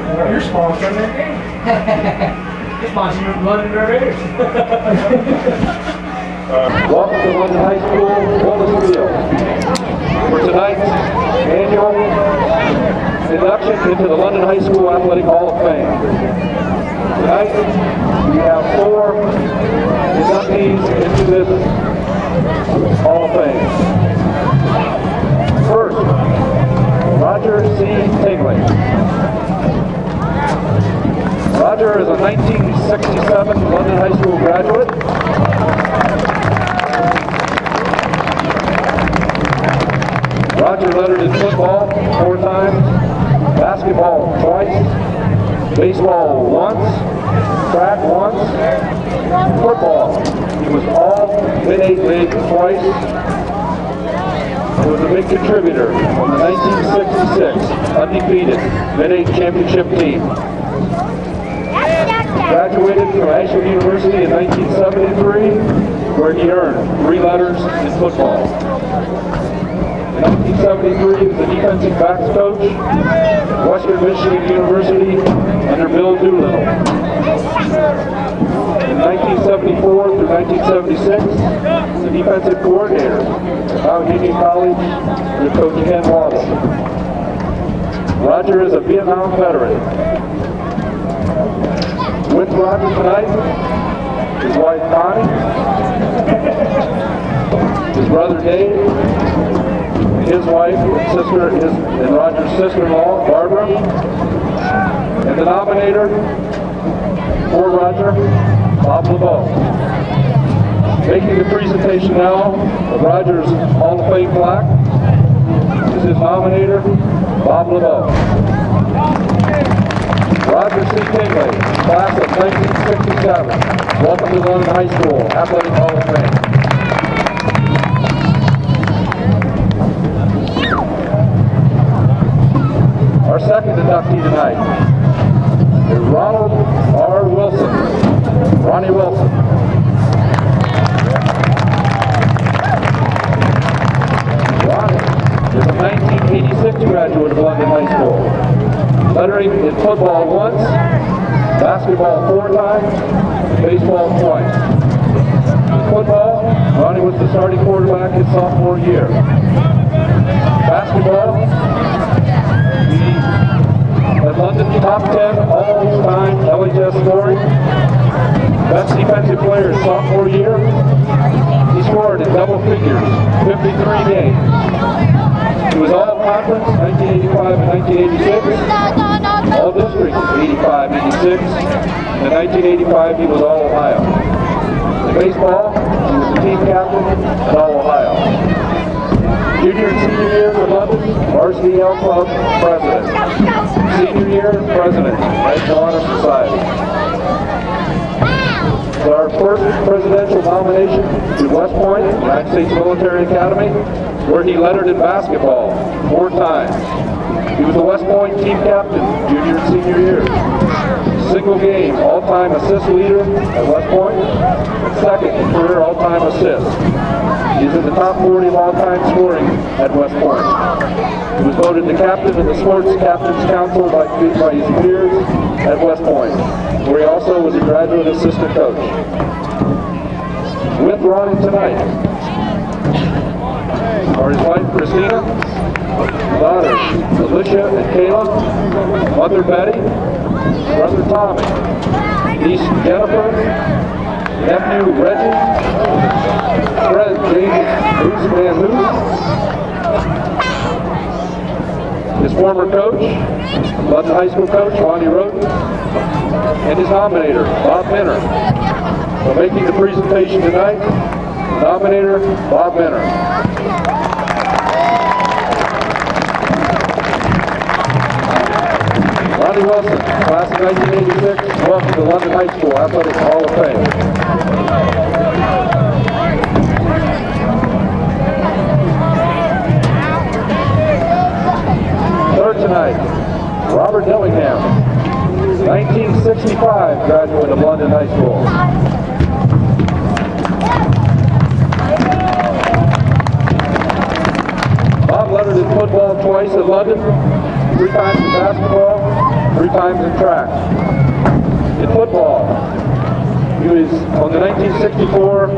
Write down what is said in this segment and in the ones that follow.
You're sponsoring that game. You're sponsoring London Raiders. Welcome to London High School, Willis Field, for tonight's annual induction into the London High School Athletic Hall of Fame. Tonight, we have 4 inductees into this Hall of Fame. First, Roger C. Tingley. Roger is a 1967 London High School graduate. Roger lettered in football 4 times, basketball twice, baseball once, track once, football. He was all mid-8 league twice. He was a big contributor on the 1966 undefeated mid-8 championship team. Graduated from Ashland University in 1973, where he earned 3 letters in football. In 1973, he was the defensive backs coach at Western Michigan University under Bill Doolittle. In 1974 through 1976, the defensive coordinator at Mount Union College under Coach Ken Waddle. Roger is a Vietnam veteran. With Roger tonight, his wife Connie, his brother Dave, his wife and sister, and Roger's sister-in-law, Barbara, and the nominator for Roger, Bob LeBeau. Making the presentation now of Roger's Hall of Fame plaque is his nominator, Bob LeBeau. Roger C. Tingley, class of 1967. Welcome to London High School, Athletic Hall of Fame. Our second inductee tonight is Ronald R. Wilson, Ronnie Wilson. Ronnie is a 1986 graduate of London High School. Lettering in football once, basketball 4 times, baseball twice. In football, Ronnie was the starting quarterback his sophomore year. Basketball, he had London's top 10 all-time LHS scoring. Best defensive player his sophomore year. He scored in double figures, 53 games. He was all-conference 1985 and 1986. All-district 85-86. In 1985, he was all-Ohio. In baseball, he was the team captain at all-Ohio. Junior and senior year for London, varsity L Club president. Senior year, president, National Honor Society. So our first presidential nomination to West Point, United States Military Academy, where he lettered in basketball 4 times. He was the West Point team captain, junior and senior year. Single game all-time assist leader at West Point, and second in career all-time assists. He's in the top 40 of all-time scoring at West Point. He was voted the captain of the Sports Captains Council by his peers at West Point, where he also was a graduate assistant coach. With Ronnie tonight are his wife Christina, daughters Alicia and Kayla, mother Betty, brother Tommy, niece Jennifer, nephew Reggie, friend James Moose Van Moose, his former coach, London High School coach Lonnie Roden, and his nominator, Bob Minner. So making the presentation tonight, nominator, Bob Minner. Ronnie Wilson, class of 1986, welcome to London High School Athletic Hall of Fame. Third tonight, Robert Dillingham, 1965 graduate of London High School. Bob lettered in football twice at London, 3 times in basketball, 3 times in track. In football, he was on the 1964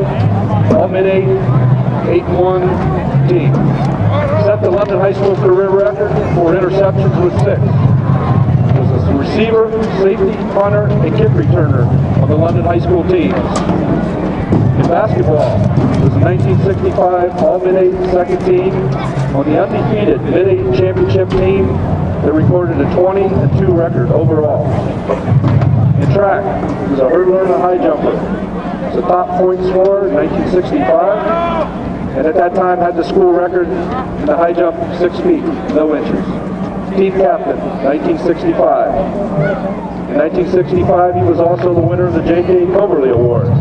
All-Mid-8 8-1 team. Set the London High School career record for interceptions with 6. He was a receiver, safety, punter, and kick returner on the London High School teams. In basketball, he was a 1965 All-Mid-8 second team on the undefeated Mid-8 championship team that recorded a 20-2 record overall. In track, he was a hurdler and a high jumper. He was a top point scorer in 1965. And at that time had the school record in the high jump 6 feet, no inches. Team captain, 1965. In 1965, he was also the winner of the J.K. Coverly Award. He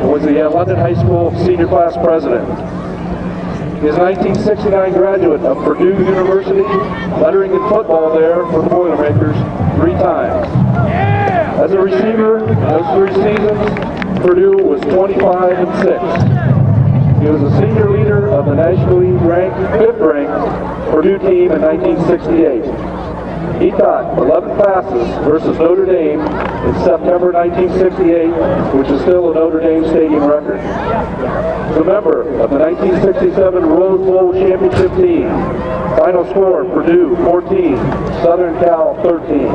was the London High School senior class president. He is a 1969 graduate of Purdue University, lettering in football there for the Boilermakers 3 times. As a receiver, in those 3 seasons, Purdue was 25-6. He was a senior leader of the nationally ranked 5th-ranked Purdue team in 1968. He caught 11 passes versus Notre Dame in September 1968, which is still a Notre Dame Stadium record. He's a member of the 1967 Rose Bowl championship team. Final score, Purdue 14, Southern Cal 13.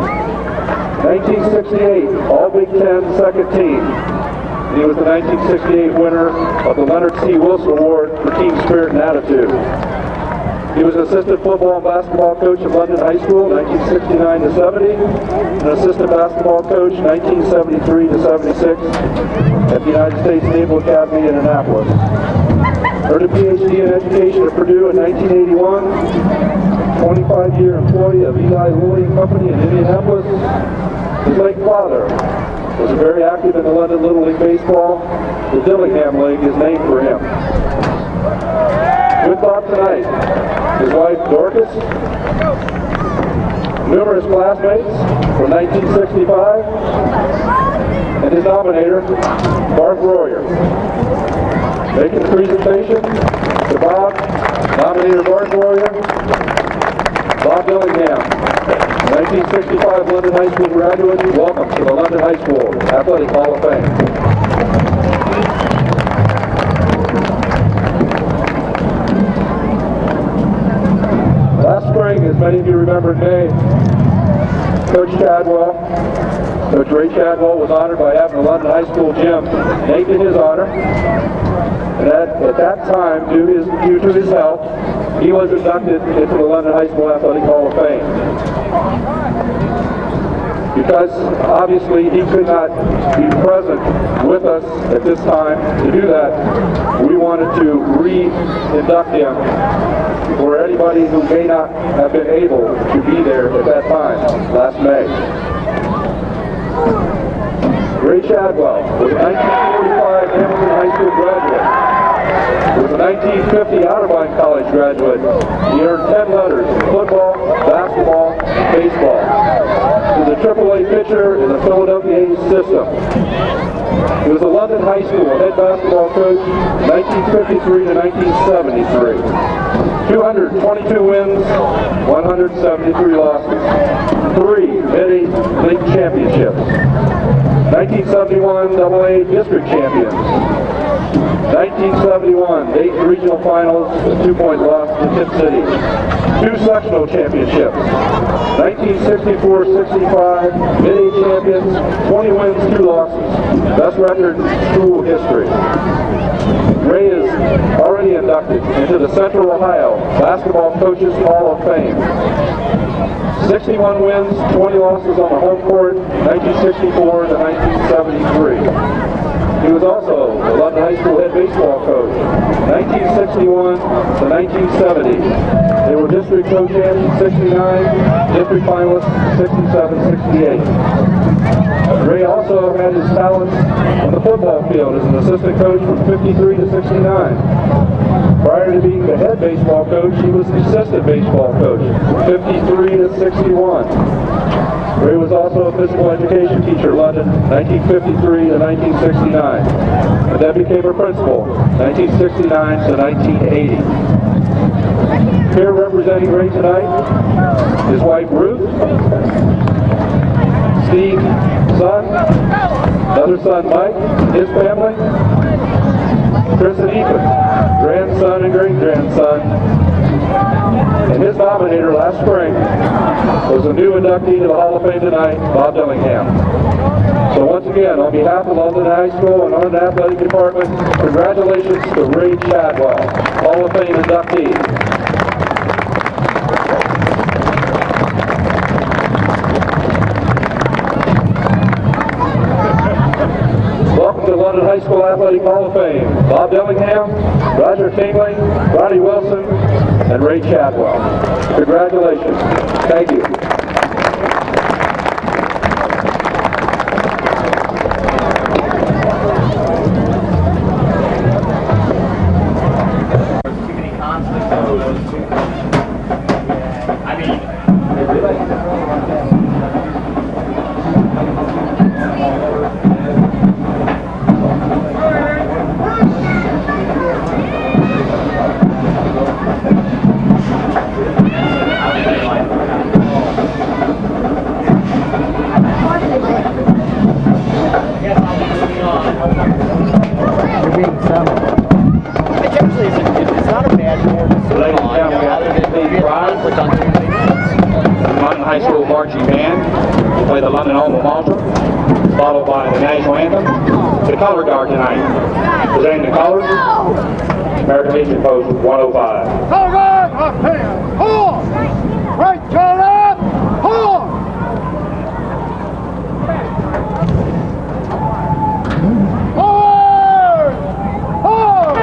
1968 All Big Ten second team. He was the 1968 winner of the Leonard C. Wilson Award for Team Spirit and Attitude. He was an assistant football and basketball coach at London High School 1969-70, an assistant basketball coach 1973-76 at the United States Naval Academy in Annapolis. Earned a PhD in education at Purdue in 1981, 25-year employee of Eli Lilly and Company in Indianapolis. His late father was very active in the London Little League Baseball. The Dillingham League is named for him. Good thought tonight. His wife Dorcas, numerous classmates from 1965, and his nominator, Barth Royer. Making the presentation to Bob, nominator Barth Royer, Bob Dillingham. 1965 London High School graduate, welcome to the London High School Athletic Hall of Fame. Last spring, as many of you remember in May, Coach Ray Chadwell was honored by having the London High School gym named in his honor. And at that time, due to his health, he was inducted into the London High School Athletic Hall of Fame. Because obviously he could not be present with us at this time to do that, we wanted to re-induct him for anybody who may not have been able to be there at that time, last May. Ray Chadwell was a 1945 Hamilton High School graduate. He was a 1950 Otterbein College graduate. He earned 10 letters in football, basketball, and baseball. He was a AAA pitcher in the Philadelphia A's system. He was a London High School head basketball coach 1953 to 1973. 222 wins, 173 losses. 3 Mid-8 league championships. 1971 AA district champions. 1971 Dayton Regional Finals, a 2-point loss to Tip City. 2 sectional championships. 1964-65 Mid-8 champions, 20 wins, 2 losses. Best record in school history. Ray is already inducted into the Central Ohio Basketball Coaches Hall of Fame. 61 wins, 20 losses on the home court, 1964 to 1973. He was also a London High School head baseball coach, 1961 to 1970. They were district co-champs in 69, district finalists 67, 68. Ray also had his talents on the football field as an assistant coach from 53 to 69. Prior to being the head baseball coach, he was the assistant baseball coach from 53 to 61. Ray was also a physical education teacher at London, 1953 to 1969. And then became a principal, 1969 to 1980. Here representing Ray tonight, his wife Ruth, Steve's son, another son Mike, his family, Chris and Ethan, grandson and great-grandson, and his nominator last spring was a new inductee to the Hall of Fame tonight, Bob Dillingham. So once again, on behalf of London High School and London Athletic Department, congratulations to Ray Chadwell, Hall of Fame inductee. Welcome to London High School Athletic Hall of Fame, Bob Dillingham, Roger Tingley, Ronnie Wilson, and Ray Chadwell. Congratulations. Thank you. Too many conflicts over those two. I mean, it's not a bad board. Ladies and gentlemen, we have Steve Price, the London High School Marching Band, will play the London Alma Mater, followed by the National Anthem, the Color Guard tonight. Presenting the colors, American Legion Post 105. Color guard, up here, hold! Right shoulder, hold! Forward! Hold!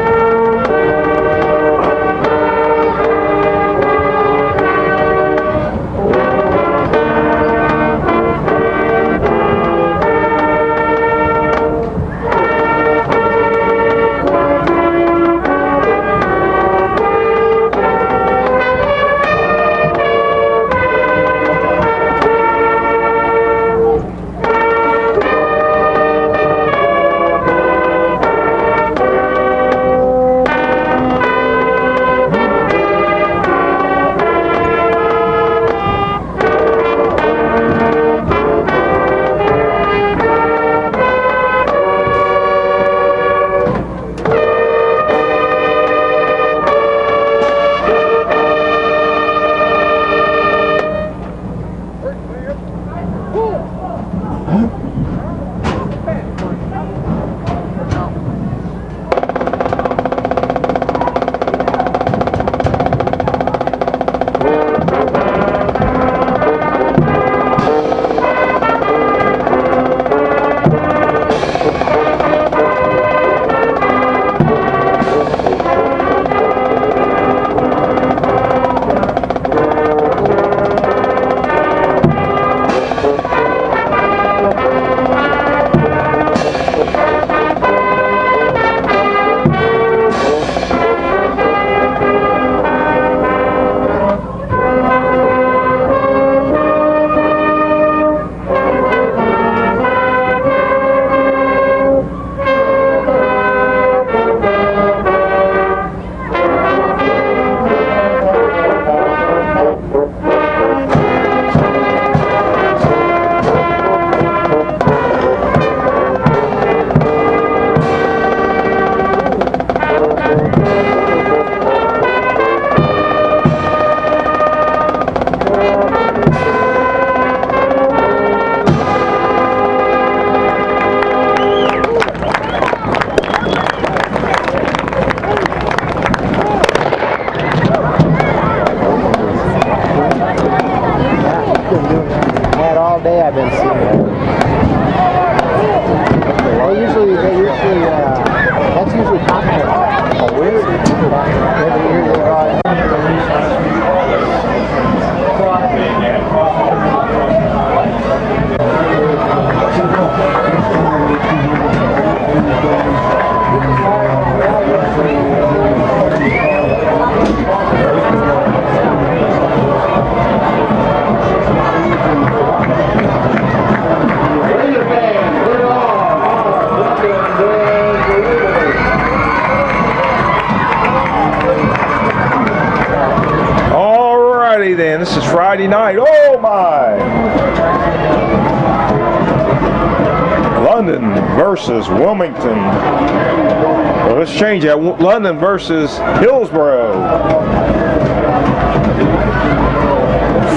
London versus Wilmington. Well, let's change that. London versus Hillsboro.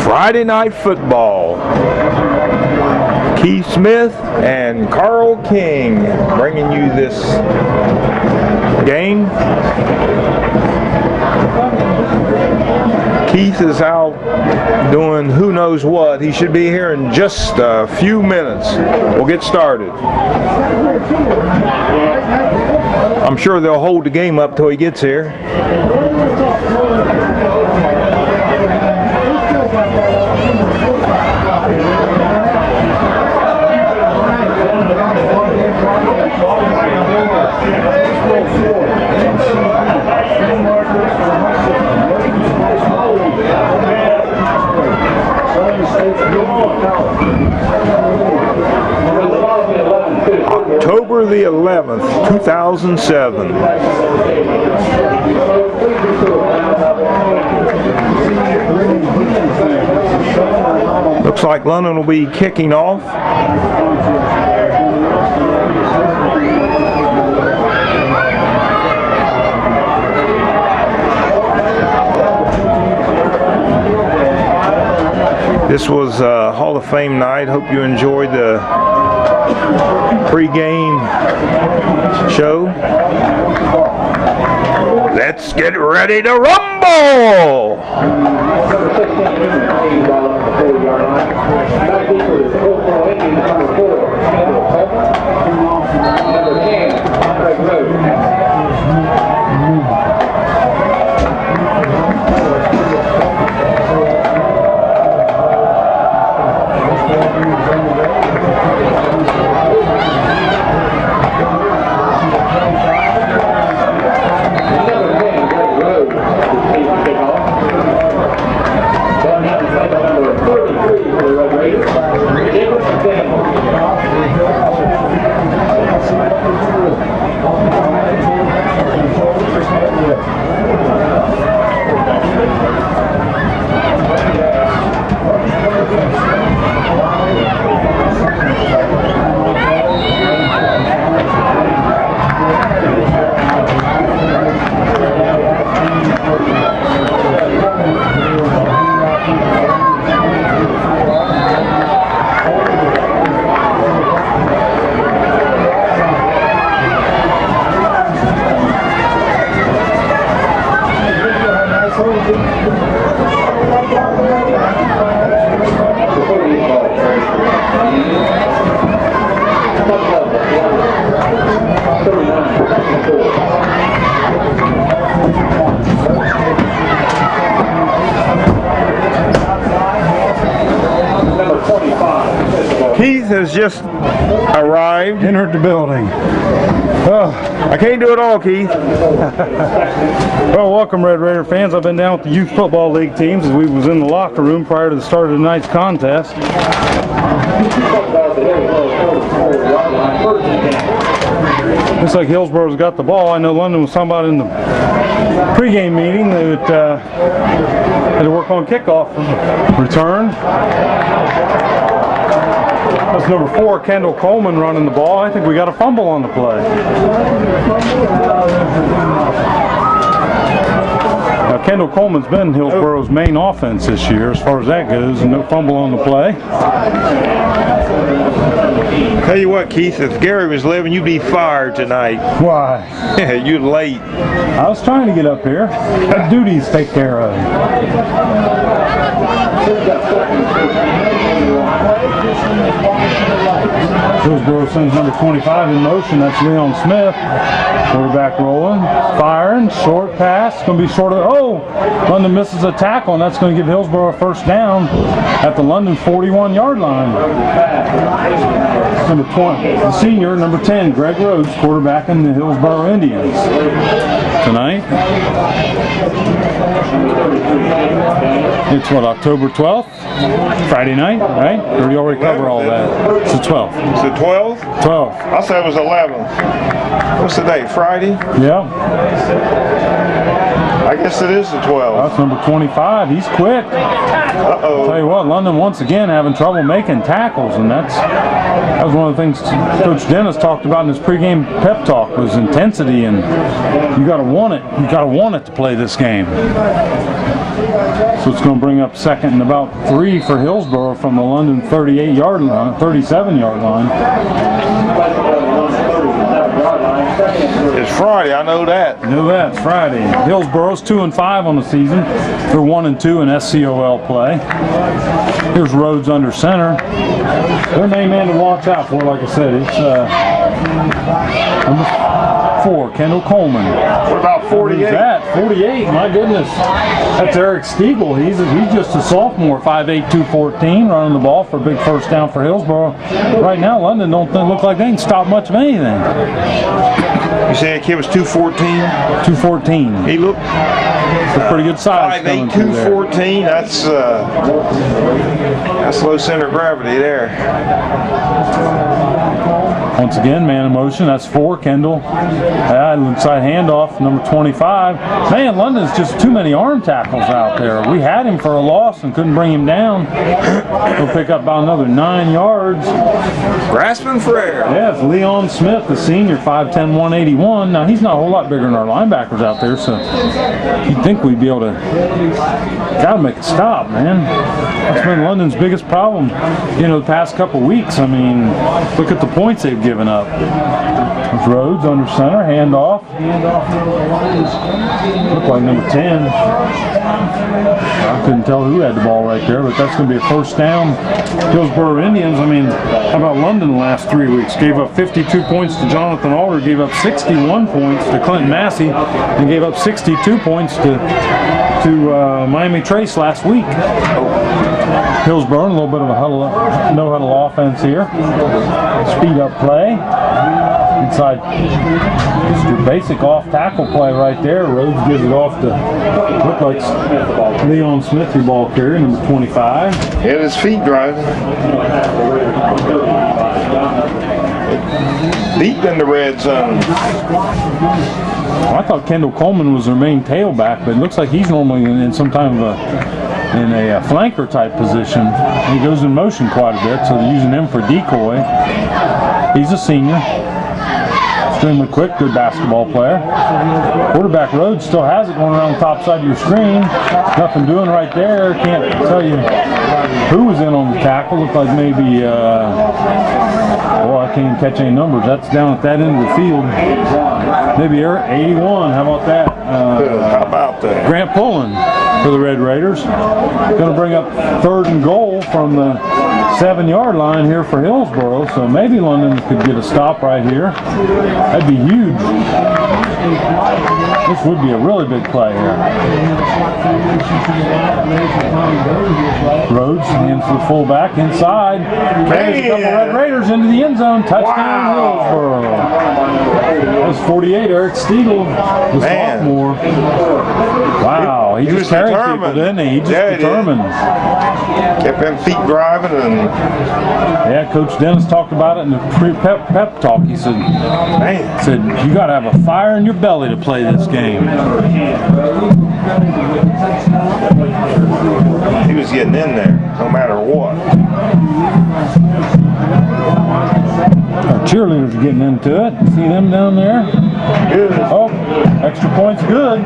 Friday night football. Keith Smith and Carl King bringing you this game. Keith is out doing who knows what. He should be here in just a few minutes. We'll get started. I'm sure they'll hold the game up till he gets here. October the 11th, 2007. Looks like London will be kicking off. This was Hall of Fame night. Hope you enjoyed the pre-game show. Let's get ready to rumble! Keith has just arrived. Entered the building. Oh, I can't do it all, Keith. Well, welcome, Red Raider fans. I've been down with the Youth Football League teams as we was in the locker room prior to the start of tonight's contest. Looks like Hillsboro's got the ball. I know London was talking about in the pregame meeting that had to work on kickoff return. That's number 4, Kendall Coleman, running the ball. I think we got a fumble on the play. Now, Kendall Coleman's been Hillsboro's main offense this year as far as that goes, and no fumble on the play. Tell you what, Keith, if Gary was living, you'd be fired tonight. Why? You're late. I was trying to get up here. Got duties to take care of. Hillsboro sends number 25 in motion. That's Leon Smith. Quarterback rolling, firing, short pass. It's going to be short of. Oh, London misses a tackle, and that's going to give Hillsboro a first down at the London 41-yard line. Number 20, the senior, number 10, Greg Rhodes, quarterbacking the Hillsboro Indians tonight. It's what, October 12th? Friday night, right? Or you already cover all that? It's the 12th. It's the 12th? 12th. I said it was 11th. What's the date? Friday? Yeah. I guess it is the 12. That's number 25. He's quick. Uh-oh. Tell you what, London once again having trouble making tackles, and that was one of the things Coach Dennis talked about in his pregame pep talk was intensity, and you got to want it. You got to want it to play this game. So it's going to bring up second and about 3 for Hillsboro from the London 38-yard line, 37-yard line. It's Friday, I know that. It's Friday. Hillsboro's 2-5 on the season. They're 1-2 in SCOL play. Here's Rhodes under center. Their main man to watch out for, like I said, it's number 4, Kendall Coleman. What about 48? Who's that? 48, my goodness. That's Eric Stiegel. He's just a sophomore, 5'8", 214, running the ball for a big first down for Hillsboro. Right now, London don't look like they can stop much of anything. You say that kid was 214? 214. He looked pretty good size. 5'8", 214. That's low center of gravity there. Once again, man in motion. That's 4, Kendall. Inside handoff, number 25. Man, London's just too many arm tackles out there. We had him for a loss and couldn't bring him down. He'll pick up about another 9 yards. Grasping for air. Yeah, it's Leon Smith, the senior, 5'10", 181. Now, he's not a whole lot bigger than our linebackers out there, so you'd think we'd be able to make a stop, man. That's been London's biggest problem, the past couple weeks. I mean, look at the points they've given up. There's Rhodes under center, handoff. Looked like number 10. I couldn't tell who had the ball right there, but that's going to be a first down. Hillsboro Indians, I mean, how about London the last 3 weeks? Gave up 52 points to Jonathan Alder, gave up 61 points to Clinton Massey, and gave up 62 points to Miami Trace last week. Hillsboro, a little bit of a no-huddle offense here. Speed up play. Inside, just your basic off-tackle play right there. Rhodes gives it off to, look like Leon Smith, your ball carrier, number 25. Had his feet driving. Deep in the red zone. Well, I thought Kendall Coleman was their main tailback, but it looks like he's normally in some kind of a flanker type position. He goes in motion quite a bit, so they're using him for decoy. He's a senior. Extremely quick, good basketball player. Quarterback Rhodes still has it going around the top side of your screen. Nothing doing right there. Can't tell you who was in on the tackle. Looked like maybe, I can't even catch any numbers. That's down at that end of the field. Maybe 81. How about that? How about that? Grant Pullen for the Red Raiders. Going to bring up 3rd and goal from the 7-yard line here for Hillsboro, so maybe London could get a stop right here. That'd be huge. This would be a really big play here. Rhodes hands to the fullback inside. Carries a couple Red Raiders into the end zone. Touchdown Hillsboro. That was 48, Eric Stiegel, the sophomore. Wow, he just carried people, didn't he? He just determined. Kept them feet driving and. Yeah, Coach Dennis talked about it in the pep talk. He said, you got to have a fire in your belly to play this game. He was getting in there, no matter what. Our cheerleaders are getting into it. See them down there? Good. Oh, extra points good.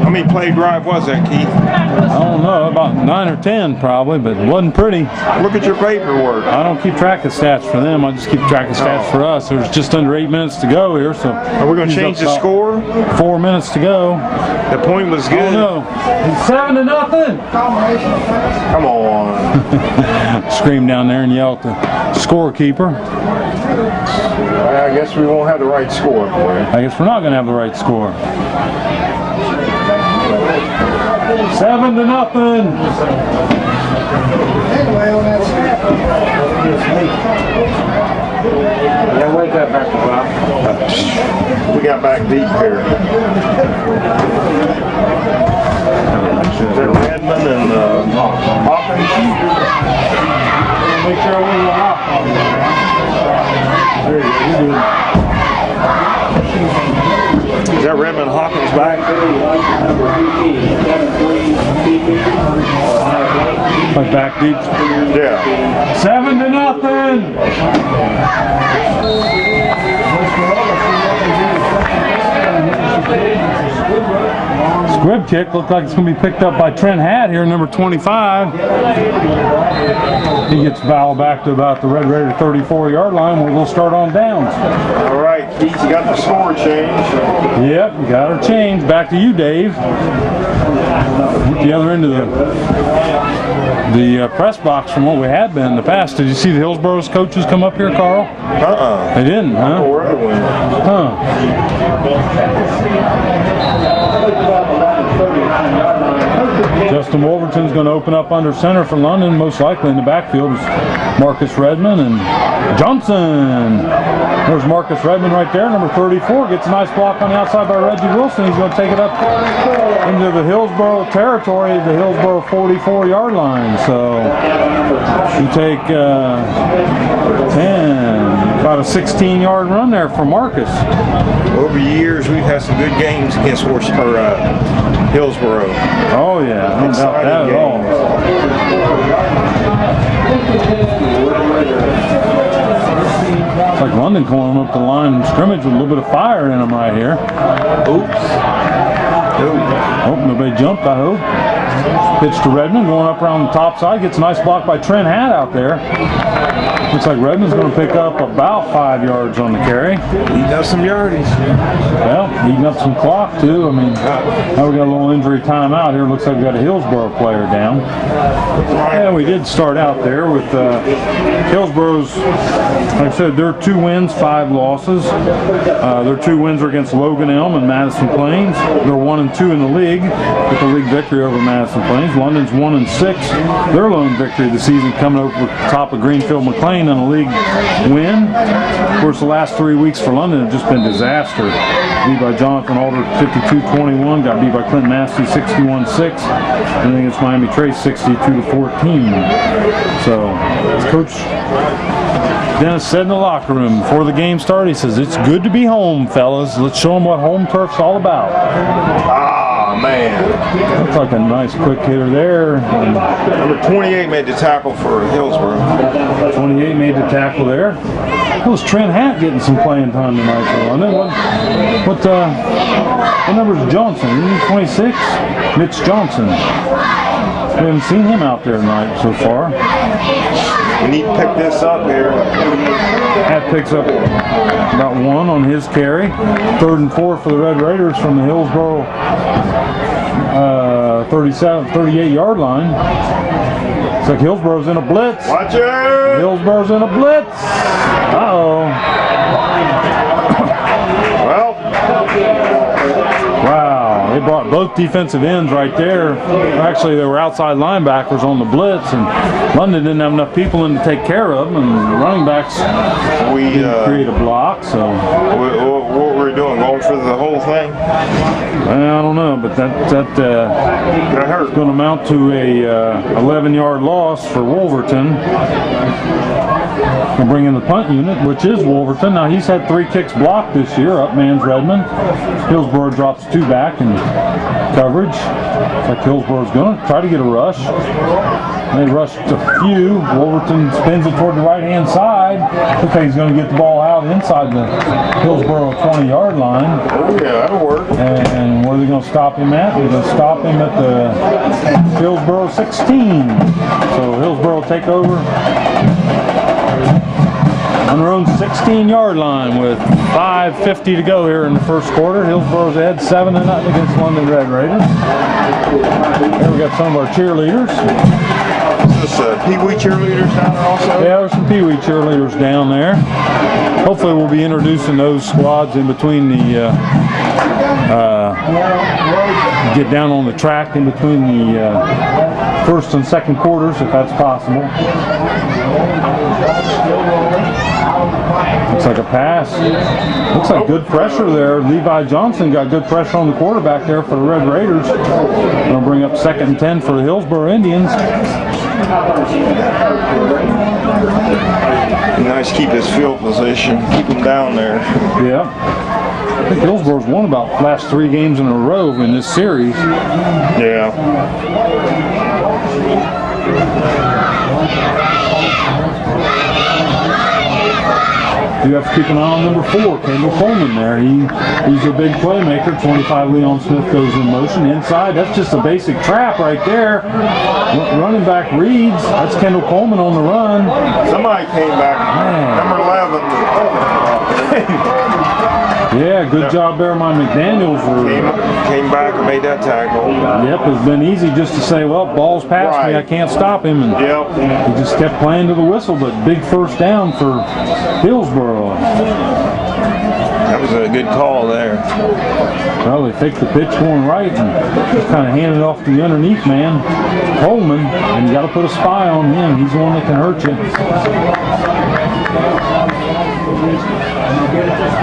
How many play drive was that, Keith? I don't know, about 9 or 10 probably, but it wasn't pretty. Look at your paperwork. I don't keep track of stats for them. I just keep track of stats for us. There's just under 8 minutes to go here, so. Are we going to change the score? 4 minutes to go. The point was good. Oh no, it's 7-0. Come on. Scream down there and yell at the scorekeeper. I guess we won't have the right score for it. I guess we're not going to have the right score. 7-0. Yeah, wake up, Dr. Bob. We got back deep here. championship. Redmond and Hawkins. Make sure I win the hot dog. There you go. Is that Redmond Hawkins back? Like back deep. Yeah. 7-0. Squib kick looked like it's going to be picked up by Trent Hatt here, number 25. He gets fouled back to about the Red Raider 34-yard line where we'll start on downs. All right, Keith, you got the score change. Yep, we got our change. Back to you, Dave. At the other end of the press box from what we had been in the past. Did you see the Hillsboro's coaches come up here, Carl? They didn't, huh? Huh. Justin Wolverton's going to open up under center for London. Most likely in the backfield is Marcus Redmond and Johnson. There's Marcus Redmond right there, number 34. Gets a nice block on the outside by Reggie Wilson. He's going to take it up into the Hillsboro territory, the Hillsboro 44-yard line. So you take 10, about a 16-yard run there for Marcus. Over the years, we've had some good games against Hillsboro. Oh yeah, no doubt that at all. It's like London calling up the line of scrimmage with a little bit of fire in them right here. Oops. Oh, nobody jumped, I hope. Pitch to Redmond, going up around the top side. Gets a nice block by Trent Hatt out there. Looks like Redmond's going to pick up about 5 yards on the carry. Eating up some yardage. Well, eating up some clock too. I mean, now we got a little injury timeout here. Looks like we got a Hillsboro player down. Yeah, we did start out there with Hillsboro's, like I said, their 2 wins, 5 losses. Their 2 wins are against Logan Elm and Madison Plains. They're 1-2 in the league with the league victory over Madison Plains. London's 1-6. Their lone victory of the season coming over the top of Greenfield McLean in a league win. Of course, the last 3 weeks for London have just been disaster. Beat by Jonathan Alder 52-21, got beat by Clinton Massey 61-6, and then against Miami Trace 62-14. So, Coach Dennis said in the locker room before the game started, he says, "It's good to be home, fellas. Let's show them what home turf's all about." Ah, man. Looks like a nice quick hitter there. And Number 28 made the tackle for Hillsboro. 28 made the tackle there. That was Trent Hatt getting some playing time tonight for London. What number is Johnson? Isn't he 26? Mitch Johnson. We haven't seen him out there tonight so far. We need to pick this up here. Hatt picks up about 1 on his carry. 3rd and 4 for the Red Raiders from the Hillsboro 38-yard line. Looks like Hillsboro's in a blitz. Watch it! Hillsboro's in a blitz. Uh-oh. Well. Wow, they brought both defensive ends right there. Actually, they were outside linebackers on the blitz, and London didn't have enough people in to take care of them, and the running backs didn't create a block. So what were we doing? Going for the whole thing? I don't know, but that hurt. Going to amount to a 11-yard loss for Wolverton. We'll bring in the punt unit, which is Wolverton. Now he's had 3 kicks blocked this year. Up man's Redmond. Hillsboro drops 2 back in coverage. Looks like Hillsboro's going to try to get a rush. They rushed a few. Wolverton spins it toward the right-hand side. Looks like he's going to get the ball out inside the Hillsboro 20-yard line. Oh yeah, that'll work. And where are they going to stop him at? They're going to stop him at the Hillsboro 16. So Hillsboro will take over on their own 16-yard line with 5:50 to go here in the first quarter. Hillsboro's ahead 7-0 against London Red Raiders. Here we got some of our cheerleaders. Is this Pee-wee cheerleaders down there also? Yeah, there's some Pee-wee cheerleaders down there. Hopefully we'll be introducing those squads in between the get down on the track in between the first and second quarters, if that's possible. Looks like a pass. Looks like good pressure there. Levi Johnson got good pressure on the quarterback there for the Red Raiders. Going to bring up 2nd and 10 for the Hillsboro Indians. Nice to keep his field position, keep him down there. Yeah. I think Hillsboro's won about the last 3 games in a row in this series. Yeah. You have to keep an eye on number 4, Kendall Coleman there. He's a big playmaker. 25, Leon Smith goes in motion. Inside, that's just a basic trap right there. Running back reads. That's Kendall Coleman on the run. Somebody came back. Man. Number 11. Yeah, good job there by McDaniels. Came back and made that tackle. Yep, it's been easy just to say, well, ball's past me, I can't stop him. And he just kept playing to the whistle, but big first down for Hillsboro. That was a good call there. Well, they take the pitch going right and just kind of hand it off to the underneath man, Coleman, and you got to put a spy on him. He's the one that can hurt you.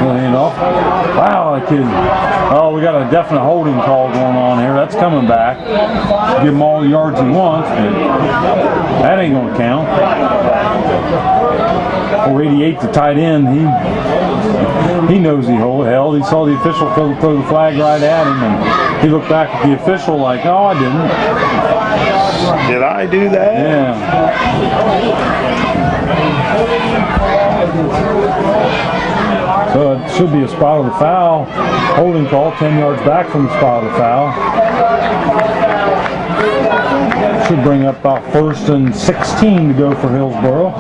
Hand off. Wow, I couldn't. Oh, we got a definite holding call going on here. That's coming back. Give him all the yards he wants, but that ain't going to count. 488, the tight end. He knows he held. He saw the official throw the flag right at him, and he looked back at the official like, oh, I didn't. Did I do that? Yeah. So it should be a spot of the foul. Holding call, 10 yards back from the spot of the foul. Should bring up about 1st and 16 to go for Hillsboro.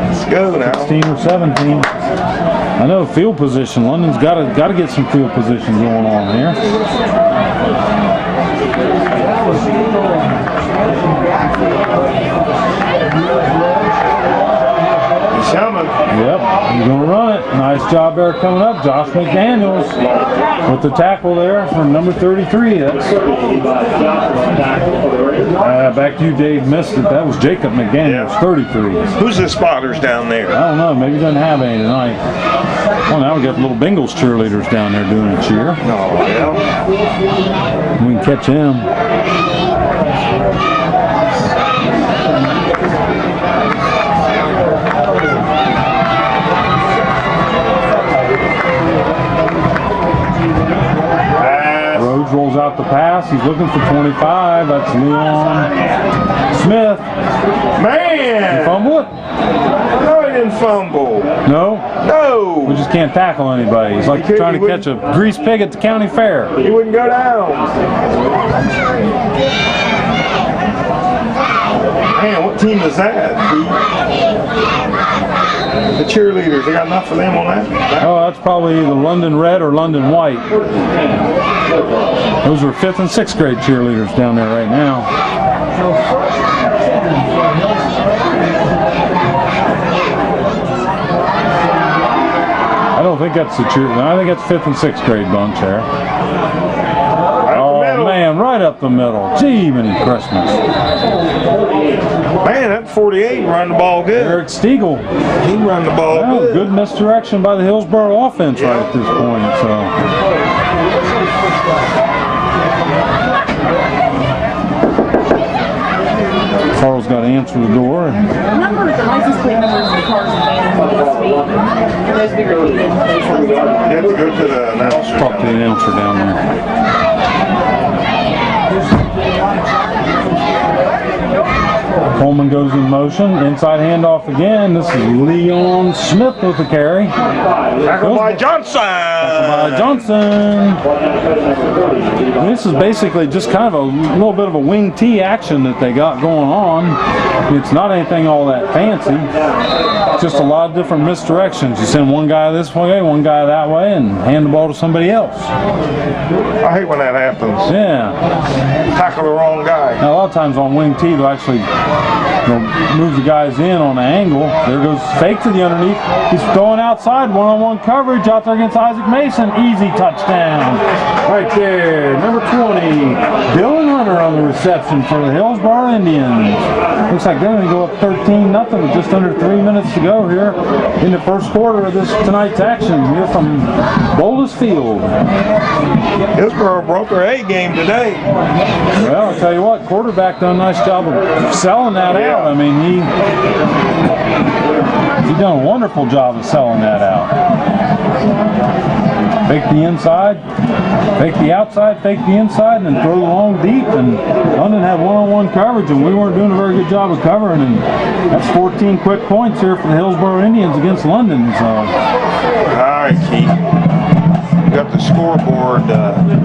Let's go now. 16 or 17. I know field position. London's got to get some field position going on here. Yep, he's going to run it. Nice job there coming up. Josh McDaniels with the tackle there for number 33. That's back to you, Dave. Missed it. That was Jacob McDaniels, 33. Who's the spotters down there? I don't know. Maybe he doesn't have any tonight. Well, now we got little Bengals cheerleaders down there doing a cheer. Oh, yeah. We can catch him. Rhodes rolls out the pass. He's looking for 25. That's Leon Smith. Man! He fumble it? No, he didn't fumble. No? No! We just can't tackle anybody. It's like trying to catch a grease pig at the county fair. He wouldn't go down. Man, what team is that? The cheerleaders, they got enough for them on that? Oh, that's probably either London Red or London White. Those are 5th and 6th grade cheerleaders down there right now. I don't think that's the cheerleader. I think that's 5th and 6th grade bunch there. Oh man, right up the middle. Gee, many Christmas. Man, that 48 run the ball good. Eric Stiegel. He run the ball good. Good misdirection by the Hillsboro offense right at this point. So. Carl's got to answer the door. The numbers, the license plate numbers of the cars and vans must be, and those be repeated. You have to go to the announcer. Talk to the announcer down there. Coleman goes in motion. Inside handoff again. This is Leon Smith with the carry. Tackle by Johnson. This is basically just kind of a little bit of a wing T action that they got going on. It's not anything all that fancy. It's just a lot of different misdirections. You send one guy this way, one guy that way, and hand the ball to somebody else. I hate when that happens. Yeah. Tackle the wrong guy. Now, a lot of times on wing T, they'll actually Moves the guys in on the angle. There goes fake to the underneath. He's throwing outside, one-on-one coverage out there against Isaac Mason. Easy touchdown. Right there, number 20, Dylan Hunter on the reception for the Hillsboro Indians. Looks like they're going to go up 13-0 with just under 3 minutes to go here in the first quarter of this tonight's action here from Boulders Field. Hillsboro broke their A game today. Well, I'll tell you what, quarterback done a nice job of selling that out. I mean, he done a wonderful job of selling that out. Fake the inside, fake the outside, fake the inside, and then throw the long deep. And London had one-on-one coverage, and we weren't doing a very good job of covering. And that's 14 quick points here for the Hillsboro Indians against London. So. All right, Keith. Got the scoreboard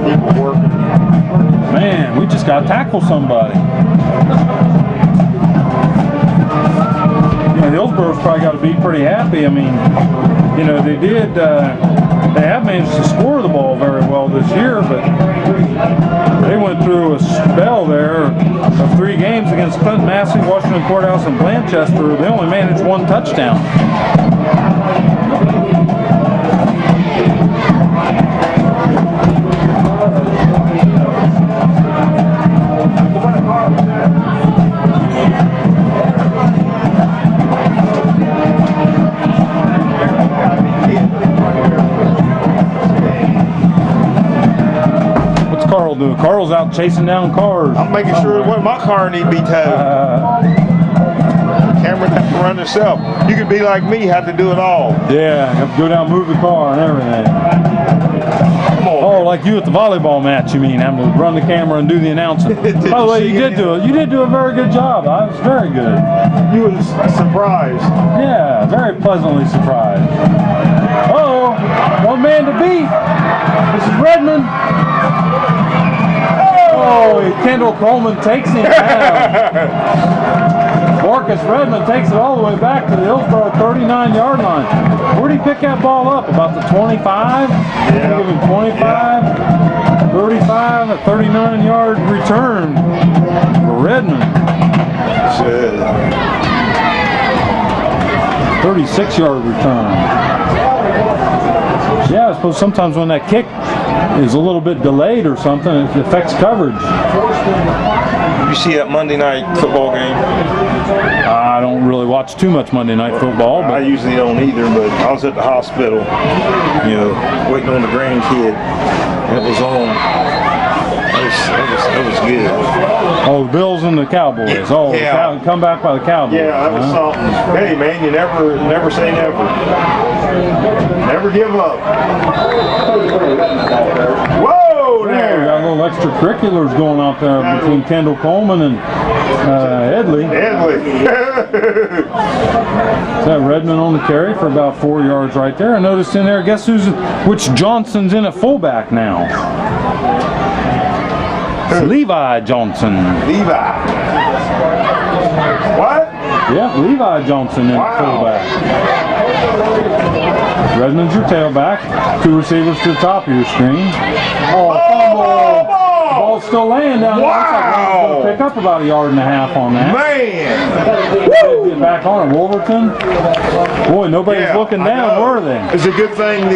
people working. Man, we just got to tackle somebody. Yeah, Hillsboro's probably got to be pretty happy. I mean, you know, they have managed to score the ball very well this year, but they went through a spell there of 3 games against Clinton, Massey, Washington Courthouse, and Blanchester. They only managed 1 touchdown. Carl do? Carl's out chasing down cars. I'm making sure that my car need to be towed. Cameron have to run himself. You could be like me, have to do it all. Yeah, have to go down, move the car, and everything. Come on. Oh, like you at the volleyball match, you mean? Having to run the camera and do the announcing. By the way, you did do it. You did do a very good job. I was very good. You was surprised. Yeah, very pleasantly surprised. Uh-oh, one man to beat. This is Redmond. Oh, Kendall Coleman takes him down. Marcus Redmond takes it all the way back to the Hillsboro 39-yard line. Where'd he pick that ball up? About the 25? Yeah. Give him 25, 35, a 39-yard return for Redmond. 36-yard return. Yeah, I suppose sometimes when that kick is a little bit delayed or something, it affects coverage. You see that Monday night football game? I don't really watch too much Monday night football, but I usually don't either, but I was at the hospital, you know, waiting on the grandkid. It was on. It was good. oh, the Bills and the Cowboys. Oh, Yeah. Come back by the Cowboys. Yeah, that was something. Hey, man, you never say never. Never give up. Whoa, Yeah, we there. got a little extracurriculars going out there between Kendall Coleman and Edley. Is that Redmond on the carry for about 4 yards right there? I noticed in there, guess which Johnson's in at fullback now? It's Levi Johnson. Levi. What? Yeah, Levi Johnson in at fullback. Redmond's your tailback. 2 receivers to the top of your screen. Oh, fumble. The ball's still laying down there. Looks like Redmond's going to pick up about 1.5 yards on that. Man. Get back on it, Wolverton. Boy, nobody's looking down, were they? It's a good thing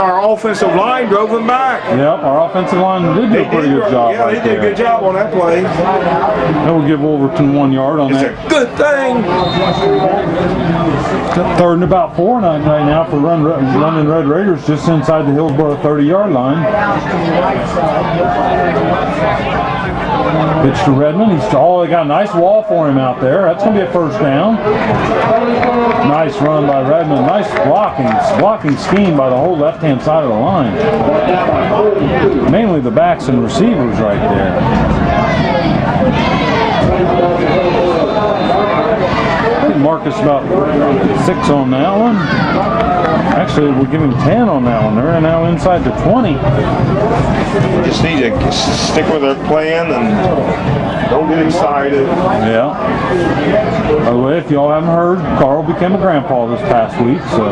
our offensive line drove them back. Yep, our offensive line did do a pretty good job. Yeah, right they did a there. good job on that play. That will give Wolverton 1 yard on It's that. a good thing. 3rd and about 4 right now for running Red Raiders just inside the Hillsboro 30-yard line. Pitch to Redmond. They got a nice wall for him out there. That's going to be a first down. Nice run by Redmond. Nice blocking scheme by the whole left-hand side of the line. Mainly the backs and receivers right there. I think Marcus about 6 on that one. Actually, we'll give him 10 on that one. They're now inside the 20. Just need to stick with our plan and don't get excited. Yeah. By the way, if y'all haven't heard, Carl became a grandpa this past week, so.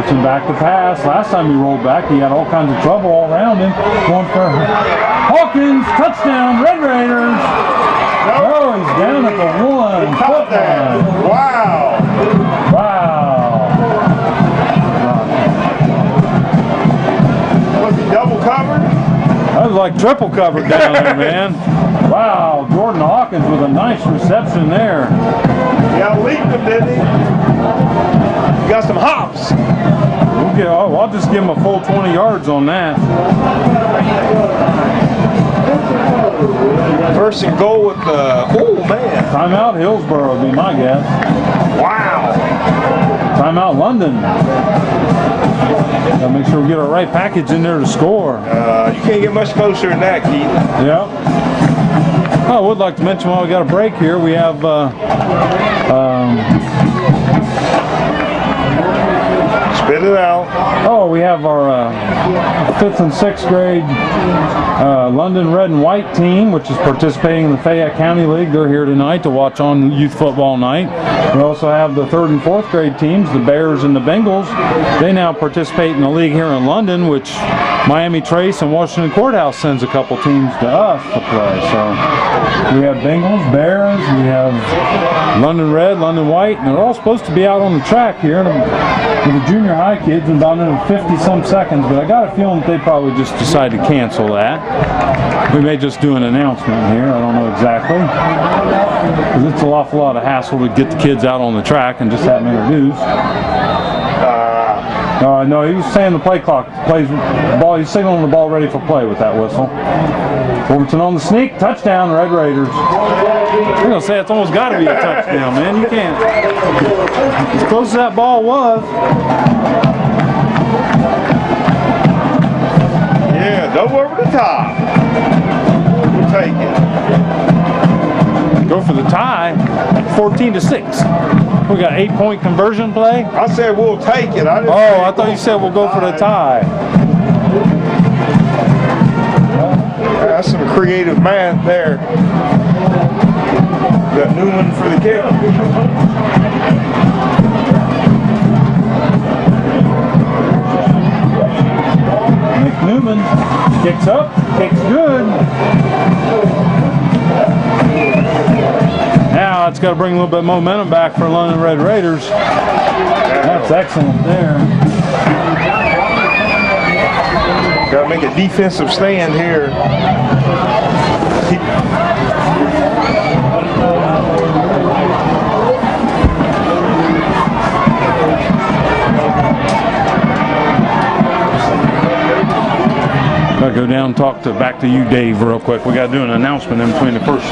Switching back to pass. Last time he rolled back, he had all kinds of trouble all around him. Going for Hawkins. Touchdown, Red Raiders. Oh, he's down at the 1. He caught that. Wow. Wow. Was he double covered? That was like triple covered down there, man. Wow, Jordan Hawkins with a nice reception there. Yeah, leaped him, didn't he? He got some hops. I'll just give him a full 20 yards on that. First and goal with the, oh man. Timeout Hillsboro would be my guess. Wow. Timeout London. Gotta make sure we get our right package in there to score. You can't get much closer than that, Keith. Yep. I would like to mention while we got a break here, we have Spit it out. Oh, we have our 5th and 6th grade London Red and White team, which is participating in the Fayette County League. They're here tonight to watch on youth football night. We also have the 3rd and 4th grade teams, the Bears and the Bengals. They now participate in the league here in London, which Miami Trace and Washington Courthouse sends a couple teams to us to play. So we have Bengals, Bears, we have London Red, London White, and they're all supposed to be out on the track here with the junior high kids in about 50-some seconds, but I got a feeling that they probably just decided to cancel that. We may just do an announcement here, I don't know exactly. Because it's an awful lot of hassle to get the kids out on the track and just have them introduced. No, he was saying the play clock plays ball. He's signaling the ball ready for play with that whistle. Overton on the sneak, touchdown, Red Raiders. You're gonna say it's almost got to be a touchdown, man. You can't. As close as that ball was. Yeah, double over the top. We'll take it. Go for the tie, 14-6. We got 8-point conversion play. I said we'll take it. I thought you said we'll go for the tie. That's some creative math there. Got Newman for the kick. Nick Newman kicks up, kicks good. Now it's got to bring a little bit of momentum back for London Red Raiders. That's excellent there. Got to make a defensive stand here. Gotta go down and talk back to you, Dave, real quick. We gotta do an announcement in between the first.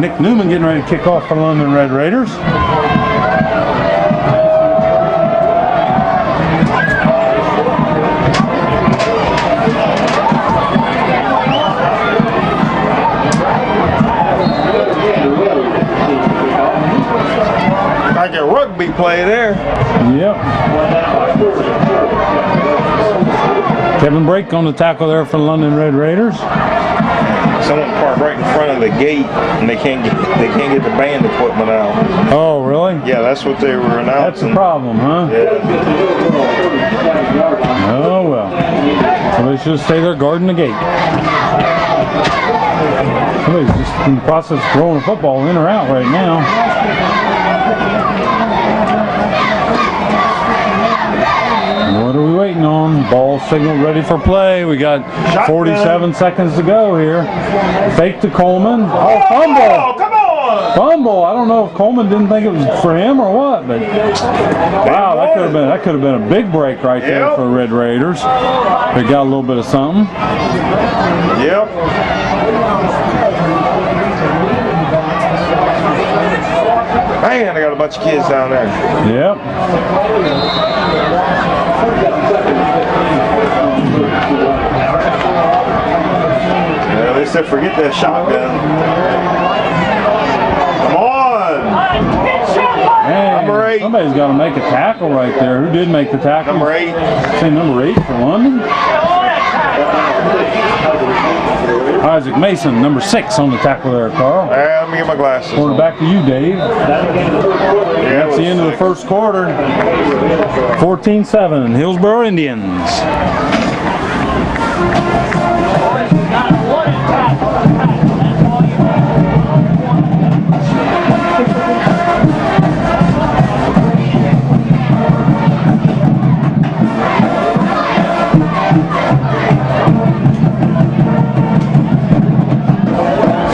Nick Newman getting ready to kick off for London Red Raiders. Like a rugby play there. Yep. Kevin Brake on the tackle there for London Red Raiders. Someone parked right in front of the gate, and they can't get the band equipment out. Oh, really? Yeah, that's what they were announcing. That's the problem, huh? Yeah. Oh well. Somebody should stay there guarding the gate. Somebody's just in the process of throwing a football in or out right now. What are we waiting on? Ball signal ready for play. We got 47 seconds to go here. Fake to Coleman. Oh, fumble! Oh, come on! Fumble. I don't know if Coleman didn't think it was for him or what, but wow, that could have been a big break right there for Red Raiders. They got a little bit of something. Yep. Man, I got a bunch of kids down there. Yep. Yeah, they said forget that shotgun. Come on! Hey, Number 8. Somebody's got to make a tackle right there. Who did make the tackle? Number 8. Say number 8 for London. Isaac Mason, number 6 on the tackle there, Carl. Let me get my glasses. Quarterback to you, Dave. That's the end of the first quarter. 14-7, Hillsboro Indians.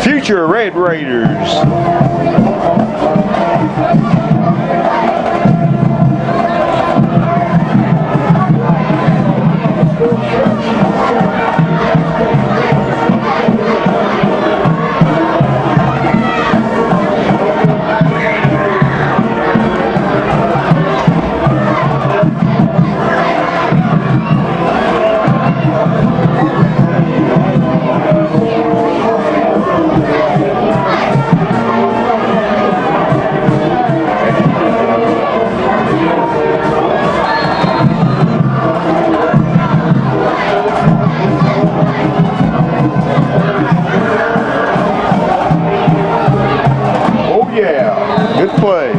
Future Red Raiders. Play.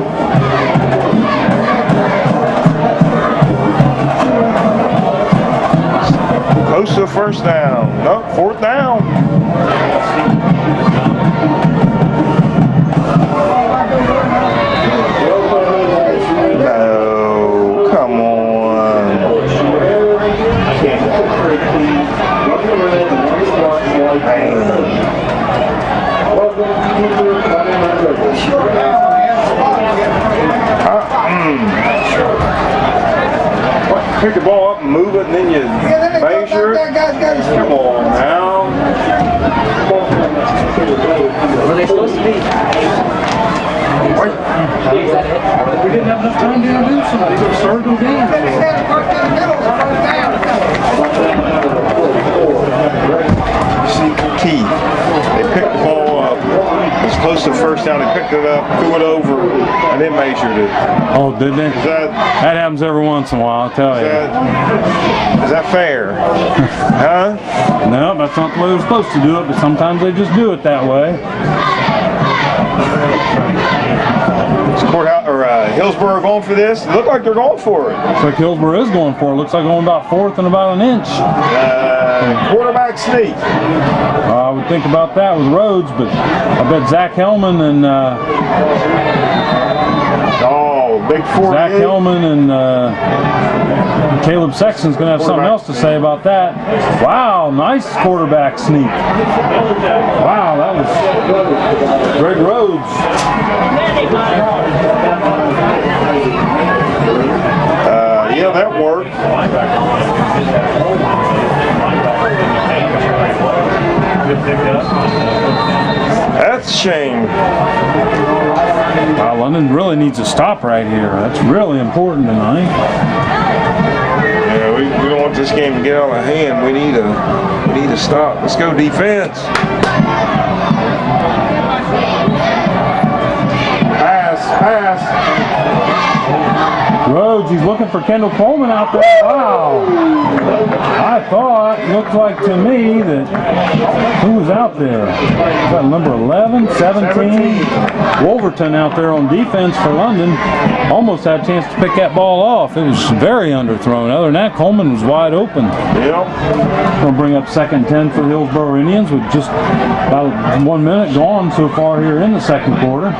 Close to a first down. Nope, 4th down. No, come on. Pick the ball up and move it, and then you measure it. Come on now. Where are they supposed to be? Wait. We didn't have enough time to introduce somebody. They started the game. See, key. They picked the ball up. It was close to the first down. They picked it up, threw it over, and then measured it. Oh, did they? That happens every once in a while, I'll tell you. is that fair? Huh? No, that's not the way they're supposed to do it, but sometimes they just do it that way. Courthouse or Hillsboro going for this? It looked like they're going for it. Looks like Hillsboro is going for it. Looks like going about 4th and about an inch. Quarterback sneak. I would think about that with Rhodes, but I bet Zach Hellman and big 48. Zach Hellman and Caleb Sexton's going to have something else to say about that. Wow, nice quarterback sneak. Wow, that was Greg Rhodes. Yeah, that worked. That's a shame. Wow, London really needs a stop right here. That's really important tonight. Yeah, we don't want this game to get out of hand. We need a stop. Let's go defense. Pass. Rhodes, he's looking for Kendall Coleman out there. Wow. I thought, looked like to me that, who was out there? Was that number 11, 17? Wolverton out there on defense for London. Almost had a chance to pick that ball off. It was very underthrown. Other than that, Coleman was wide open. Yep. Going to bring up 2nd and 10 for the Hillsboro Indians with just about 1 minute gone so far here in the second quarter.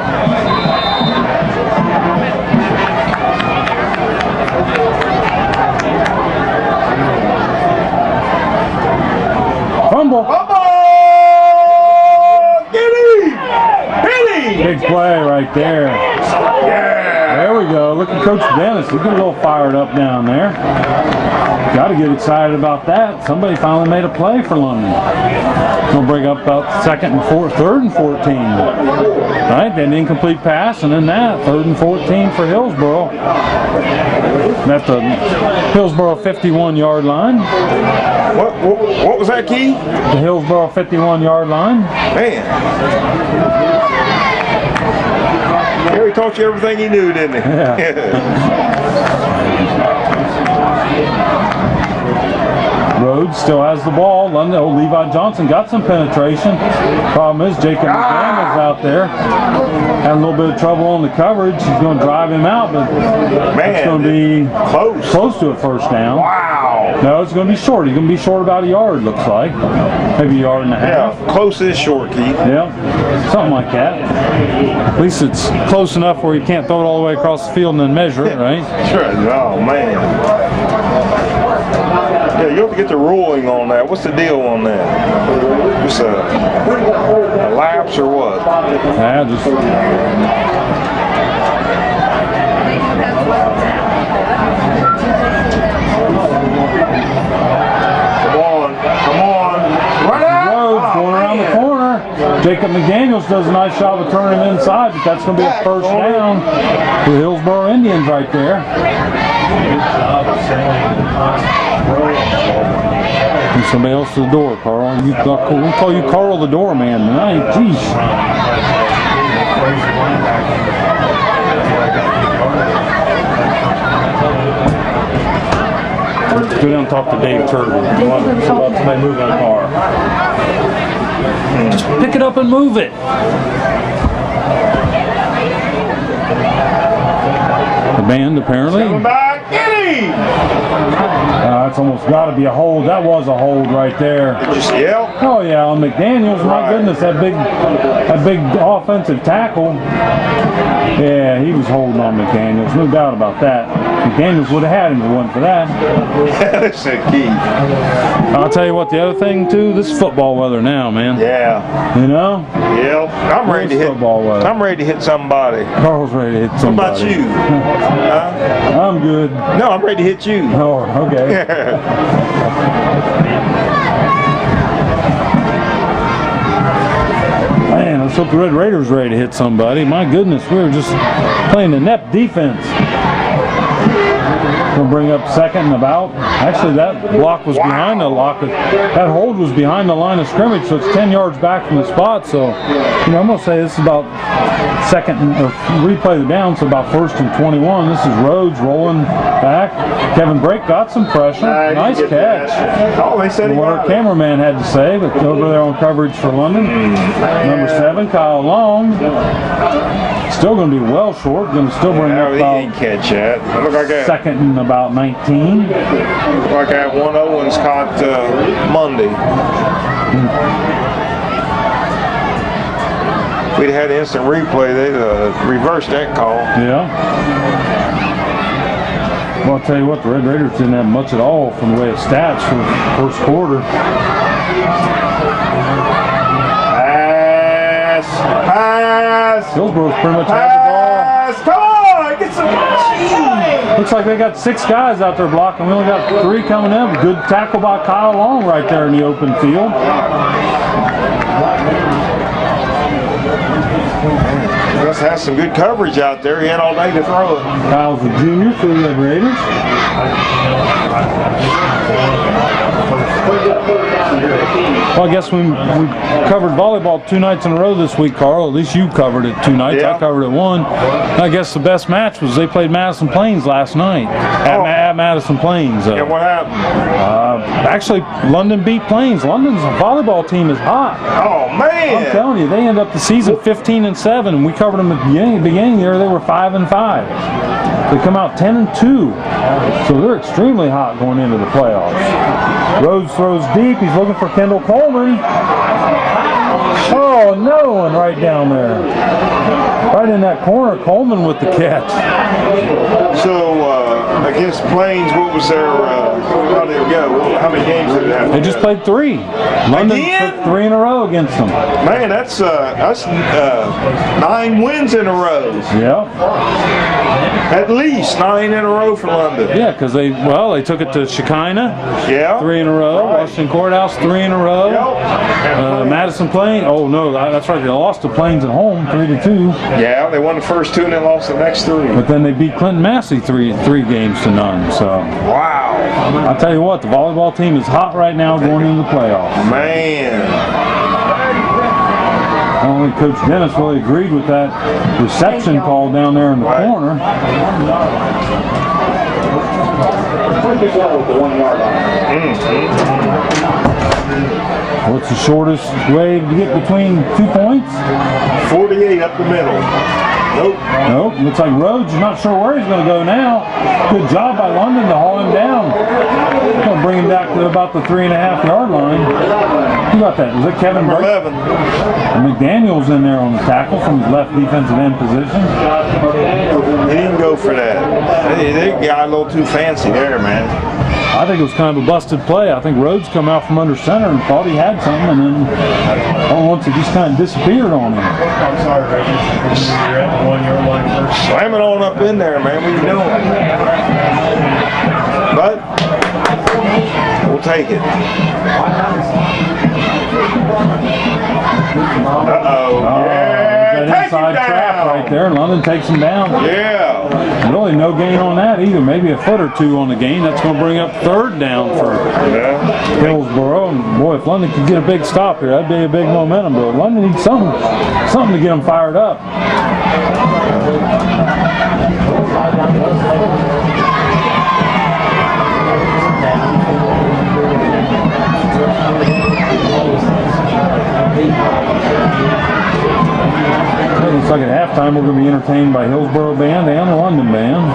Fumble. Get him! Hit him! Big play right there. Yeah. There There we go. Look at Coach Dennis. He's getting a little fired up down there. Got to get excited about that. Somebody finally made a play for London. We'll bring up about third and 14. Right, then incomplete pass, and then that 3rd and 14 for Hillsboro. At the Hillsboro 51-yard line. What was that, Key? The Hillsboro 51-yard line. Man. Gary taught you everything he knew, didn't he? Yeah. Rhodes still has the ball. London, Levi Johnson got some penetration. Problem is Jacob McDaniel's out there. Had a little bit of trouble on the coverage. He's going to drive him out, but it's going to be close to a first down. Wow. No, it's going to be short. He's going to be short about a yard, looks like. Maybe a yard and a half. Yeah, close is short, Keith. Yeah, something like that. At least it's close enough where you can't throw it all the way across the field and then measure it, right? Sure. Oh, man. Yeah, you have to get the ruling on that. What's the deal on that? Just a lapse or what? Yeah, just... Come on. Run out! Rhodes going around the corner. Jacob McDaniels does a nice job of turning him inside, but that's going to be a first down for the Hillsboro Indians right there. And somebody else to the door, Carl. We'll call you Carl the doorman tonight. Jeez. Go down and talk to Dave Turvey. About somebody moving a car. Just pick it up and move it. The band apparently. Coming back, Eddie! It's almost got to be a hold. That was a hold right there. Just yell. Oh yeah, on McDaniels. My goodness, that big offensive tackle. Yeah, he was holding on McDaniels. No doubt about that. McDaniels would have had him if it wasn't for that. That's a key. I'll tell you what. The other thing too. This football weather now, man. Yeah. You know. Yeah. I'm ready to hit football weather. I'm ready to hit somebody. Carl's ready to hit somebody. What about you? I'm good. No, I'm ready to hit you. Oh, okay. Man, let's hope the Red Raiders ready to hit somebody. My goodness, we were just playing inept defense. We'll bring up 2nd and about. Actually, that block was behind the lock. That hold was behind the line of scrimmage, so it's 10 yards back from the spot. So, you know, I'm going to say this is about or replay the down, so about 1st and 21. This is Rhodes rolling back. Kevin Brake got some pressure. Nice catch. Oh, they said what our cameraman had to say, but over there on coverage for London. Number 7, Kyle Long. Still going to be well short. Going to still bring up about catch that. Look like that. 2nd and about 19. Look like that 1-0's caught Monday. If we'd had instant replay, they'd reversed that call. Yeah. Well, I'll tell you what, the Red Raiders didn't have much at all from the way of stats for the first quarter. Pass! Hillsboro's pretty much had the ball. Come on! Get some Looks like they got 6 guys out there blocking. We only got 3 coming in. Good tackle by Kyle Long right there in the open field. Just has some good coverage out there. He had all day to throw it. Kyle's a junior for the Red Raiders. Well, I guess we covered volleyball 2 nights in a row this week, Carl. At least you covered it 2 nights. Yeah. I covered it 1. I guess the best match was they played Madison Plains last night at Madison Plains. Yeah, what happened? Actually, London beat Plains. London's volleyball team is hot. Oh, man! I'm telling you, they ended up the season 15-7, and we covered them at the beginning of the year. They were 5-5. They come out 10-2, so they're extremely hot going into the playoffs. Rhodes throws deep. He's looking for Kendall Coleman. Oh, no one right down there. Right in that corner, Coleman with the catch. So, against Plains, what was their, how did it go? How many games did it have? They just played 3. London Again? took 3 in a row against them. Man, that's 9 wins in a row. Yeah. At least 9 in a row for London. Yeah, because they took it to Shekinah, Yeah. 3 in a row. Right. Washington Courthouse, 3 in a row. Yep. Madison Plains. Oh no, that's right. They lost to Plains at home, 3-2. Yeah, they won the first 2 and then lost the next 3. But then they beat Clinton Massey 3 games to none. So Wow. I tell you what, the volleyball team is hot right now going into the playoffs. Man. I don't think Coach Dennis really agreed with that reception call down there in the corner. What's the shortest way to get between 2 points? 48 up the middle. Nope. Nope. Looks like Rhodes is not sure where he's going to go now. Good job by London to haul him down. Going to bring him back to about the 3.5-yard line. Who got that? Was it Kevin Number Burke? 11. And McDaniel's in there on the tackle from his left defensive end position. He didn't go for that. They got a little too fancy there, man. I think it was kind of a busted play. I think Rhodes come out from under center and thought he had something, and then all once it just kind of disappeared on him. I'm sorry, Reggie. You're at the 1-yard line first. Slam it on up in there, man. What are you doing? But we'll take it. Uh-oh. That Take him inside trap down. right there. London takes him down. Yeah. Really no gain on that either. Maybe a foot or two on the gain. That's going to bring up 3rd down for Hillsboro. And boy, if London could get a big stop here, that'd be a big momentum build. London needs something to get them fired up. It looks like at halftime we're going to be entertained by Hillsboro band and the London band.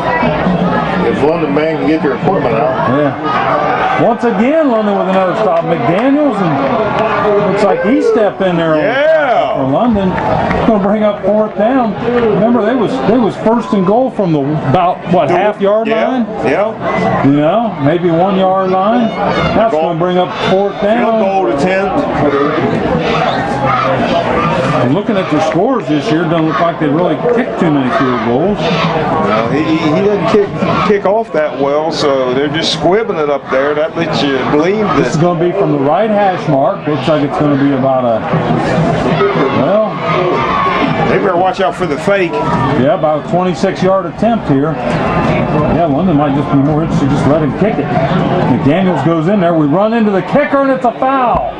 If London band can get their equipment out. Yeah. Once again, London with another stop. McDaniels, and looks like he stepped in there for London. Going to bring up 4th down. Remember, they was first and goal from the about half-yard line. Yeah. You know, maybe 1-yard line. That's going to bring up 4th down. Goal to 10th. And looking at their scores this year, doesn't look like they really kicked too many field goals. No, he doesn't kick off that well, so they're just squibbing it up there. That lets you believe This is that. going to be from the right hash mark. Looks like it's going to be about They better watch out for the fake. about a 26-yard attempt here. Yeah, London might just be more interested just let him kick it. McDaniels goes in there. We run into the kicker, and it's a foul.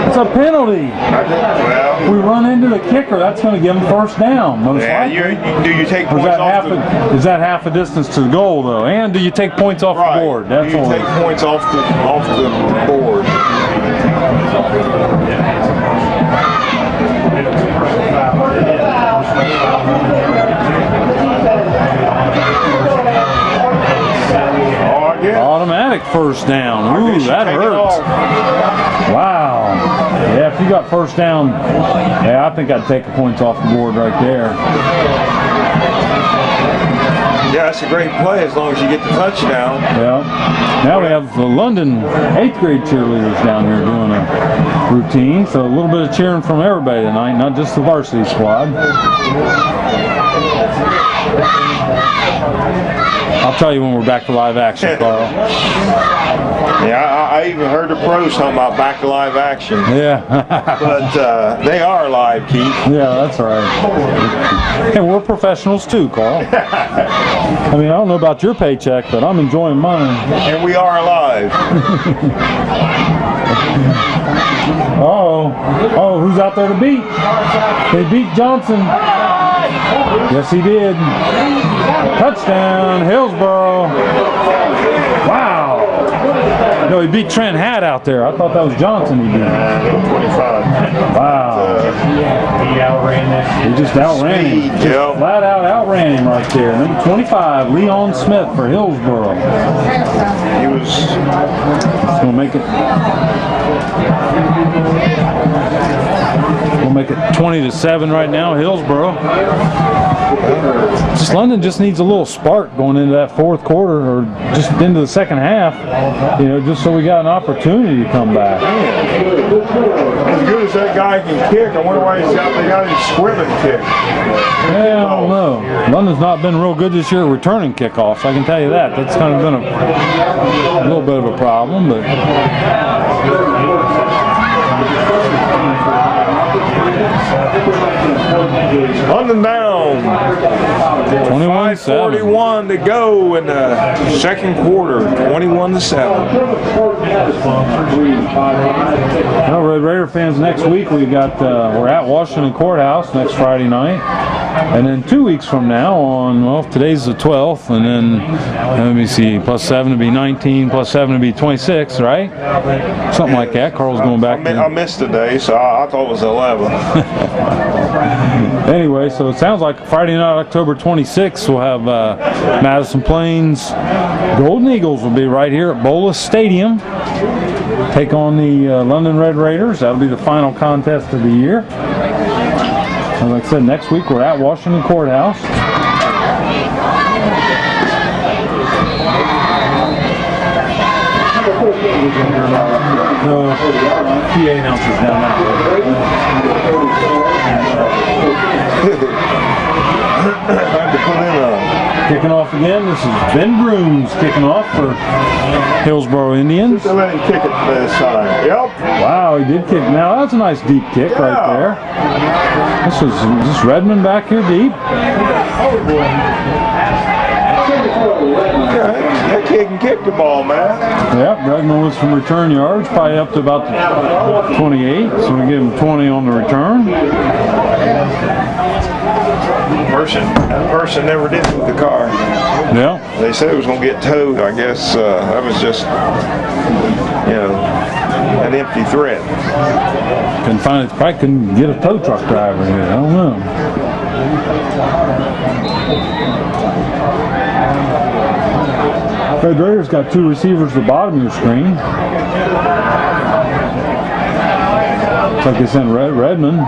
It's a penalty. Well, We run into the kicker. That's going to give him 1st down, most likely. do you take Or points off the is that half a distance to the goal, though? And do you take points off the board? That's do you all. take points off the board? Automatic 1st down. Ooh, that hurts. Wow. Yeah, if you got 1st down, yeah, I think I'd take the points off the board right there. Yeah, that's a great play as long as you get the touchdown. Yeah. Now we have the London 8th grade cheerleaders down here doing a routine, so a little bit of cheering from everybody tonight, not just the varsity squad. I'll tell you when we're back to live action, Carl. Yeah, I even heard the pros talking about back to live action. Yeah. But they are live, Keith. Yeah, that's right. And we're professionals too, Carl. I mean, I don't know about your paycheck, but I'm enjoying mine. And we are live. Oh, who's out there to beat? They beat Johnson. Yes, he did. Touchdown, Hillsboro. Wow. No, he beat Trent Hatt out there. I thought that was Johnson he beat. 25. Wow. He outran that. He just outran him. Speed, Just yep. flat out outran him right there. Number 25, Leon Smith for Hillsboro. He was. He's going to make it. We'll make it 20-7 right now, Hillsboro. London just needs a little spark going into that 4th quarter or just into the 2nd half, you know, just so we got an opportunity to come back. As good as that guy can kick. I wonder why they got him squibbing kick. Yeah, I don't know. London's not been real good this year at returning kickoffs, I can tell you that. That's kind of been a little bit of a problem, but London down. 21-7. 5:41 to go in the second quarter. 21-7. Well, Red Raider fans, next week we're at Washington Courthouse next Friday night. And then 2 weeks from now on, well, today's the 12th, and then, let me see, plus 7 to be 19, plus 7 to be 26, right? Something like that. Carl's going back. I missed a day, so I thought it was 11. Anyway, so it sounds like Friday night, October 26th, we'll have Madison Plains Golden Eagles will be right here at Bolus Stadium. Take on the London Red Raiders. That'll be the final contest of the year. As I said, next week we're at Washington Courthouse. The PA announcers down that way. Kicking off again. This is Ben Brooms kicking off for Hillsboro Indians. Just let him kick it this time. Yep. Wow, he did kick. Now that's a nice deep kick right there. This was just Redmond back here deep. Yeah, that kid can kick the ball, man. Yep, Redmond with some return yards, probably up to about 28. So we give him 20 on the return. That person never did move the car. Yeah. They said it was going to get towed. I guess that was just, an empty threat. Couldn't find it. Probably couldn't get a tow truck driver here. I don't know. Red Raiders got two receivers at the bottom of your screen. Looks like they sent Redmond.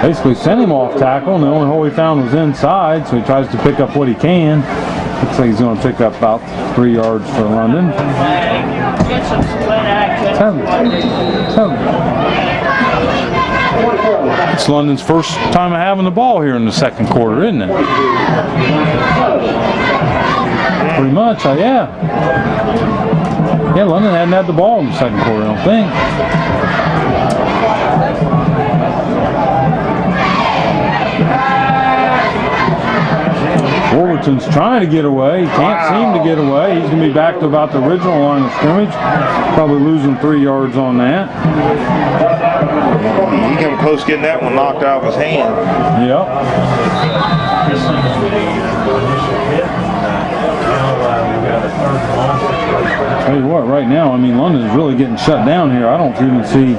Basically sent him off tackle, and the only hole he found was inside, so he tries to pick up what he can. Looks like he's going to pick up about 3 yards for London. It's London's first time having the ball here in the second quarter, isn't it? Pretty much, yeah. Yeah, London hadn't had the ball in the second quarter, I don't think. Wolverton's trying to get away. He can't seem to get away. He's going to be back to about the original line of scrimmage. Probably losing 3 yards on that. He came close getting that one knocked out of his hand. Yep. Tell you what, right now, I mean, London's really getting shut down here. I don't even see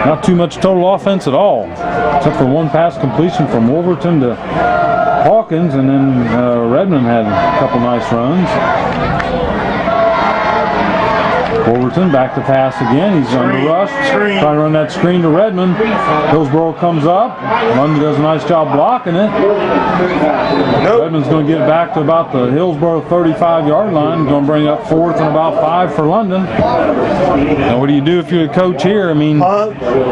not too much total offense at all, except for one pass completion from Wolverton to Hawkins, and then Redmond had a couple nice runs. Wolverton back to pass again. He's under rush. Trying to run that screen to Redmond. Hillsboro comes up. London does a nice job blocking it. Redmond's going to get it back to about the Hillsboro 35-yard line. Going to bring up 4th and about 5 for London. Now, what do you do if you're a coach here? I mean,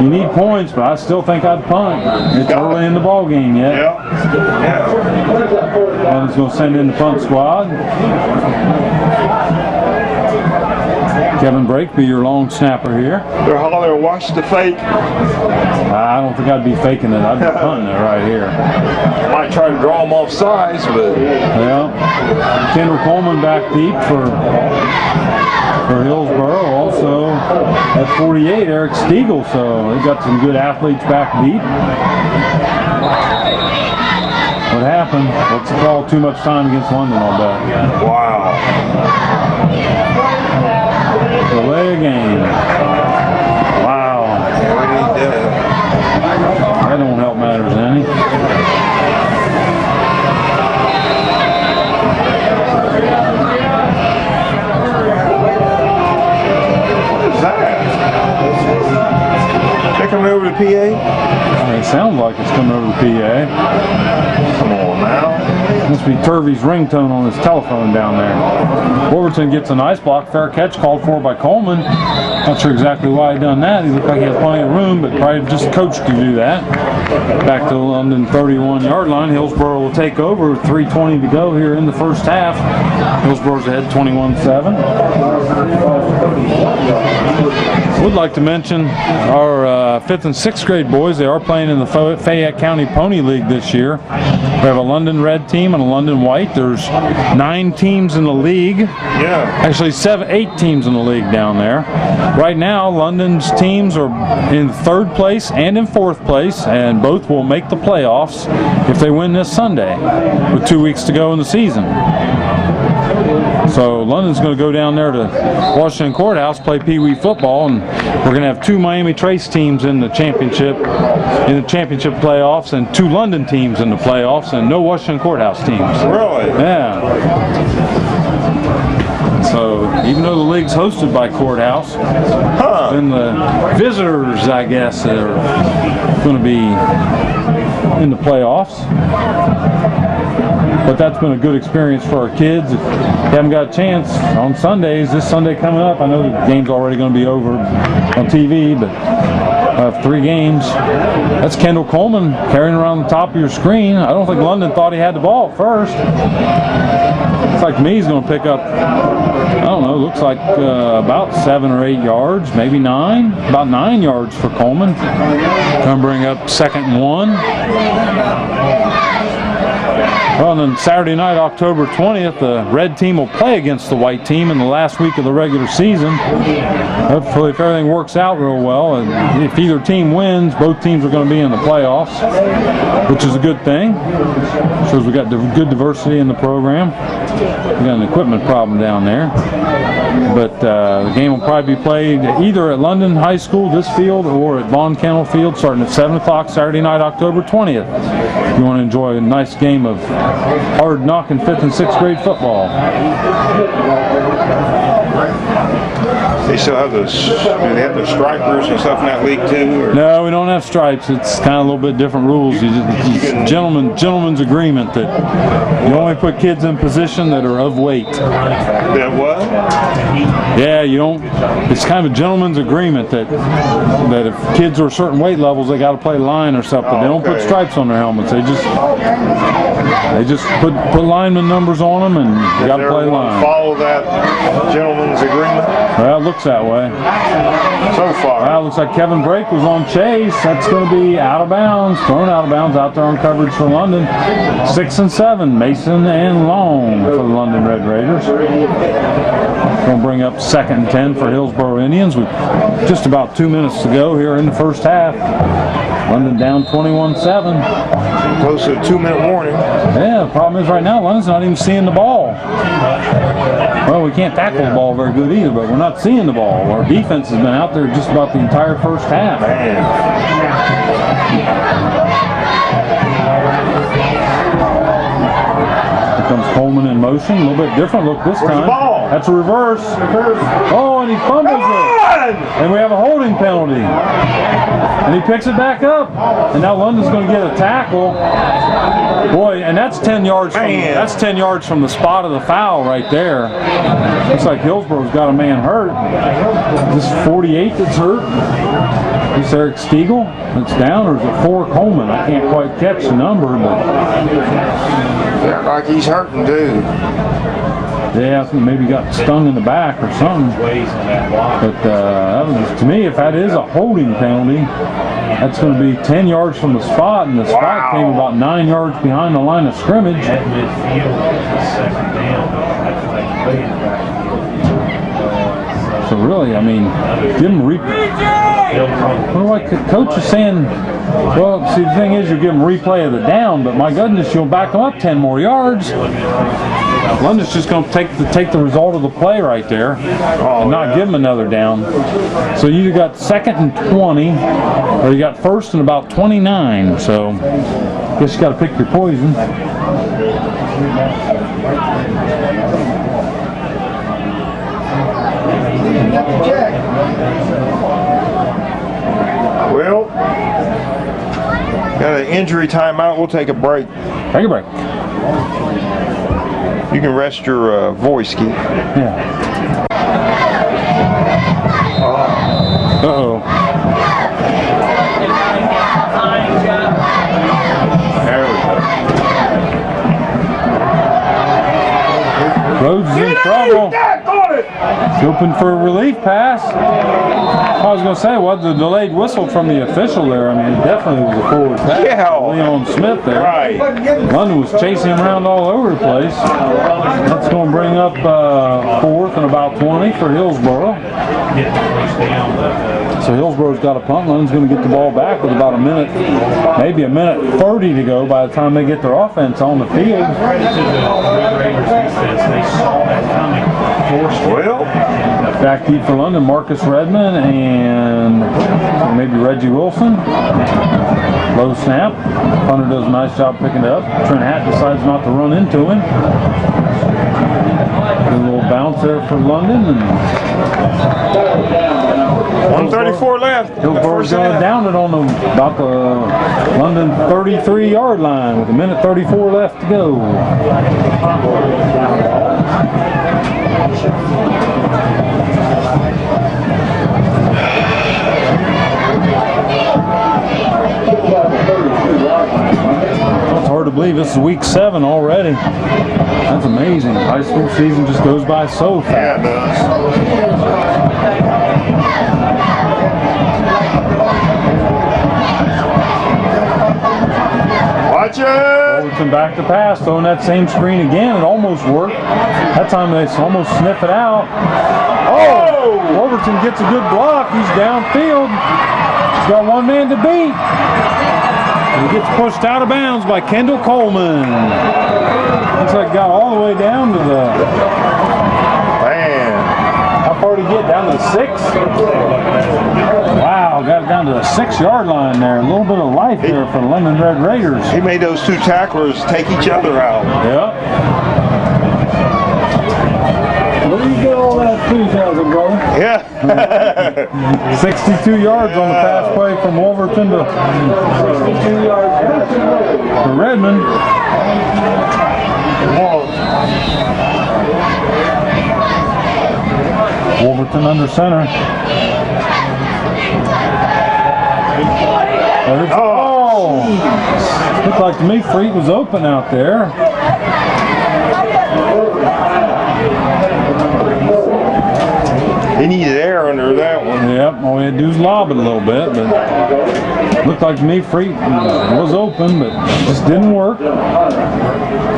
you need points, but I still think I'd punt. It's early in the ball game yet. Yeah. London's going to send in the punt squad. Kevin Brake be your long snapper here. They're hollering, watch the fake. I don't think I'd be faking it. I'd be punting it right here. Might try to draw them off sides, but... Yeah. Kendall Coleman back deep for Hillsboro. Also at 48, Eric Stiegel. So they've got some good athletes back deep. What happened? What's the call? Too much time against London, I'll bet. Wow. Delay game. Wow. That don't help matters any. What is that? They're coming over to PA? It sounds like it's coming over to PA. Come on on now. Must be Turvey's ringtone on his telephone down there. Wolverton gets a nice block. Fair catch called for by Coleman. Not sure exactly why he done that. He looked like he had plenty of room, but probably just coach could do that. Back to the London 31-yard line. Hillsboro will take over. 3:20 to go here in the first half. Hillsboro's ahead 21-7. Would like to mention our 5th and 6th grade boys. They are playing in the Fayette County Pony League this year. We have a London red team and a London white. There's 9 teams in the league. Yeah. Actually 8 teams in the league down there. Right now, London's teams are in 3rd place and in 4th place, and both will make the playoffs if they win this Sunday, with 2 weeks to go in the season. So London's going to go down there to Washington Courthouse, play Pee Wee football, and we're going to have 2 Miami Trace teams in the championship playoffs, and 2 London teams in the playoffs, and no Washington Courthouse teams. Really? Yeah. So even though the league's hosted by Courthouse, then the visitors, I guess, are going to be in the playoffs. But that's been a good experience for our kids. If you haven't got a chance on Sundays, this Sunday coming up, I know the game's already going to be over on TV, but I have 3 games. That's Kendall Coleman carrying around the top of your screen. I don't think London thought he had the ball at first. Looks like he's going to pick up, I don't know, looks like about 7 or 8 yards, maybe 9. About 9 yards for Coleman. Going to bring up 2nd and 1. Well, and then Saturday night, October 20th, the red team will play against the white team in the last week of the regular season. Hopefully, if everything works out real well, and if either team wins, both teams are going to be in the playoffs, which is a good thing. Shows we got good diversity in the program. We got an equipment problem down there. But the game will probably be played either at London High School, this field, or at Vaughn Kennel Field, starting at 7 o'clock Saturday night, October 20th. If you want to enjoy a nice game of hard-knocking 5th and 6th grade football. They still have those, do they have those stripers and stuff in that league too? Or? No, we don't have stripes. It's kind of a little bit different rules. It's gentleman's agreement that you only put kids in position that are of weight. That what? Yeah, you don't. It's kind of a gentleman's agreement that if kids are certain weight levels, they got to play line or something. They don't put stripes on their helmets. They just put lineman numbers on them, and you got to play line. Follow that gentleman's agreement? Well, it looks that way. So far. Well, it looks like Kevin Brake was on Chase. That's going to be out of bounds, thrown out of bounds out there on coverage for London. 6 and 7, Mason and Long for the London Red Raiders. Going to bring up 2nd and 10 for Hillsboro Indians with just about 2 minutes to go here in the first half. London down 21-7. Close to a 2-minute warning. Yeah, the problem is right now London's not even seeing the ball. Well, we can't tackle the ball very good either, but we're not seeing the ball. Our defense has been out there just about the entire first half. Here comes Coleman in motion, a little bit different look this time. That's a reverse. Oh, and he fumbles it. And we have a holding penalty. And he picks it back up. And now London's going to get a tackle. Boy, and that's 10 yards from the spot of the foul right there. Looks like Hillsboro's got a man hurt. Is this 48 that's hurt? Is this Eric Stiegel that's down, or is it 4 Coleman? I can't quite catch the number, but Yeah, like he's hurting, dude. yeah, I think maybe got stung in the back or something. But that was, to me, if that is a holding penalty, that's going to be 10 yards from the spot, and the spot came about 9 yards behind the line of scrimmage. So really, I mean, give him coach is saying, well, see, the thing is, you give them replay of the down, but my goodness, you'll back them up 10 more yards. London's just going to take the result of the play right there and not give them another down. So you got 2nd and 20, or you got 1st and about 29. So I guess you got to pick your poison. Well, got an injury timeout. We'll take a break. Take a break. You can rest your voice, Keith. Yeah. Uh-oh. There we go. Rhodes is in trouble. He's open for a relief pass. I was going to say, was the delayed whistle from the official there? I mean, it definitely was a forward pass. Yeah. Leon Smith there. Right. London was chasing him around all over the place. That's going to bring up 4th and about 20 for Hillsboro. So Hillsboro's got a punt. London's going to get the ball back with about a minute, maybe a minute 30 to go by the time they get their offense on the field. Well, back deep for London, Marcus Redmond and maybe Reggie Wilson. Low snap. Punter does a nice job picking it up. Trent Hatt decides not to run into him. A little bounce there for London. And 134 left. Hillsboro's going to down it on about the London 33-yard line with a minute 34 left to go. It's hard to believe this is week 7 already. That's amazing. High school season just goes by so fast. Yeah, it does. Watch it! Overton back to pass, throwing that same screen again. It almost worked. That time they almost sniff it out. Oh! Overton gets a good block. He's downfield. He's got one man to beat. He gets pushed out of bounds by Kendall Coleman. Looks like he got all the way down to the... Man. How far did he get? Down to the 6? Wow, got it down to the 6-yard line there. A little bit of life there for the London Red Raiders. He made those two tacklers take each other out. Yep. Where do you get all that enthusiasm, brother? Yeah. 62 yards on the pass play from Wolverton to 62 yards to Redmond. Wolverton under center. Oh! Looked like to me Freet was open out there. He needed air under that one. Yep, all we had to do was lob it a little bit, but looked like to me Freet was open, but just didn't work.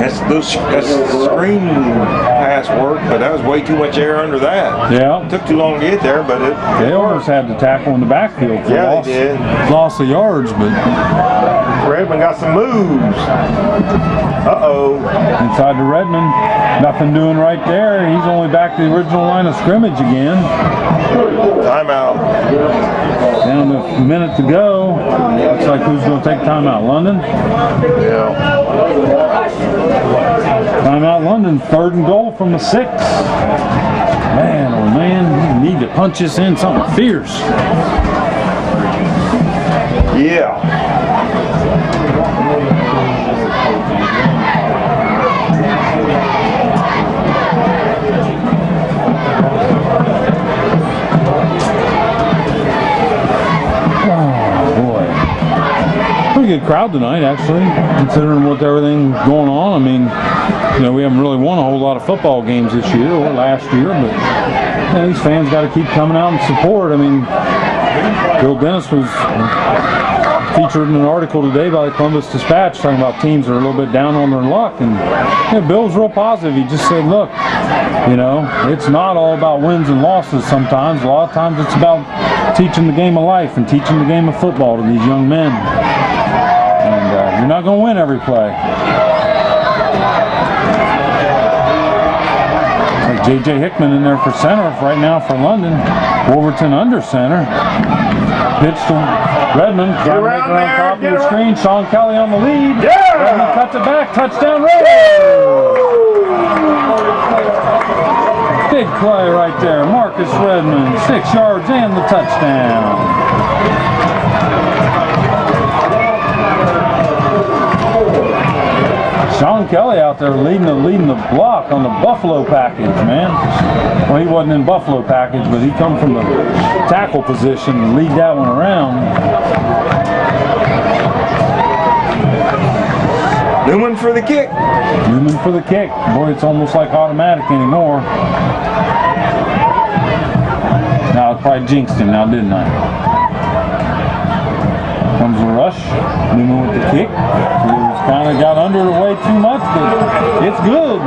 That's screen pass work, but that was way too much air under that. Yeah. It took too long to get there, but it... They almost had to tackle in the backfield for Yeah, they did. loss of yards, but Redmond got some moves. Uh-oh. inside to Redmond, nothing doing right there. He's only back to the original line of scrimmage again. Timeout. Down to a minute to go. Looks like who's going to take timeout? London? Yeah. Timeout London, 3rd and goal from the 6. Man, oh man, you need to punch this in something fierce. Yeah. Pretty good crowd tonight, actually, considering what everything going on. I mean, you know, we haven't really won a whole lot of football games this year or last year, but you know, these fans got to keep coming out and support. I mean, Bill Dennis was featured in an article today by the Columbus Dispatch talking about teams that are a little bit down on their luck, and you know, Bill was real positive. He just said, look, you know, it's not all about wins and losses sometimes. A lot of times it's about teaching the game of life and teaching the game of football to these young men. And you're not going to win every play. Like J.J. Hickman in there for center right now for London. Wolverton under center. Pitch to Redmond. Get around there. Top of the screen. Sean Kelly on the lead. Yeah. Redmond cuts it back. Touchdown Raiders. Big play right there. Marcus Redmond, 6 yards and the touchdown. Sean Kelly out there leading the block on the Buffalo package, man. Well, he wasn't in Buffalo package, but he come from the tackle position and lead that one around. Newman for the kick. Newman for the kick. Boy, it's almost like automatic anymore. Now, I probably jinxed him now, didn't I? Comes the rush. Newman with the kick. He kind of got under the way too much, but it's good.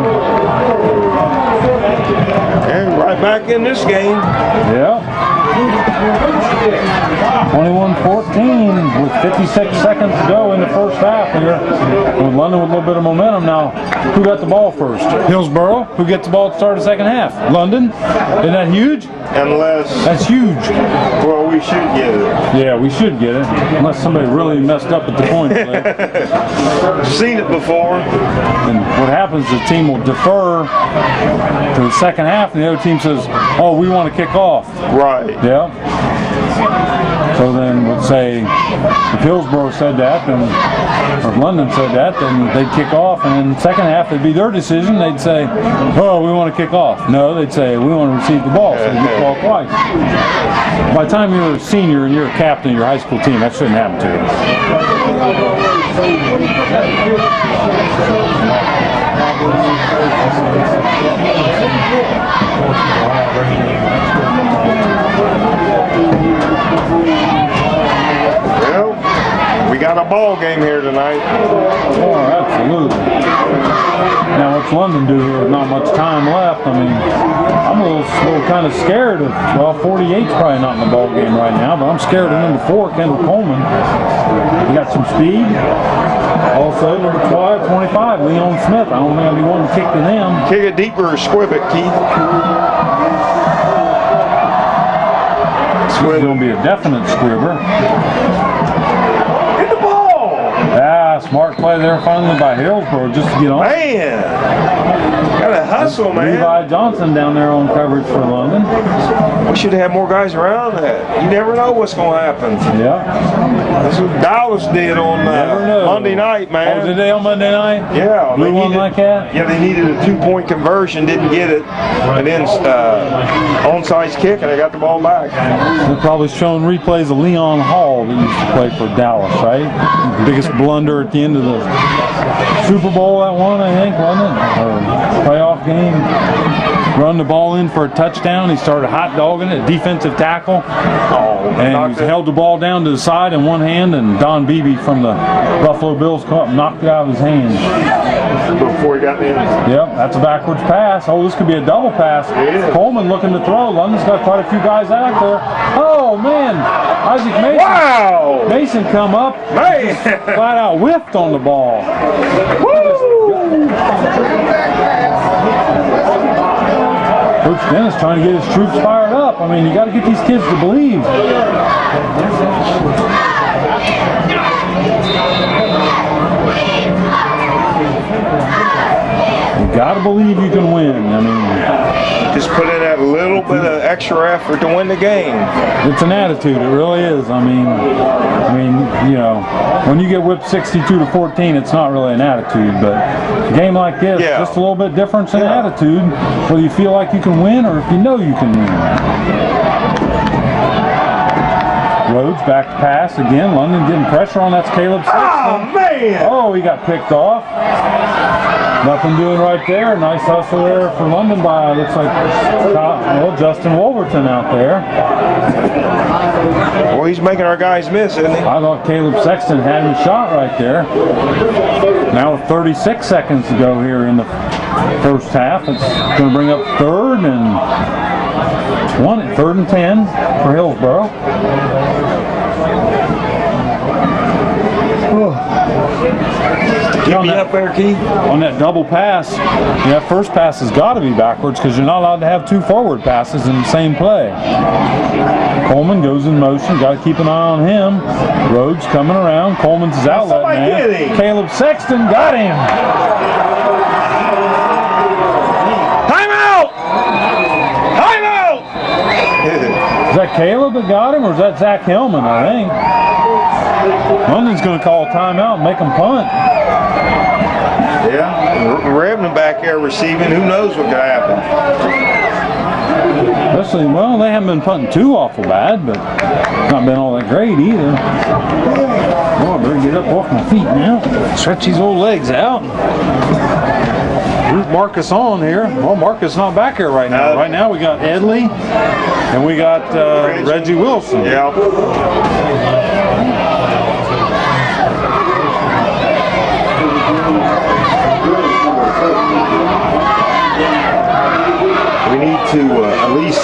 And right back in this game. Yeah. 21-14 with 56 seconds to go in the first half here. With London with a little bit of momentum now. Who got the ball first? Hillsboro. Who gets the ball to start the second half? London. Isn't that huge? Unless. That's huge. Well, we should get it. Yeah, we should get it. Unless somebody really messed up at the point play. Seen it before. And what happens, the team will defer to the second half, and the other team says, oh, we want to kick off. Right. Yeah. So then, let's say, if Hillsboro said that, then, or if London said that, then they'd kick off, and in the second half, it'd be their decision. They'd say, oh, we want to kick off. No, they'd say, we want to receive the ball, so they get the ball twice. By the time you're a senior and you're a captain of your high school team, that shouldn't happen to Well, we got a ball game here tonight. Oh, absolutely. Now, what's London do here with not much time left? I mean, I'm a little kind of scared of, well, 48's probably not in the ball game right now, but I'm scared of number 4, Kendall Coleman. He got some speed. Also, number 25, Leon Smith. I don't think I'd be wanting to kick to them. Kick it deeper or squib it, Keith. It's going to be a definite squibber. Get the ball! Ah, smart play there finally by Hillsboro just to get on. Man! Gotta hustle, man. Levi Johnson down there on coverage for London. We should have more guys around that. You never know what's going to happen. Yeah. That's what Dallas did on Monday night, man. Oh, did they on Monday night? Yeah. Blew one like that? Yeah, they needed a 2-point conversion, didn't get it. And then onside kick, and they got the ball back. They're probably showing replays of Leon Hall that used to play for Dallas, right? The biggest blunder at the end of the Super Bowl that one, I think, wasn't it? Or playoff game. Run the ball in for a touchdown. He started hot dogging it, defensive tackle. And he held the ball down to the side in one hand, and Don Beebe from the Buffalo Bills come up and knocked it out of his hand. Before he got in. Yep, that's a backwards pass. Oh, this could be a double pass. Coleman looking to throw. London's got quite a few guys out there. Oh, man. Isaac Mason. Wow! Mason come up. Man! Flat out whiffed on the ball. Woo! Coach Dennis trying to get his troops fired up. I mean, you got to get these kids to believe. You got to believe you can win. I mean, just put in that little bit of extra effort to win the game. It's an attitude. It really is. I mean, you know, when you get whipped 62-14, it's not really an attitude. But a game like this, just a little bit difference in attitude. Whether you feel like you can win or if you know you can win. Rhodes back to pass again. London getting pressure on. That's Caleb Sexton. Oh, man! Oh, he got picked off. Nothing doing right there. Nice hustle there for London by, looks like, Justin Wolverton out there. Well, he's making our guys miss, isn't he? I thought Caleb Sexton had him shot right there. Now with 36 seconds to go here in the first half, it's going to bring up third and 10 for Hillsboro. Get me up there, Keith. On that double pass, that first pass has got to be backwards because you're not allowed to have 2 forward passes in the same play. Coleman goes in motion. Got to keep an eye on him. Rhodes coming around. Coleman's his outlet man. Caleb Sexton got him. Timeout! Timeout! Is that Caleb that got him, or is that Zach Hillman, I think? London's going to call a timeout and make them punt. Yeah, Revman back there receiving. Who knows what could happen? Especially, well, they haven't been punting too awful bad, but not been all that great either. Oh, I better get up off my feet now. Stretch these old legs out. Root Marcus on here. Well, Marcus not back here right now. Right now we got Edley and we got Reggie Wilson. Yeah. We need to at least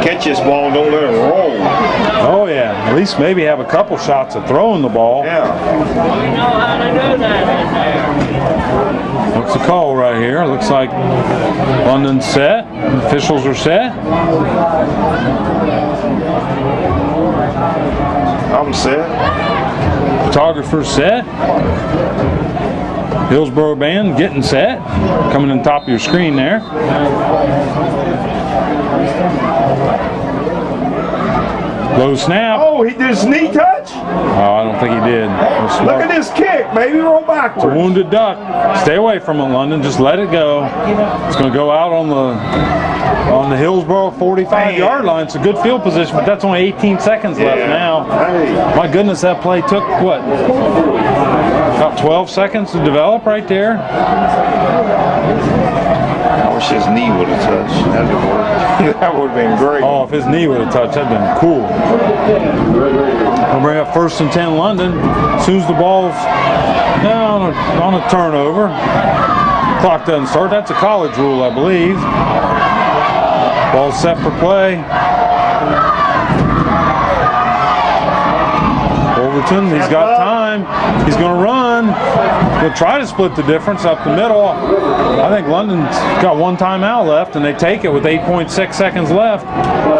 catch this ball and don't let it roll. Oh yeah, at least maybe have a couple shots of throwing the ball. Yeah. You know how to do that in there. What's the call right here? Looks like London's set. Officials are set. I'm set. Photographer's set. Hillsboro band getting set. Coming in top of your screen there. Low snap. Oh, he did his knee touch? Oh, I don't think he did. Look at this kick, baby. Roll backwards. It's a wounded duck. Stay away from it, London. Just let it go. It's going to go out on the Hillsboro 45-yard line. It's a good field position, but that's only 18 seconds left now. Hey. My goodness, that play took, what, about 12 seconds to develop right there? I wish his knee would have touched. That would work. That would have been great. Oh, if his knee would have touched, that'd been cool. We'll bring up 1st and 10 London. As soon as the ball's on a turnover, clock doesn't start. That's a college rule, I believe. Ball's set for play. Overton, he's got time. He's going to run. He'll try to split the difference up the middle. I think London's got one timeout left, and they take it with 8.6 seconds left.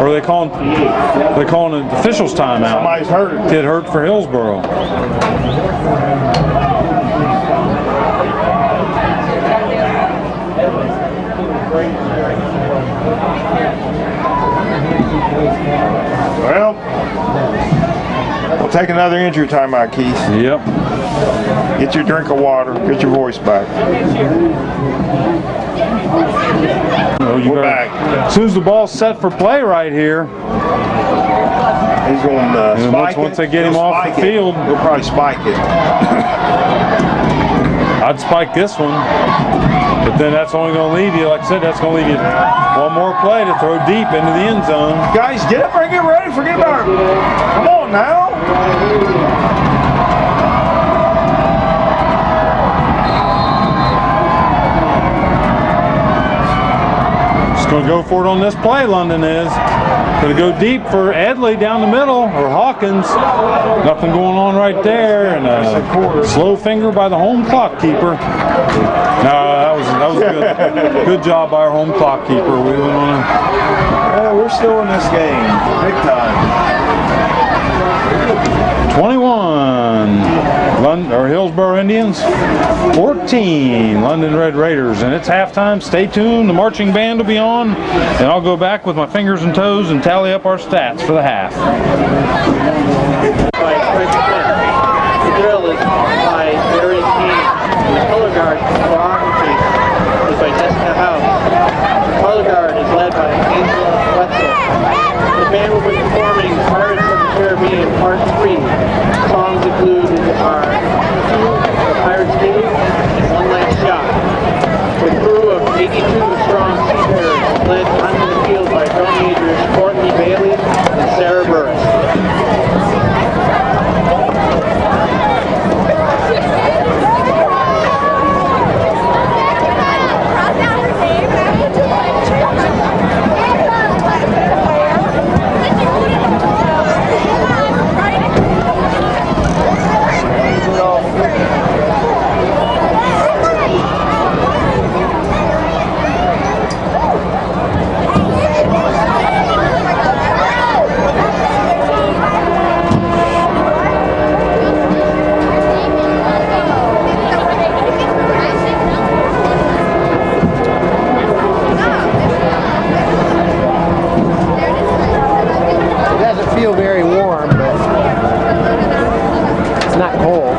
Or they're calling an official's timeout. Somebody's hurt. Kid hurt for Hillsboro. Well, we'll take another injury timeout, Keith. Yep. Get your drink of water. Get your voice back. We're back. As soon as the ball's set for play right here, He's going to spike once it. they get him He'll off spike the it. field. He'll probably spike it. I'd spike this one. But then that's only going to leave you, like I said, that's going to leave you one more play to throw deep into the end zone. Guys, get up and get ready. Forget about it. Come on now. Just going to go for it on this play, London is. Going to go deep for Edley down the middle, or Hawkins. Nothing going on right there, and a slow finger by the home clock keeper. No, that was good. Good job by our home clock keeper. We went on We're still in this game. Big time. 21, Hillsboro Indians, 14, London Red Raiders, and it's halftime. Stay tuned, the marching band will be on, and I'll go back with my fingers and toes and tally up our stats for the half. The drill is by Barry King. The color guard choreography is by Jessica House. The color guard is led by Angela Wetzel. The band will be performing Pirates of the Caribbean Part 3. Songs included are The Pirates Game and One Last Shot. The crew of 82 strong seafarers led onto the field by drum majors Courtney Bailey and Sarah Burris. Feel very warm, but it's not cold.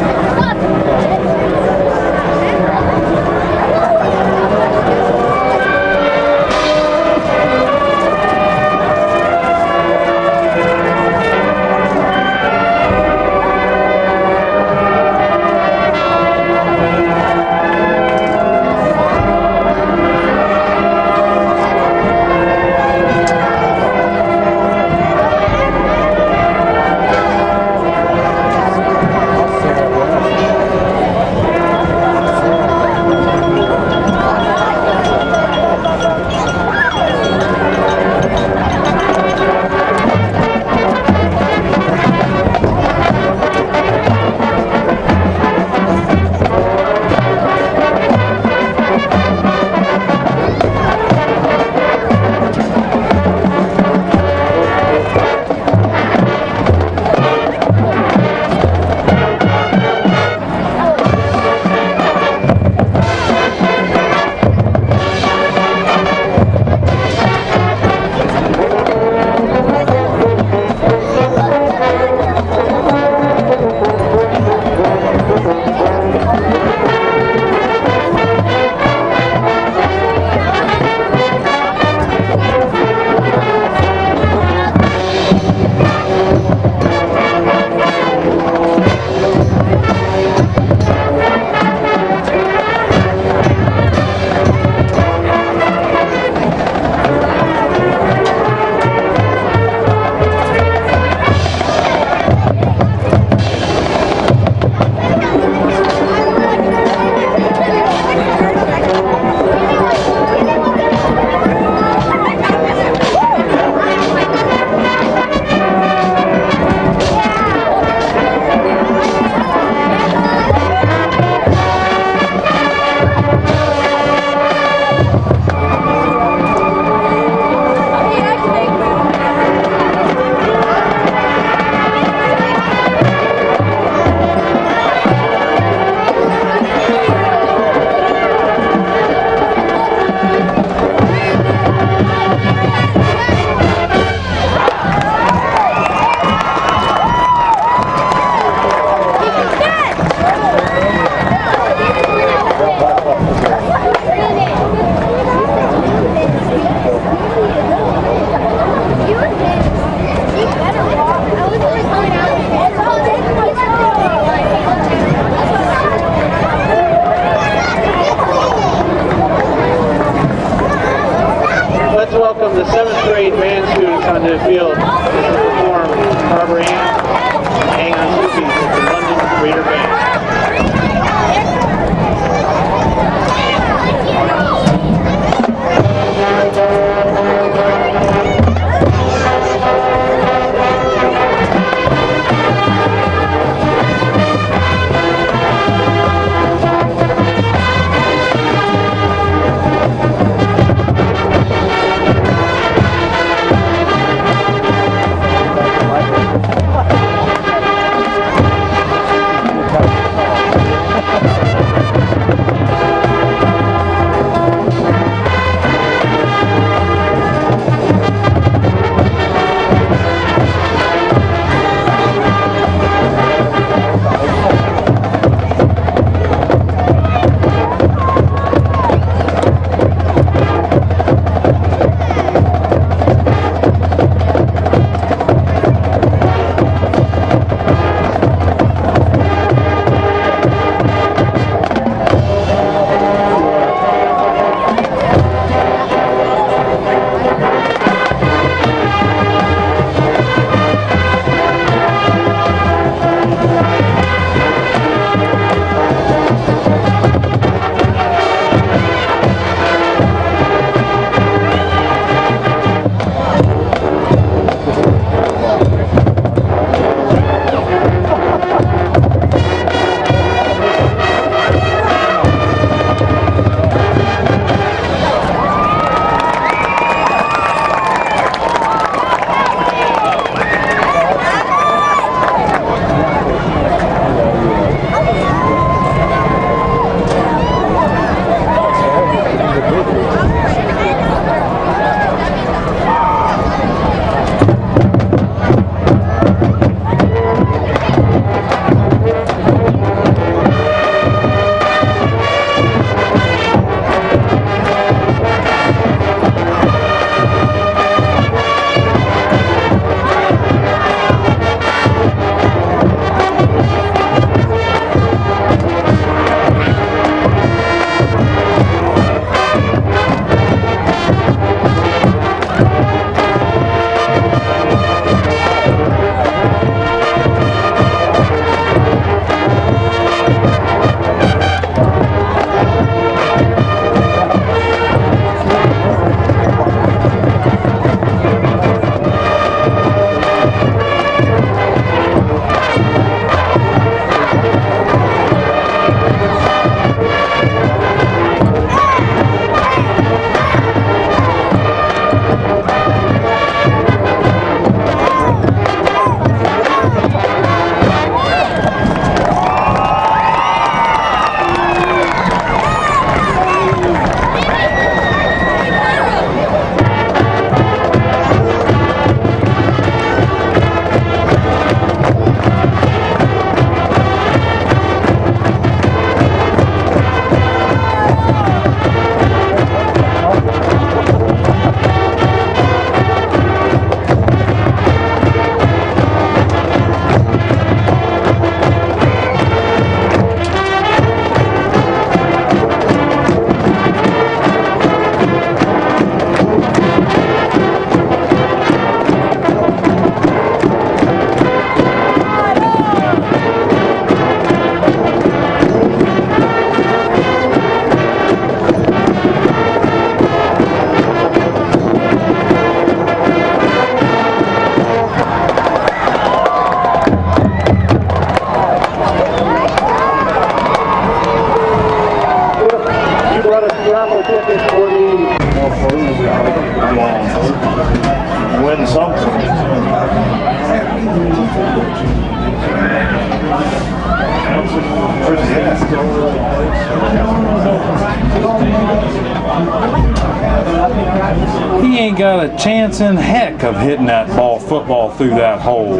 chance in heck of hitting that football through that hole.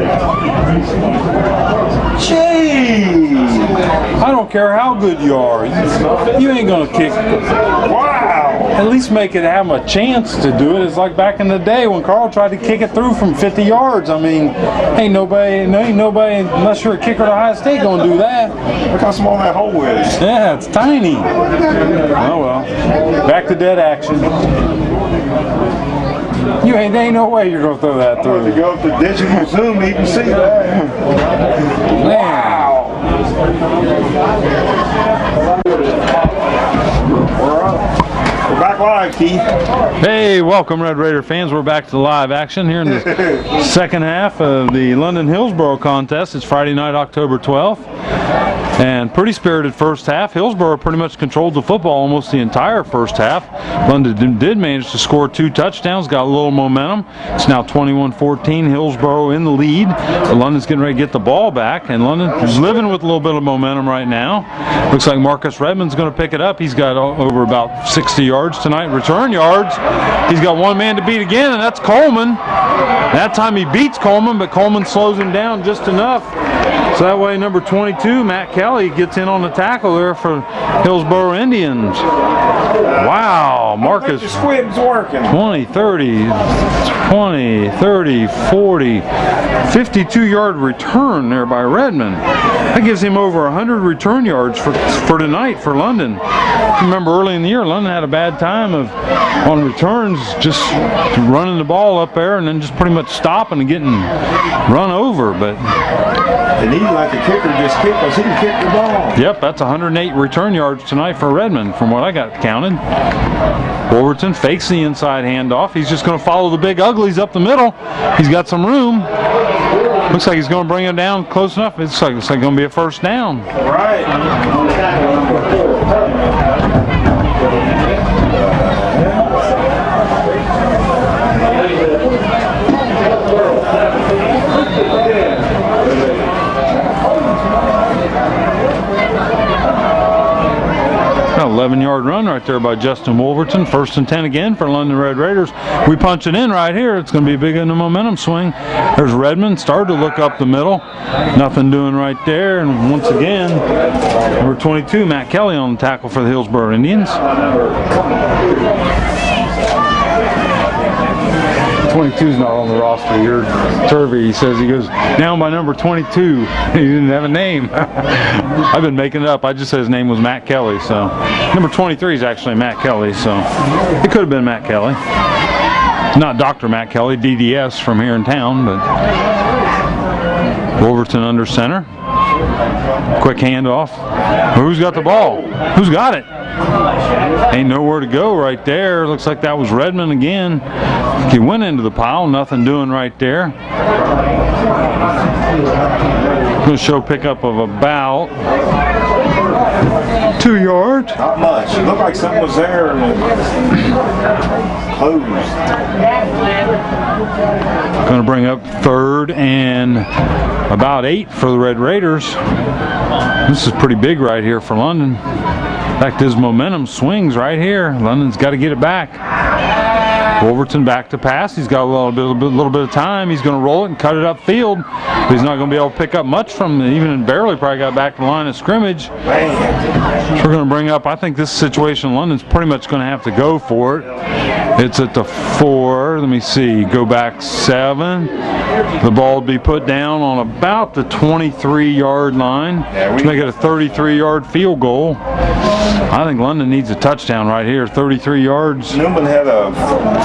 Gee! I don't care how good you are. You ain't going to kick. Wow! At least make it have a chance to do it. It's like back in the day when Carl tried to kick it through from 50 yards. I mean, ain't nobody, unless you're a kicker at Ohio State, going to do that. Look how small that hole is. Yeah, it's tiny. Oh well. Back to dead action. There ain't no way you're going to throw that through. I'm going to go up to digital zoom to even see that. Wow. We're back live, Keith. Hey, welcome Red Raider fans. We're back to the live action here in the second half of the London Hillsboro contest. It's Friday night, October 12th. And pretty spirited first half. Hillsboro pretty much controlled the football almost the entire first half. London did manage to score 2 touchdowns, got a little momentum. It's now 21-14, Hillsboro in the lead. So London's getting ready to get the ball back, and London is living with a little bit of momentum right now. Looks like Marcus Redmond's going to pick it up. He's got over about 60 yards tonight, return yards. He's got one man to beat again, and that's Coleman. That time he beats Coleman, but Coleman slows him down just enough. So that way number 22, Matt Kelly, gets in on the tackle there for Hillsboro Indians. Wow, Marcus. The squib's working. 20, 30, 40, 52-yard return there by Redmond. That gives him over 100 return yards for tonight for London. Remember early in the year, London had a bad time on returns, just running the ball up there and then just pretty much stopping and getting run over. But And he like a kicker just kick because he can kick the ball. Yep, that's 108 return yards tonight for Redmond from what I got counted. Wolverton fakes the inside handoff. He's just going to follow the big uglies up the middle. He's got some room. Looks like he's going to bring it down close enough. It's like going to be a first down. Right. An 11-yard run right there by Justin Wolverton. 1st and 10 again for London Red Raiders. We punch it in right here. It's going to be big in the momentum swing. There's Redmond. Started to look up the middle. Nothing doing right there. And once again, number 22, Matt Kelly on the tackle for the Hillsboro Indians. 22's not on the roster. You're Turvey. He goes down by number 22. He didn't have a name. I've been making it up. I just said his name was Matt Kelly. So number 23 is actually Matt Kelly. So it could have been Matt Kelly. Not Dr. Matt Kelly, DDS from here in town, but Wolverton under center. Quick handoff. Who's got the ball? Who's got it? Ain't nowhere to go right there. Looks like that was Redmond again. He went into the pile. Nothing doing right there. Going to show pickup of about 2 yards. Not much. It looked like something was there and closed. Going to bring up 3rd and about 8 for the Red Raiders. This is pretty big right here for London. In fact, his momentum swings right here. London's got to get it back. Wolverton back to pass. He's got a little bit of time. He's going to roll it and cut it upfield. But he's not going to be able to pick up much from it. Even barely probably got back to the line of scrimmage. So we're going to bring up, I think this situation, London's pretty much going to have to go for it. It's at the 4. Let me see. Go back 7. The ball will be put down on about the 23-yard line to make it a 33-yard field goal. I think London needs a touchdown right here. 33 yards. Newman had a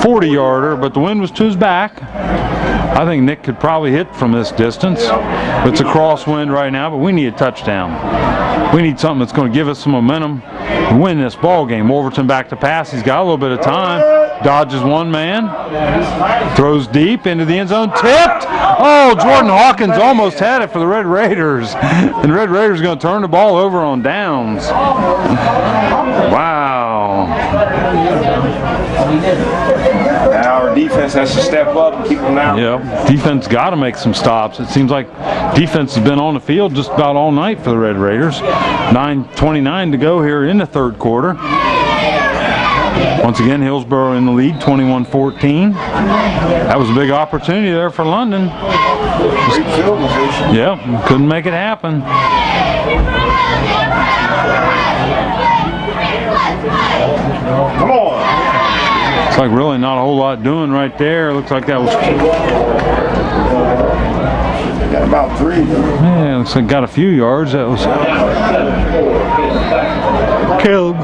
40-yarder, but the wind was to his back. I think Nick could probably hit from this distance. It's a crosswind right now, but we need a touchdown. We need something that's going to give us some momentum to win this ball game. Wolverton back to pass. He's got a little bit of time. Dodges one man. Throws deep into the end zone. Tipped. Oh, Jordan Hawkins almost had it for the Red Raiders. And the Red Raiders are going to turn the ball over on downs. Wow. Now our defense has to step up and keep them out. Yeah, defense got to make some stops. It seems like defense has been on the field just about all night for the Red Raiders. 9:29 to go here in the 3rd quarter. Once again, Hillsboro in the lead, 21-14. That was a big opportunity there for London. Great field position. Yep, couldn't make it happen. Come on. It's like really not a whole lot doing right there. Looks like that was... Got about 3. Yeah, looks like got a few yards. That was Caleb,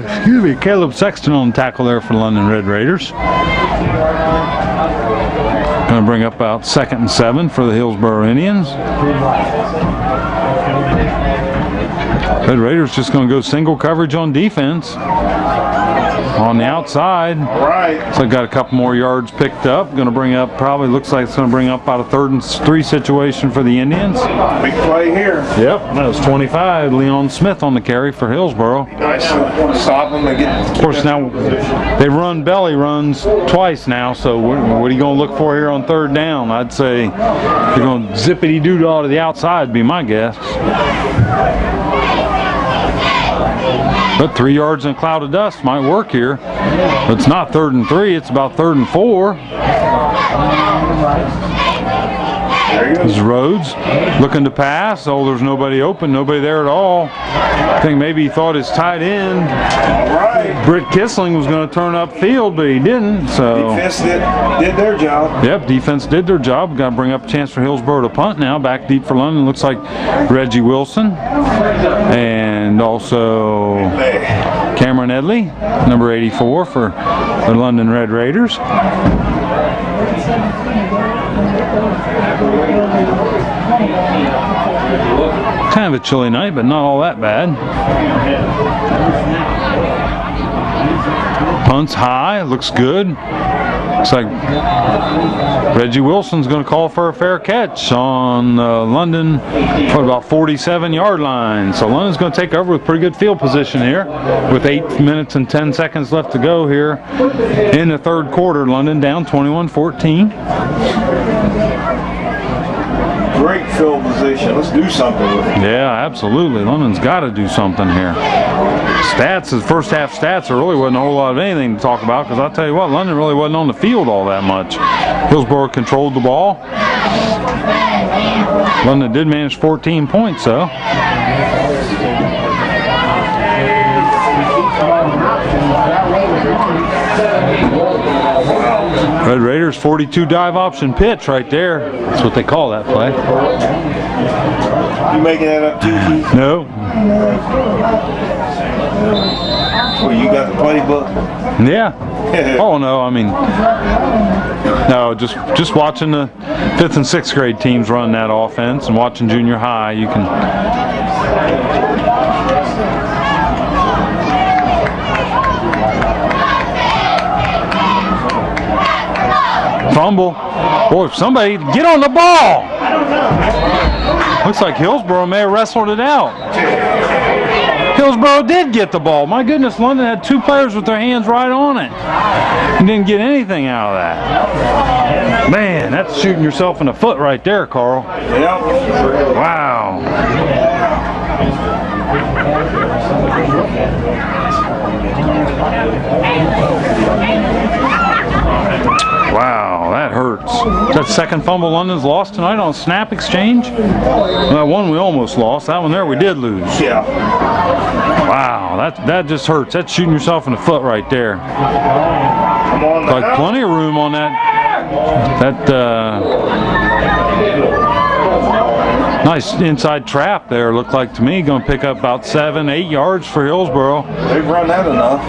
excuse me, Caleb Sexton on tackle there for London Red Raiders. Going to bring up about 2nd and 7 for the Hillsboro Indians. Red Raiders just going to go single coverage on defense. On the outside. All right. So got a couple more yards picked up. Going to bring up, probably looks like it's going to bring up about a 3rd and 3 situation for the Indians. Big play here. Yep, that was 25. Leon Smith on the carry for Hillsboro. Nice to stop them and get. Of course, now they run belly runs twice now, so what are you going to look for here on 3rd down? I'd say you're going to zippity-doo-dah to the outside, be my guess. But 3 yards in a cloud of dust might work here. It's not 3rd and 3, it's about 3rd and 4. This is Rhodes looking to pass. Oh, there's nobody open, nobody there at all. I think maybe he thought his tight end, Britt Kissling, was going to turn upfield, but he didn't. So Defense did their job. Yep, defense did their job. Got to bring up a chance for Hillsboro to punt now. Back deep for London. Looks like Reggie Wilson and also Cameron Edley, number 84 for the London Red Raiders. Kind of a chilly night, but not all that bad. Punts high, looks good. Looks like Reggie Wilson's going to call for a fair catch on London for about 47-yard line. So London's going to take over with pretty good field position here with 8 minutes and 10 seconds left to go here in the 3rd quarter. London down 21-14. Great field position. Let's do something with it. Yeah, absolutely. London's got to do something here. Stats, the first half stats, there really wasn't a whole lot of anything to talk about, because I'll tell you what, London really wasn't on the field all that much. Hillsboro controlled the ball. London did manage 14 points, though. Red Raiders 42 dive option pitch right there. That's what they call that play. You making that up too, Keith? No. Well, you got the playbook? Yeah. Oh no, I mean, no, just watching the 5th and 6th grade teams run that offense and watching junior high, you can. Fumble. Boy, if somebody get on the ball. Looks like Hillsboro may have wrestled it out. Hillsboro did get the ball. My goodness, London had 2 players with their hands right on it and didn't get anything out of that. Man, that's shooting yourself in the foot right there, Carl. Yep. Wow. Wow, that hurts. Is that 2nd fumble London's lost tonight on snap exchange? Well, that one we almost lost. That one there we did lose. Yeah. Wow, that just hurts. That's shooting yourself in the foot right there. Come on now. Like plenty of room on that nice inside trap there. Looked like to me going to pick up about 7-8 yards for Hillsboro. They've run that enough.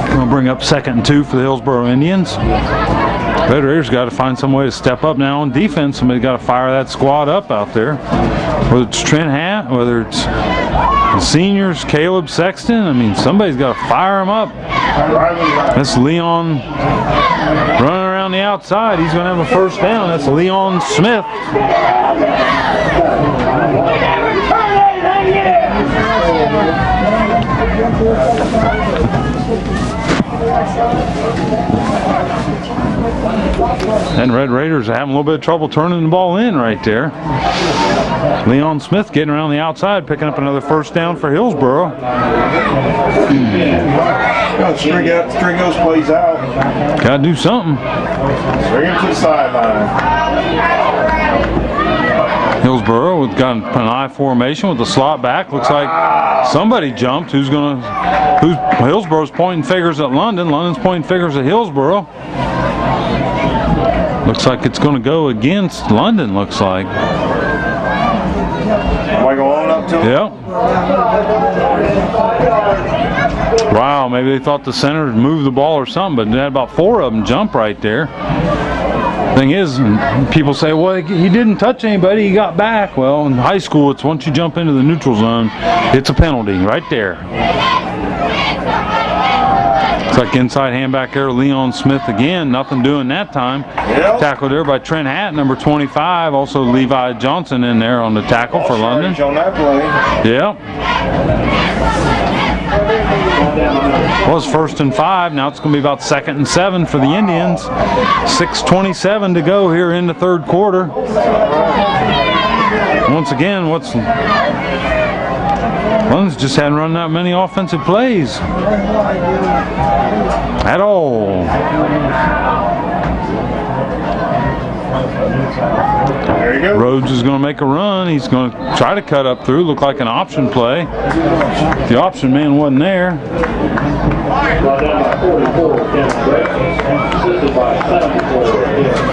Going to bring up 2nd and 2 for the Hillsboro Indians. Red Raiders got to find some way to step up now on defense. Somebody's got to fire that squad up out there. Whether it's Trent Hatt, whether it's the seniors, Caleb Sexton. I mean, somebody's got to fire them up. That's Leon running around the outside. He's going to have a 1st down. That's Leon Smith. And Red Raiders are having a little bit of trouble turning the ball in right there. Leon Smith getting around the outside, picking up another first down for Hillsboro. String those plays out. Gotta do something. Bring him to the sideline. Hillsboro with got an I formation with the slot back. Looks like somebody jumped. Hillsboro's pointing fingers at London. London's pointing fingers at Hillsboro. Looks like it's going to go against London, looks like. Am I going up to him? Yep. Wow, maybe they thought the center moved the ball or something, but they had about 4 of them jump right there. Thing is, people say, well, he didn't touch anybody, he got back. Well, in high school, it's once you jump into the neutral zone, it's a penalty right there. It's like inside hand back there, Leon Smith again, nothing doing that time. Yep. Tackled there by Trent Hatt, number 25. Also Levi Johnson in there on the tackle for London. On that play. Yep. Was 1st and 5. Now it's going to be about 2nd and 7 for the Indians. 6:27 to go here in the 3rd quarter. Once again, London's just hadn't run that many offensive plays at all. There you go. Rhodes is going to make a run. He's going to try to cut up through. Look like an option play. The option man wasn't there.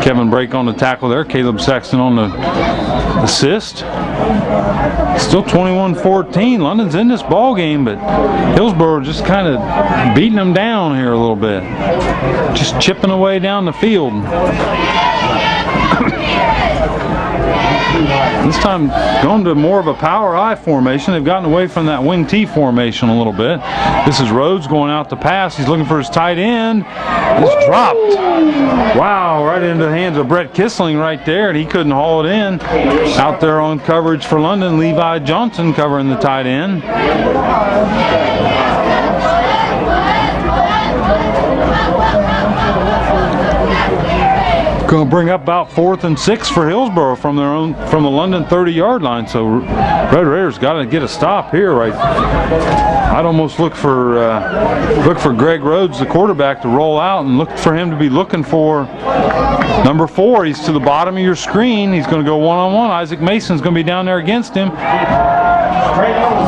Kevin Brake on the tackle there. Caleb Sexton on the assist. Still 21-14. London's in this ball game, but Hillsboro just kind of beating them down here a little bit. Just chipping away down the field. This time going to more of a power I formation. They've gotten away from that wing T formation a little bit. This is Rhodes going out to pass. He's looking for his tight end. It's dropped. Wow, right into the hands of Brett Kissling right there, and he couldn't haul it in. Out there on coverage for London, Levi Johnson covering the tight end. Going to bring up about 4th and 6 for Hillsboro from the London 30-yard line. So Red Raiders got to get a stop here, right? I'd almost look for Greg Rhodes, the quarterback, to roll out and look for him to be looking for number 4. He's to the bottom of your screen. He's going to go one-on-one. Isaac Mason's going to be down there against him.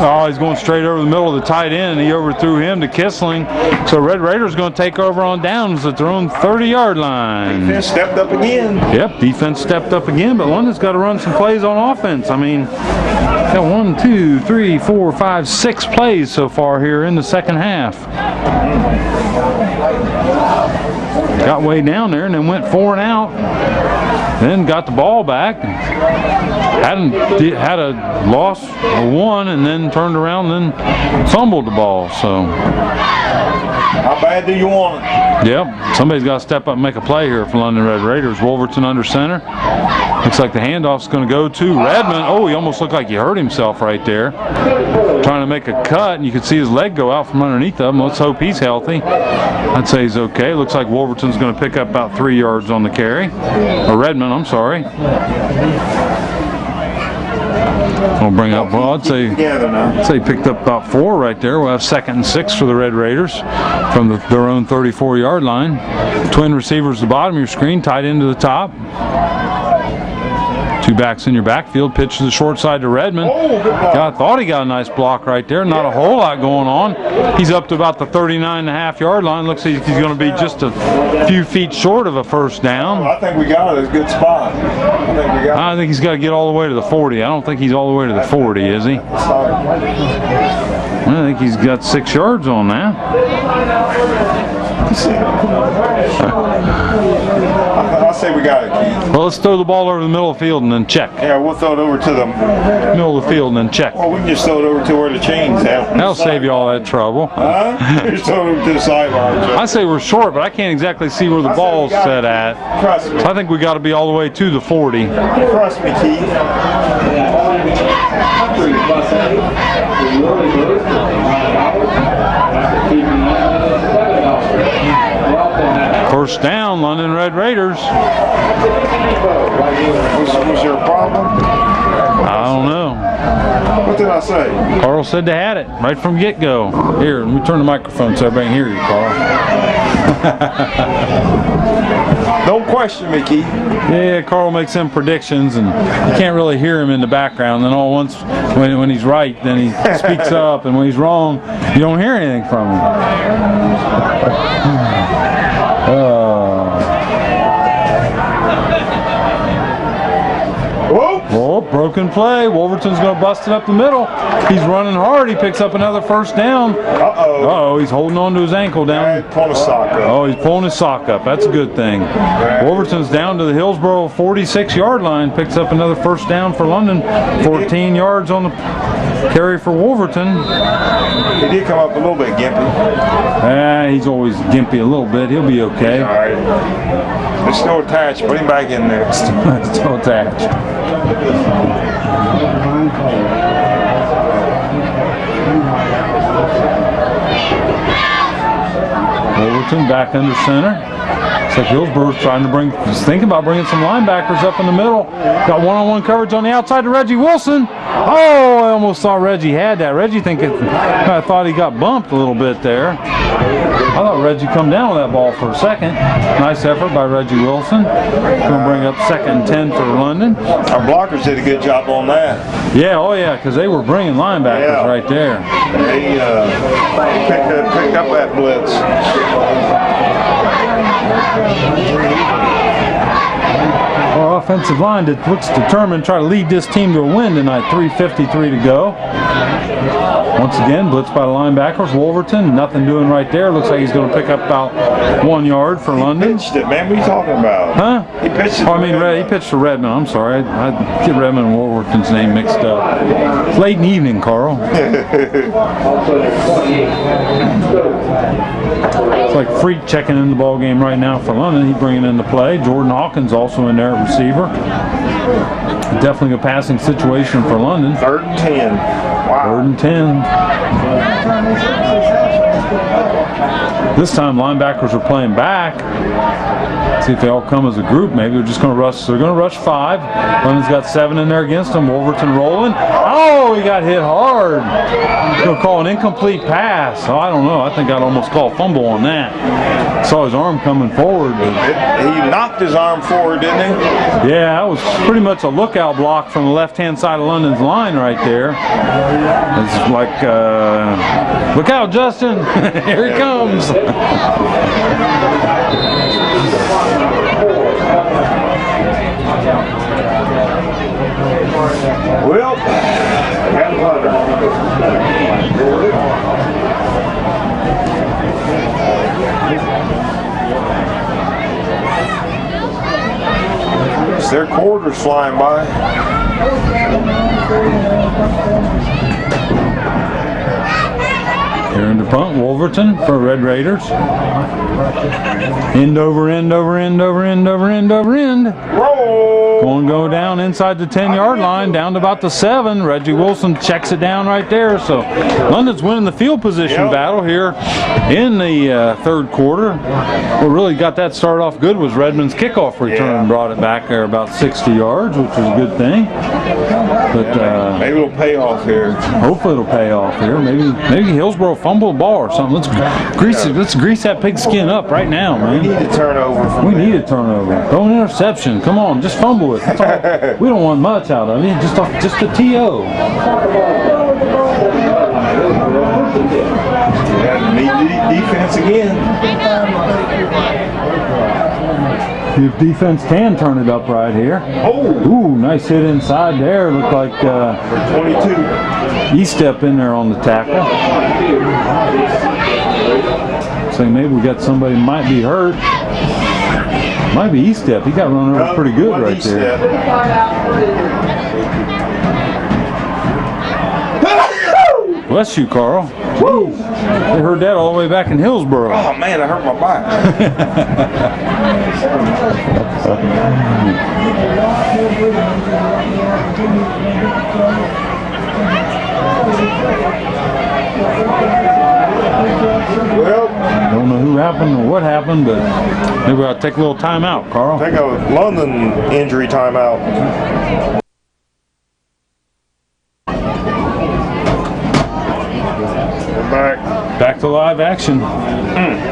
Oh, he's going straight over the middle of the tight end, and he overthrew him to Kissling. So Red Raiders going to take over on downs at their own 30-yard line. Defense stepped up again. Yep, defense stepped up again, but London's got to run some plays on offense. I mean, got 1, 2, 3, 4, 5, 6 plays so far here in the second half. Got way down there and then went 4 and out. Then got the ball back. Had a loss of 1 and then turned around and then fumbled the ball. So how bad do you want it? Yep, somebody's got to step up and make a play here for London Red Raiders. Wolverton under center. Looks like the handoff's going to go to Redmond. Oh, he almost looked like he hurt himself right there. Trying to make a cut, and you can see his leg go out from underneath him. Let's hope he's healthy. I'd say he's okay. Looks like Wolverton's going to pick up about 3 yards on the carry. Or Redmond, I'm sorry. We'll bring up, well, I'd say he picked up about 4 right there. We'll have 2nd and 6 for the Red Raiders from their own 34-yard line. Twin receivers at the bottom of your screen, tight end to the top. 2 backs in your backfield. Pitch to the short side to Redmond. I thought he got a nice block right there. Not a whole lot going on. He's up to about the 39.5-yard line. Looks like he's going to be just a few feet short of a first down. I think we got it. It's a good spot. I think he's got to get all the way to the 40. I don't think he's all the way to the 40, is he? I think he's got 6 yards on that. I say we got it, Keith. Well, let's throw the ball over the middle of the field and then check. Yeah, we'll throw it over to the middle of the field and then check. Well, we can just throw it over to where the chain's at. That'll save you all that trouble. Just throw it over to the sideline. I say we're short, but I can't exactly see where the ball's set at. Trust me. So I think we got to be all the way to the 40. Trust me, Keith. First down, London Red Raiders. Was there a problem? I don't know. What did I say? Carl said they had it right from get-go. Here, let me turn the microphone so everybody can hear you, Carl. Don't question me, Keith. Yeah, Carl makes them predictions, and you can't really hear him in the background. And all once, when he's right, then he speaks up, and when he's wrong, you don't hear anything from him. Oh, broken play. Wolverton's going to bust it up the middle. He's running hard. He picks up another first down. Uh-oh. Uh-oh, he's holding on to his ankle down. Pulling his sock up. Oh, he's pulling his sock up. That's a good thing. Wolverton's down to the Hillsboro 46-yard line. Picks up another first down for London. 14 yards on the carry for Wolverton. He did come up a little bit gimpy. He's always gimpy a little bit. He'll be okay. All right. It's still attached. Put him back in there. Still attached. Wolverton back under center. It's like Hillsboro's trying to just thinking about bringing some linebackers up in the middle. Got one-on-one coverage on the outside to Reggie Wilson. Oh, I almost thought Reggie had that. Reggie I thought he got bumped a little bit there. I thought Reggie come down with that ball for a second. Nice effort by Reggie Wilson. Going to bring up 2nd and 10 for London. Our blockers did a good job on that. Yeah, oh yeah, because they were bringing linebackers right there. They picked up that blitz. Our offensive line that looks determined to try to lead this team to a win tonight. 3:53 to go. Once again, blitz by the linebackers. Wolverton, nothing doing right there. Looks like he's going to pick up about 1 yard for London. He pitched it, man. What are you talking about? Huh? He pitched it. Oh, he pitched to Redmond. I'm sorry. I get Redmond and Wolverton's name mixed up. It's late in the evening, Carl. It's like Freak checking in the ball game right now for London. He's bringing in the play. Jordan Hawkins also in there at receiver. Definitely a passing situation for London. 3rd and 10. Wow. 3rd and 10. This time linebackers are playing back. See if they all come as a group. Maybe they're just going to rush. They're going to rush 5. London's got 7 in there against them. Wolverton rolling. Oh, he got hit hard. He's going to call an incomplete pass. Oh, I don't know. I think I'd almost call a fumble on that. Saw his arm coming forward. He knocked his arm forward, didn't he? Yeah, that was pretty much a lookout block from the left-hand side of London's line right there. It's like, look out, Justin. Here he comes. Well, got the punter. It's their quarters flying by. Here in the punt, Wolverton for Red Raiders. End over end over end over end over end over end. Roll! Going to go down inside the 10-yard line, down to about the 7. Reggie Wilson checks it down right there. So London's winning the field position battle here in the 3rd quarter. What really got that started off good was Redmond's kickoff return. Brought it back there about 60 yards, which was a good thing. But maybe it'll pay off here. Hopefully it'll pay off here. Maybe Hillsboro fumble the ball or something. Let's grease that pig skin up right now, man. We need a turnover. We need a turnover. Throw an interception. Come on, just fumble it. That's all. We don't want much out of it. Just a TO. Need defense again. If defense can turn it up right here. Oh! Ooh, nice hit inside there. Looked like 22. E-step in there on the tackle. So maybe we got somebody who might be hurt. Might be E-step. He got run over pretty good right there. Bless you, Carl. Woo! They heard that all the way back in Hillsboro. Oh man, I hurt my back. Well, don't know who happened or what happened, but maybe I'll take a little time out, Carl. Take a London injury timeout. Back to live action.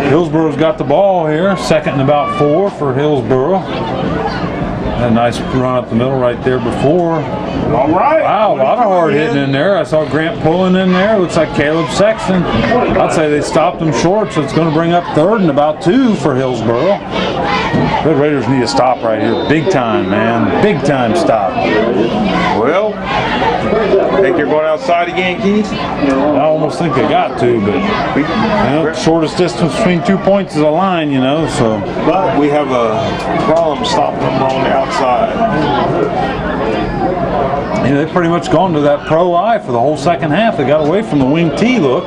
Hillsboro's got the ball here. 2nd and about 4 for Hillsboro. A nice run up the middle right there before. All right. Wow, a lot of hard hitting in there. I saw Grant pulling in there. Looks like Caleb Sexton. I'd say they stopped him short, so it's going to bring up 3rd and about 2 for Hillsboro. The Raiders need a stop right here. Big time, man. Big time stop. Well, think you're going outside again, Keith? I almost think they got to, but shortest distance between 2 points is a line, so. But we have a problem stopping them on the outside. Yeah, they've pretty much gone to that pro eye for the whole second half. They got away from the wing T look.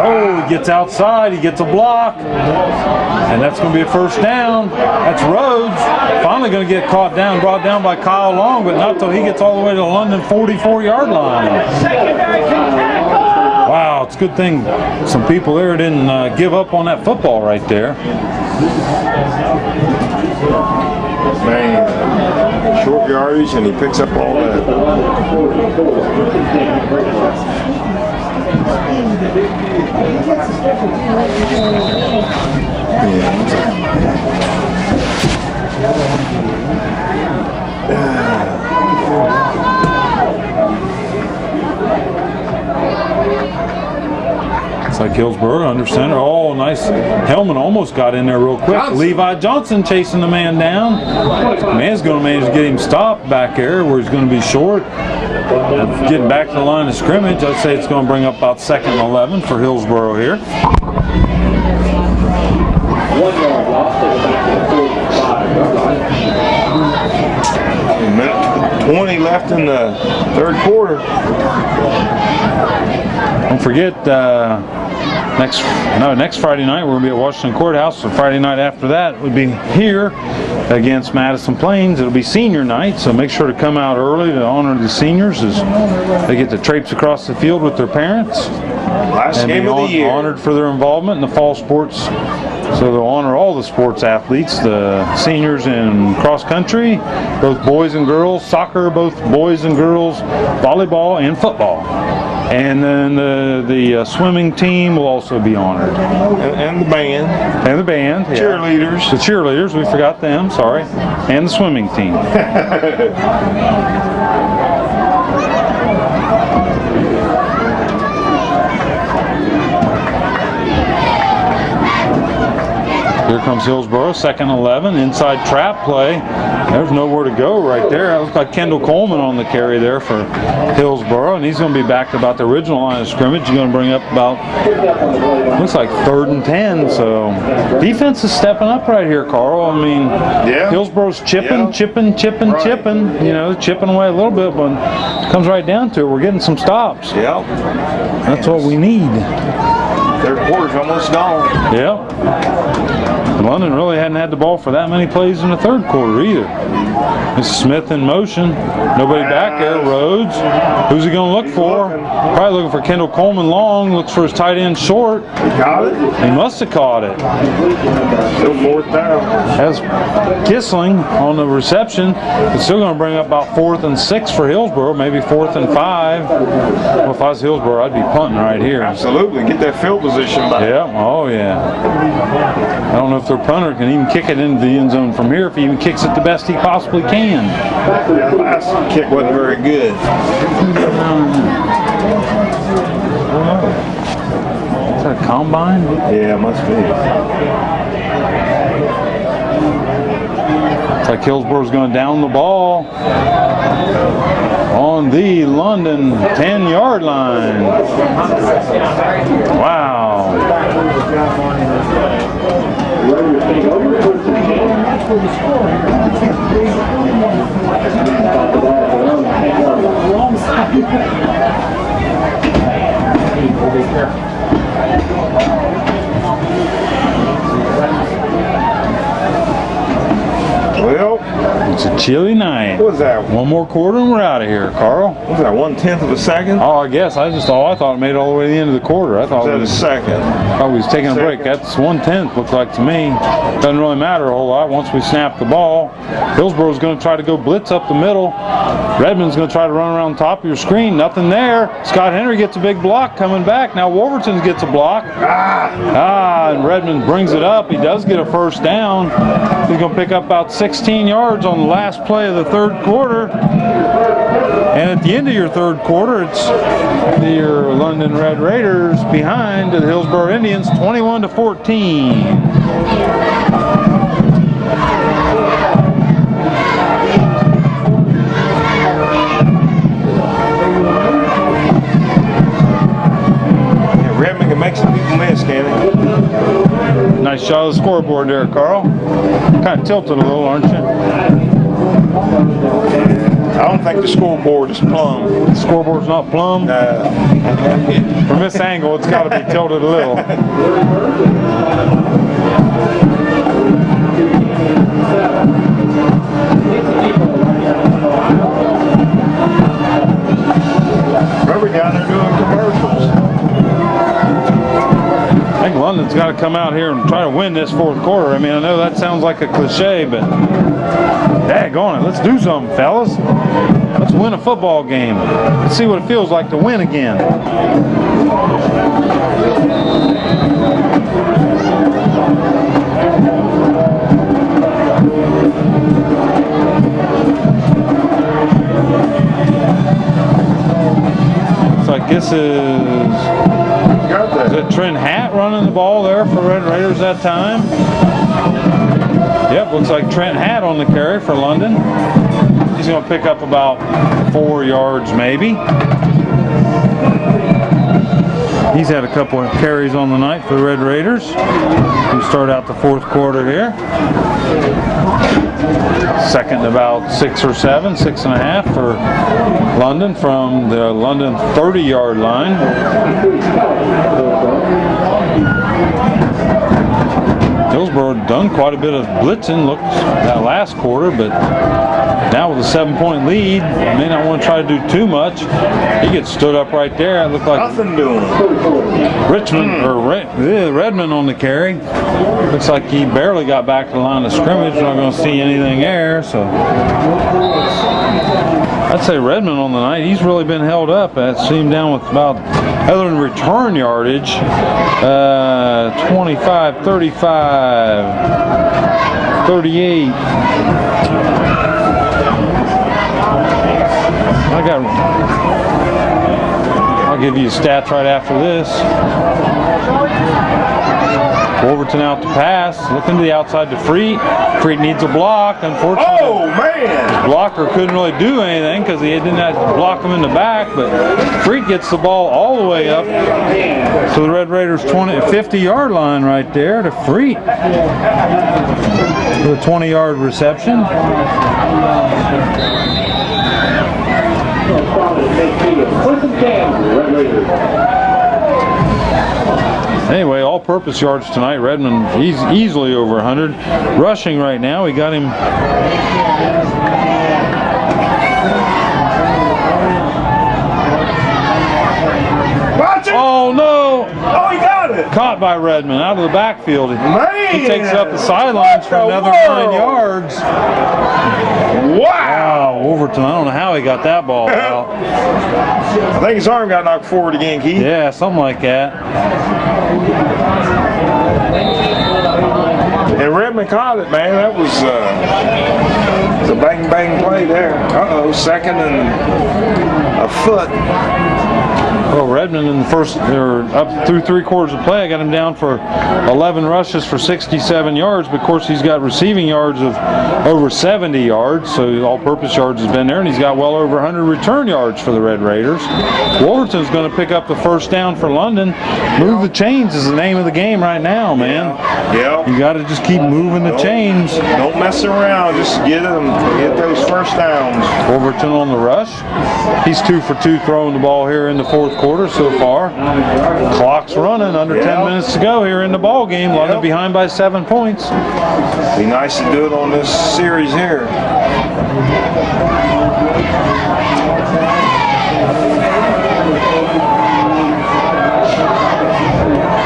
Oh, he gets outside, he gets a block, and that's going to be a first down. That's Rhodes. Finally going to get brought down by Kyle Long, but not till he gets all the way to the London 44-yard line. Wow, it's a good thing some people there didn't give up on that football right there. Man, short yardage, and he picks up all that. It's like Hillsboro under center. Oh, nice. Hellman almost got in there real quick. Johnson. Levi Johnson chasing the man down. Man's going to manage to get him stopped back there where he's going to be short. Getting back to the line of scrimmage, I'd say it's going to bring up about 2nd and 11 for Hillsboro here. 1 yard loss. A minute 20 left in the 3rd quarter. Don't forget, next Friday night we're going to be at Washington Courthouse. So Friday night after that would be here against Madison Plains. It'll be senior night, so make sure to come out early to honor the seniors as they get to traipse across the field with their parents. Last game of the year. Honored for their involvement in the fall sports. So they'll honor all the sports athletes, the seniors in cross country, both boys and girls, soccer, both boys and girls, volleyball and football. And then the swimming team will also be honored. And the band. And the band. Yeah. Cheerleaders. The cheerleaders, we forgot them, sorry. And the swimming team. Here comes Hillsboro, 2nd and 11, inside trap play. There's nowhere to go right there. That looks like Kendall Coleman on the carry there for Hillsboro, and he's going to be back to about the original line of scrimmage. He's going to bring up about, looks like 3rd and 10. So defense is stepping up right here, Carl. I mean, Yeah. Hillsboro's chipping, chipping. Chipping away a little bit, but it comes right down to it. We're getting some stops. Yep. That's what we need. 3rd quarter's almost gone. Yep. London really hadn't had the ball for that many plays in the 3rd quarter either. This is Smith in motion. Nobody back there. Rhodes. Who's he going to look for? Probably looking for Kendall Coleman long. Looks for his tight end short. Got it. He must have caught it. Still 4th down. Has Kissling on the reception. It's still going to bring up about 4th and 6 for Hillsboro. Maybe 4th and 5. Well, if I was Hillsboro, I'd be punting right here. Absolutely. Get that field position back. Yeah. Oh, yeah. I don't know if their punter can even kick it into the end zone from here, if he even kicks it the best he possibly can. That last kick wasn't very good. Is that a combine? Yeah, it must be. It's like Hillsboro's going to down the ball on the London 10-yard line. Wow. Well, It's a chilly night. What was that? One more quarter and we're out of here, Carl. What was that, 1/10 of a second? Oh, I guess. I thought it made it all the way to the end of the quarter. I thought Was it that a was, second? we was taking a break. That's 1/10 looked like to me. Doesn't really matter a whole lot once we snap the ball. Hillsboro's going to try to go blitz up the middle. Redmond's going to try to run around the top of your screen. Nothing there. Scott Henry gets a big block coming back. Now Wolverton gets a block. And Redmond brings it up. He does get a first down. He's going to pick up about 16 yards on the last play of the third quarter. And at the end of your third quarter, it's your London Red Raiders behind the Hillsboro Indians 21-14. Redmond can make some people miss, can he? Nice shot of the scoreboard there, Carl. Kind of tilted a little, aren't you? I don't think the scoreboard is plumb. The scoreboard's not plumb. From this angle, it's got to be tilted a little. Remember down there doing commercials. I think London's got to come out here and try to win this fourth quarter. I mean, I know that sounds like a cliche, but daggone it, let's do something, fellas. Let's win a football game. Let's see what it feels like to win again. Looks like this is it Trent Hatt running the ball there for Red Raiders that time? Yep, looks like Trent Hatt on the carry for London. He's going to pick up about 4 yards maybe. He's had a couple of carries on the night for the Red Raiders. We start out the fourth quarter here. Second about 6 or 7, 6.5 for London from the London 30-yard line. Hillsboro done quite a bit of blitzing, looked that last quarter, but now with a 7-point lead, may not want to try to do too much. He gets stood up right there. It looked like Nothing doing. Redmond on the carry. Looks like he barely got back to the line of scrimmage. We're not going to see anything there, so I'd say Redmond on the night. He's really been held up. I see him down with about, other than return yardage, 25, 35, 38. I'll give you stats right after this. Wolverton out to pass, looking to the outside to Freet. Freet needs a block. Unfortunately, Oh, man! the blocker couldn't really do anything because he didn't have to block him in the back. But Freet gets the ball all the way up to the Red Raiders 50-yard line right there to Freet with a 20-yard reception. Anyway, all-purpose yards tonight. Redmond, he's easily over 100. Rushing right now, we got him. Watch it! Oh no! Oh, he got it! Caught by Redmond out of the backfield. Man! He takes it up the sidelines for another 9 yards. Wow! Wolverton, I don't know how he got that ball out. I think his arm got knocked forward again, Keith. Yeah, something like that. And Redmond caught it, man. That was a bang play there. Uh-oh, second and a foot. Well, Redmond in the first, or up through 3 quarters of play, I got him down for 11 rushes for 67 yards. But of course, he's got receiving yards of over 70 yards, so all-purpose yards has been there, and he's got well over 100 return yards for the Red Raiders. Wolverton's going to pick up the first down for London. Move the chains is the name of the game right now, man. Yeah. You got to just keep moving the chains. Don't mess around. Just get those first downs. Wolverton on the rush. He's 2 for 2 throwing the ball here in the fourth quarter. quarter so far. Clock's running, under 10 minutes to go here in the ball game. London behind by 7 points. Be nice to do it on this series here.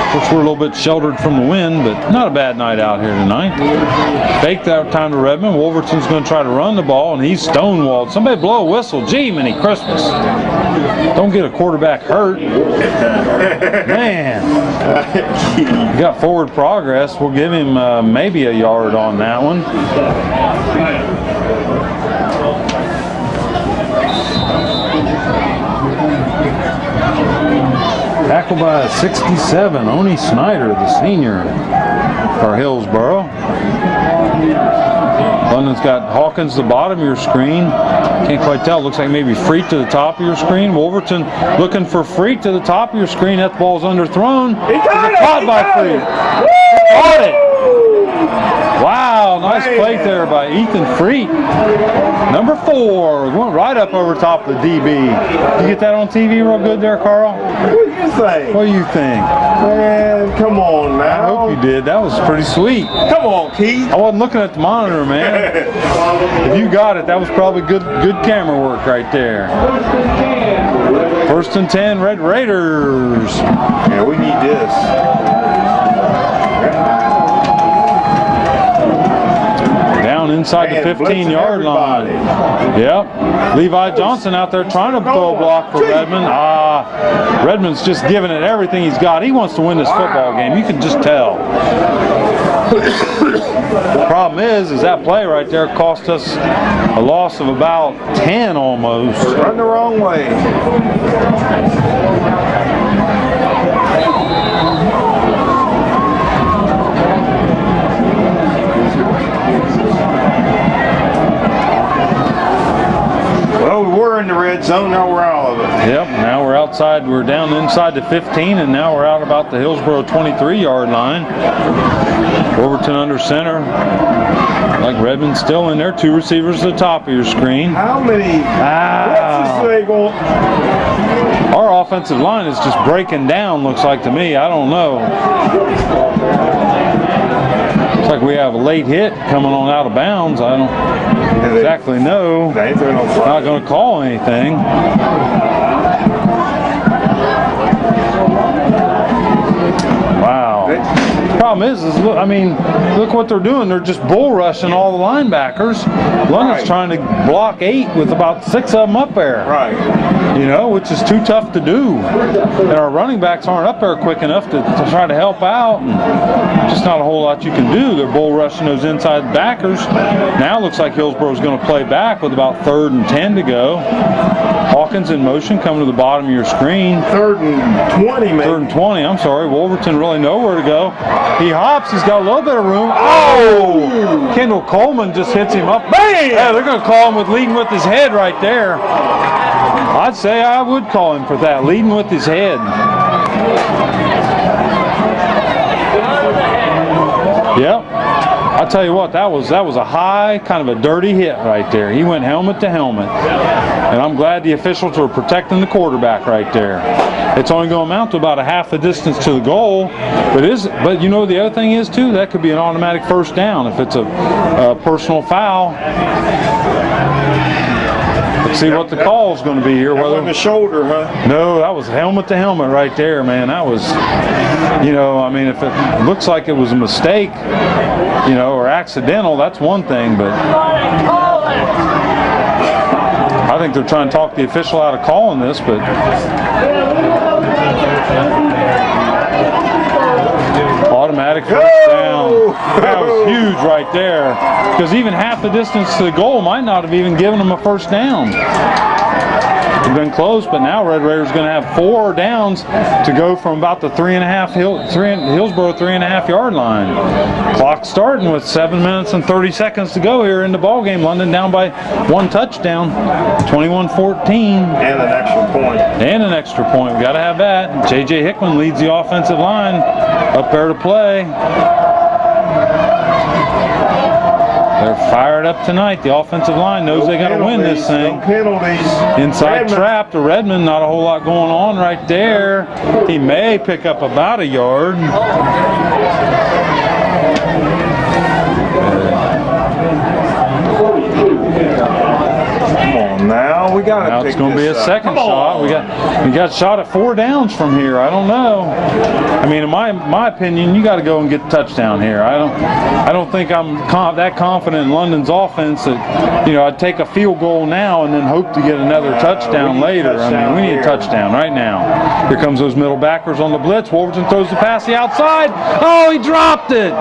Of course, we're a little bit sheltered from the wind, but not a bad night out here tonight. Fake that time to Redmond. Wolverton's going to try to run the ball, and he's stonewalled. Somebody blow a whistle. Gee, many Christmas. Don't get a quarterback hurt. Man. He got forward progress. We'll give him maybe a yard on that one. Tackled by 67, Oni Snyder, the senior for Hillsboro. London's got Hawkins the bottom of your screen. Can't quite tell. Looks like maybe Freet to the top of your screen. Wolverton looking for Freet to the top of your screen. That ball's underthrown. Caught by Freet. Caught it. Wow, nice play there by Ethan Freet. Number 4, went right up over top of the DB. Did you get that on TV real good there, Carl? What do you think? What do you think? Man, come on now. I hope you did. That was pretty sweet. Come on, Keith. I wasn't looking at the monitor, man. If you got it, that was probably good camera work right there. 1st and 10, Red Raiders. Yeah, we need this. Inside the 15-yard line. Yep. Levi Johnson out there trying to throw a block for Redmond. Redmond's just giving it everything he's got. He wants to win this football game. You can just tell. The problem is that play right there cost us a loss of about 10 almost. Run the wrong way. We're in the red zone, now we're out of it. Yep, now we're outside, we're down inside the 15, and now we're out about the Hillsboro 23-yard line. Overton under center. Like Redmond still in there, 2 receivers at the top of your screen. How many? Our offensive line is just breaking down, looks like to me. I don't know. Looks like we have a late hit coming on out of bounds. I don't exactly know. Not going to call anything. Wow. Problem is look, I mean, look what they're doing. They're just bull rushing all the linebackers. London's trying to block 8 with about 6 of them up there. Right. You know, which is too tough to do. And our running backs aren't up there quick enough to try to help out. And just not a whole lot you can do. They're bull rushing those inside backers. Now it looks like Hillsboro's going to play back with about 3rd and 10 to go. Hawkins in motion, coming to the bottom of your screen. 3rd and 20, man. 3rd and 20, I'm sorry. Wolverton really nowhere to go. He hops, he's got a little bit of room. Oh! Kendall Coleman just hits him up. Bam! Yeah, they're going to call him with leading with his head right there. I'd say I would call him for that, leading with his head. Yep. I'll tell you what, that was a high, kind of a dirty hit right there. He went helmet to helmet. And I'm glad the officials were protecting the quarterback right there. It's only going to amount to about a half the distance to the goal. But you know the other thing is too, that could be an automatic 1st down if it's a personal foul. Let's see what the call is going to be here. That wasn't a shoulder, huh? No, that was helmet to helmet right there, man. That was, you know, I mean, if it looks like it was a mistake, you know, or accidental, that's one thing, but I think they're trying to talk the official out of calling this, but automatic 1st down. That was huge right there, because even half the distance to the goal might not have even given them a 1st down. It's been close, but now Red Raiders going to have 4 downs to go from about the Hillsboro 3.5 yard line. Clock starting with 7 minutes and 30 seconds to go here in the ball game. London down by 1 touchdown, 21-14. And an extra point. And an extra point. We got to have that. J.J. Hickman leads the offensive line up there to play. They're Fired up tonight. The offensive line knows they got to win this thing. No penalties. Inside Redmond. trap to Redmond. Not a whole lot going on right there. He may pick up about a yard. Come on now, we got to Now pick it's going to be a this up. second Come shot. on. We got shot at 4 downs from here. I don't know. I mean, in my opinion, you got to go and get the touchdown here. I don't think I'm that confident in London's offense that I'd take a field goal now and then hope to get another touchdown later. I mean, we need a touchdown right now. Here comes those middle backers on the blitz. Wolverton throws the pass the outside. Oh, he dropped it.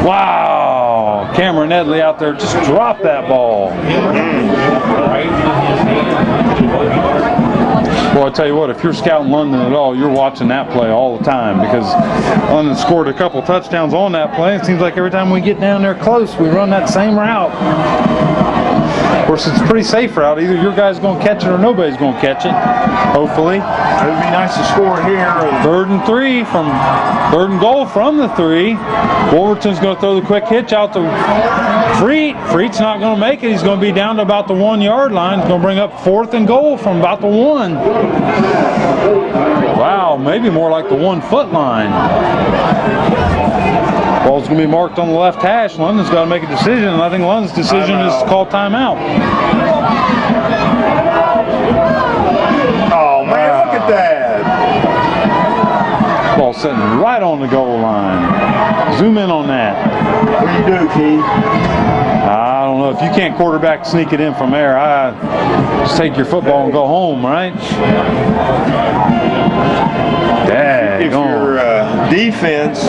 Wow. Cameron Edley out there just dropped that ball. Well, I tell you what, if you're scouting London at all, you're watching that play all the time because London scored a couple touchdowns on that play. It seems like every time we get down there close, we run that same route. Of course, it's a pretty safe route. Either your guy's going to catch it or nobody's going to catch it, hopefully. It would be nice to score here. 3rd and 3 from 3rd and goal from the 3. Wolverton's going to throw the quick hitch out to Freet. Freet's not going to make it. He's going to be down to about the 1-yard line. He's going to bring up 4th and goal from about the 1. Wow, maybe more like the 1-foot line. Ball's going to be marked on the left hash. London's got to make a decision, and I think London's decision is to call timeout. Oh, man, look at that. Ball sitting right on the goal line. Zoom in on that. What do you do, Keith? I don't know. If you can't quarterback sneak it in from there, I just take your football and go home, right? If your defense,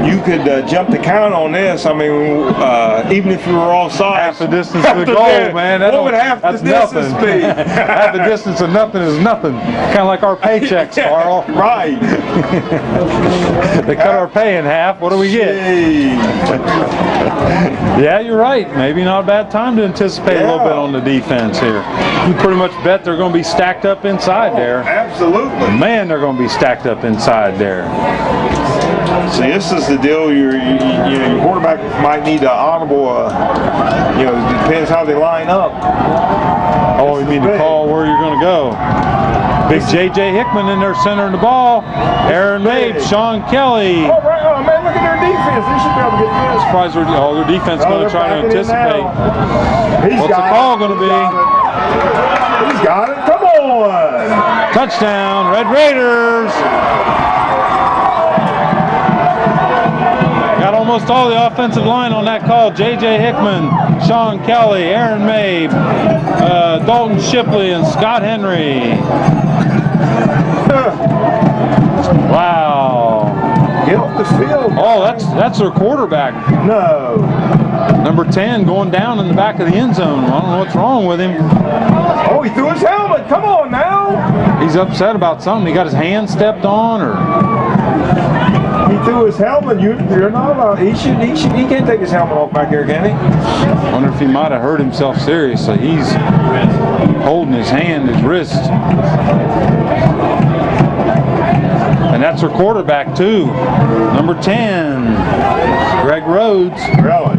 you could jump the count on this. I mean, even if you were offside. Half the distance to the goal, man. What would half the distance be? Half the distance of nothing is nothing. Kind of like our paychecks, Carl. Right. They cut our pay in half. What do we get? Yeah, you're right. Maybe not a bad time to anticipate a little bit on the defense here. You pretty much bet they're going to be stacked up inside there. Absolutely. Man, they're going to be stacked up inside there. See, this is the deal. Your quarterback might need an honorable. Depends how they line up. Oh, you mean to call where you're going to go? Big J.J. Hickman in there centering the ball. Aaron Mabe, Sean Kelly. Oh, right. Oh, man, look at their defense. They should be able to get this. Surprised their defense is going to try to anticipate. What's the call going to be? He's got it. Come on. Touchdown, Red Raiders. Got almost all the offensive line on that call. J.J. Hickman, Sean Kelly, Aaron Mabe, Dalton Shipley, and Scott Henry. Wow. Get off the field. Oh, that's their quarterback. No. Number 10 going down in the back of the end zone. I don't know what's wrong with him. Oh, he threw his helmet. Come on now. He's upset about something. He got his hand stepped on, or He threw his helmet. You're not allowed. He can't take his helmet off back there, can he? wonder if he might have hurt himself seriously. He's holding his hand, his wrist. And that's her quarterback too. Number 10, Greg Rhodes. Really?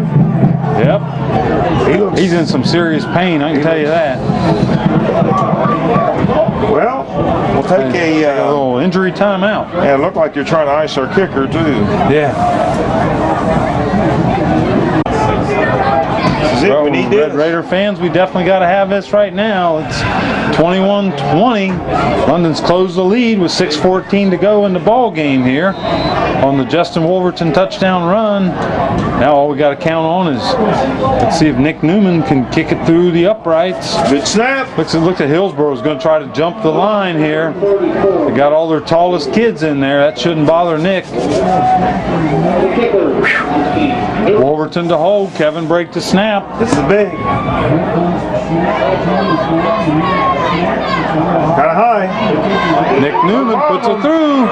Yep. He's in some serious pain, I can tell you that. Well, we'll take A little injury timeout. Yeah, it looked like you're trying to ice our kicker too. Yeah. This is it. We need this. Red Raider fans, we definitely got to have this right now. It's 21-20. London's closed the lead with 6:14 to go in the ball game here on the Justin Wolverton touchdown run. Now all we got to count on is let's see if Nick Newman can kick it through the uprights. Good snap. Looks like Hillsboro is going to try to jump the line here. They got all their tallest kids in there. That shouldn't bother Nick. Wolverton to hold. Kevin break to snap. This is big. Kind of high. Nick Newman puts it through.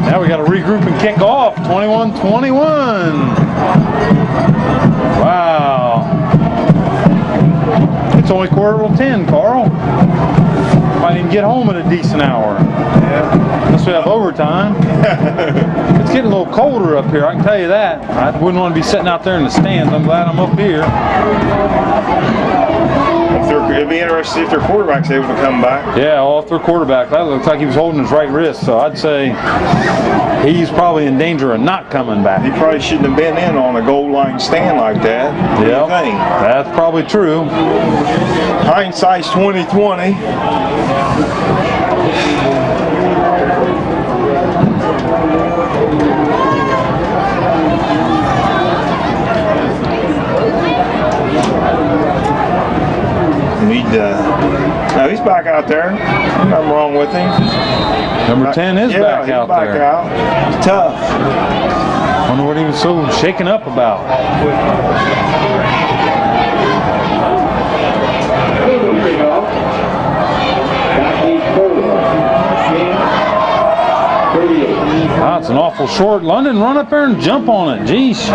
Now we got to regroup and kick off. 21-21. Wow. It's only 9:45, Carl. Might even get home at a decent hour. Yeah. Unless we have overtime. It's getting a little colder up here, I can tell you that. I wouldn't want to be sitting out there in the stands. I'm glad I'm up here. It'd be interesting if their quarterback's able to come back. Yeah, off their quarterback. That looks like he was holding his right wrist, so I'd say he's probably in danger of not coming back. He probably shouldn't have been in on a goal line stand like that. Yeah, that's probably true. Hindsight's 20/20. No, he's back out there. Nothing wrong with him. Number 10 is back out there. Out. It's tough. Wonder what he was so shaken up about. Ah, it's an awful short. London, run up there and jump on it. Jeez.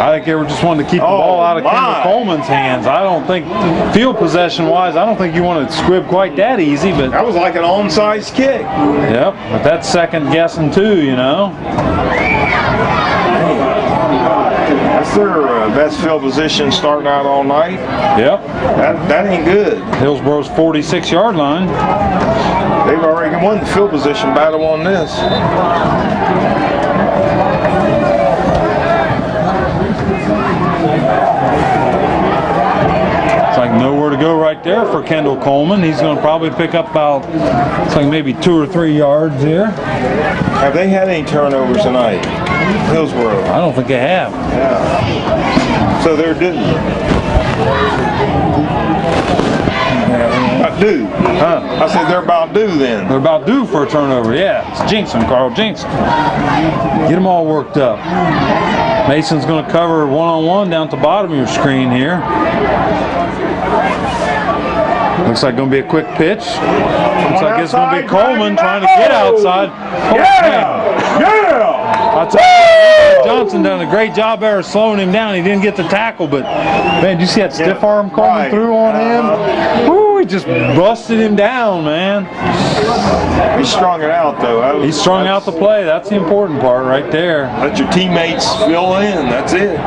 I think they were just wanting to keep the ball out of Kendall Coleman's hands. I don't think, field possession-wise, I don't think you want to squib quite that easy. But that was like an onside kick. Yep, but that's second guessing too, you know. That's their best field position starting out all night. Yep. That ain't good. Hillsboro's 46-yard line. They've already won the field position battle on this. It's like nowhere to go right there for Kendall Coleman. He's going to probably pick up about, it's like maybe 2 or 3 yards here. Have they had any turnovers tonight? Hillsboro? I don't think they have. Yeah. So they're due. About due. Huh? I said they're about due then. They're about due for a turnover. Yeah, it's jinx them, Carl. Jinx them. Get them all worked up. Mason's going to cover one-on-one down at the bottom of your screen here. Looks like going to be a quick pitch. Looks like it's going to be Coleman trying to get outside. Oh, Yeah! I'll tell you, Johnson done a great job there of slowing him down. He didn't get the tackle, but man, did you see that stiff arm Coleman threw on him? Woo, he just busted him down, man. He strung it out though. He strung out the play. That's the important part right there. Let your teammates fill in. That's it.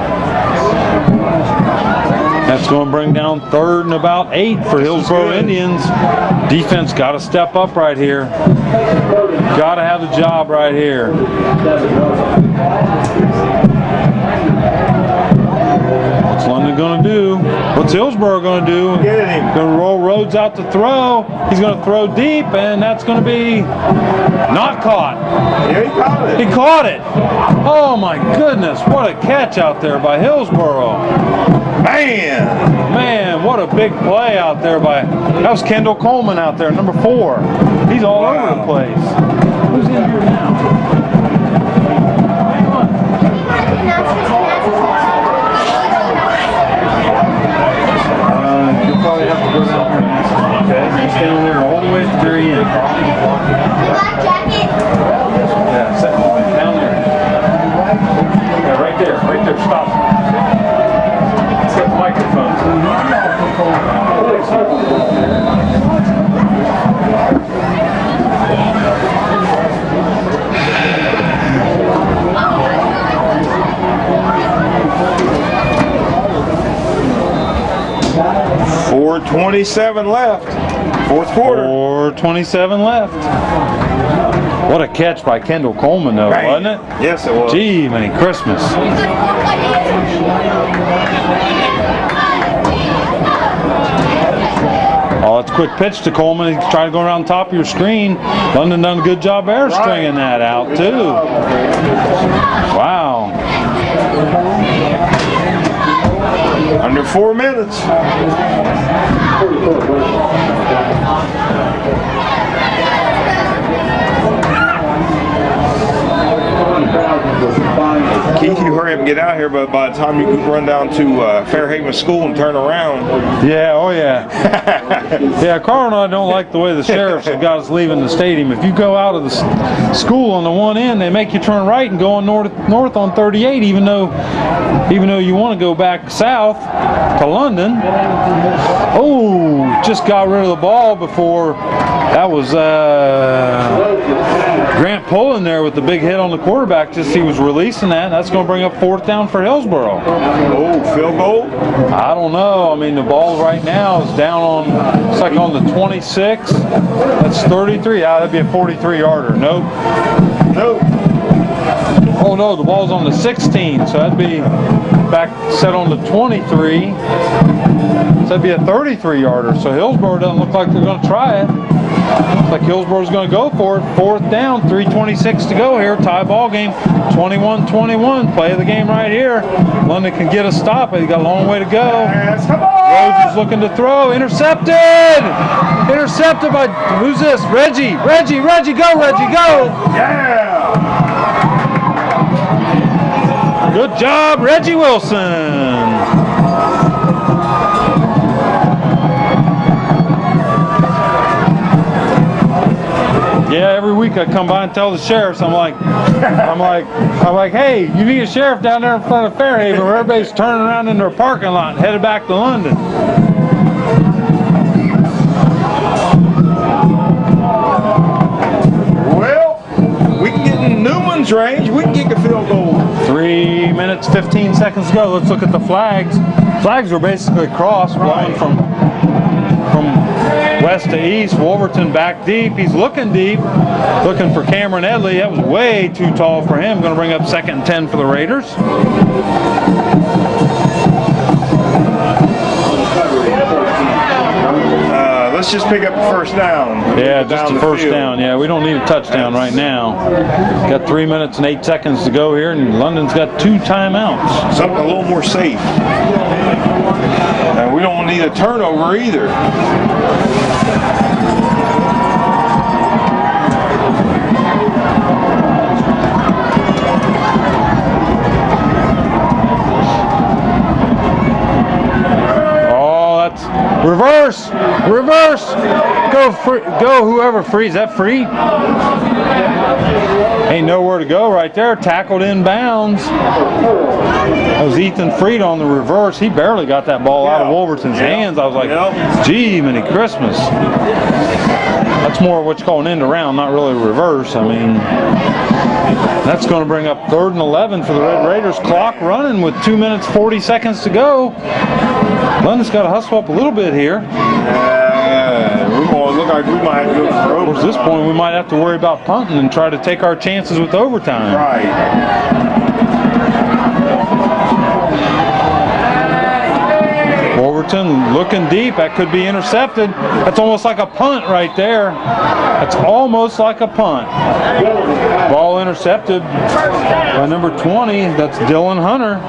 That's going to bring down 3rd and about 8 for Hillsboro Indians. Defense got to step up right here. Got to have the job right here. What's London going to do? What's Hillsboro going to do? Get him. Going to roll Rhodes out to throw. He's going to throw deep, and that's going to be not caught. Yeah, he caught it. He caught it. Oh my goodness, what a catch out there by Hillsboro. Man, what a big play out there by, that was Kendall Coleman out there, number 4. He's all over the place. Who's in here now? You'll probably have to go down here and ask him, okay? He's down there all the way to the very end. Black jacket. Yeah, sit down there. Yeah, right there, stop. Let's get the microphone. 4:27 left. 4th quarter. 4:27 left. What a catch by Kendall Coleman, though, wasn't it? Yes, it was. Gee, Merry Christmas. Oh, it's a quick pitch to Coleman. He's trying to go around top of your screen. London done a good job air stringing that out, too. Wow. Under 4 minutes. Keith, you hurry up and get out here, but by the time you can run down to Fairhaven School and turn around. Yeah, oh yeah. Yeah, Carl and I don't like the way the sheriffs have got us leaving the stadium. If you go out of the school on the one end, they make you turn right and go on north on 38, even though you want to go back south to London. Oh, just got rid of the ball before. That was Grant Pullen there with the big hit on the quarterback. Just he was releasing that. That's going to bring up 4th down for Hillsboro. Oh, field goal? I don't know. I mean, the ball right now is down on, it's like on the 26. That's 33. Yeah, that'd be a 43-yarder. Nope. Nope. Oh no, the ball's on the 16, so that'd be back set on the 23. So that'd be a 33-yarder. So Hillsboro doesn't look like they're going to try it. Looks like Hillsboro's going to go for it. 4th down, 3:26 to go here. Tie ball game, 21-21. Play of the game right here. London can get a stop, but he's got a long way to go. Rhodes is looking to throw. Intercepted! Intercepted by, who's this? Reggie, go Reggie, go! Yeah! Good job, Reggie Wilson. Yeah, every week I come by and tell the sheriffs, I'm like, hey, you need a sheriff down there in front of Fairhaven where everybody's turning around in their parking lot and headed back to London. Well, we can get in Newman's range. We can kick a field goal. 3 minutes, 15 seconds to go. Let's look at the flags. Flags were basically crossed, blowing from west to east. Wolverton back deep. He's looking deep, looking for Cameron Edley. That was way too tall for him. Going to bring up 2nd and 10 for the Raiders. Let's just pick up the 1st down. Yeah, just the 1st down. Yeah, we don't need a touchdown right now. Got 3 minutes and 8 seconds to go here, and London's got 2 timeouts. Something a little more safe. And we don't need a turnover either. Reverse! Go whoever free. Is that free? Ain't nowhere to go right there. Tackled in bounds. That was Ethan Freed on the reverse. He barely got that ball out of Wolverton's hands. I was like, gee, many Christmas. That's more what you call an end around, not really a reverse. I mean, that's going to bring up 3rd and 11 for the Red Raiders. Clock running with 2 minutes 40 seconds to go. London's got to hustle up a little bit here. We're going to look like we might have to go for overtime. At this point, we might have to worry about punting and try to take our chances with overtime. Right. Wolverton looking deep. That could be intercepted. That's almost like a punt right there. That's almost like a punt. Ball intercepted by number 20. That's Dylan Hunter.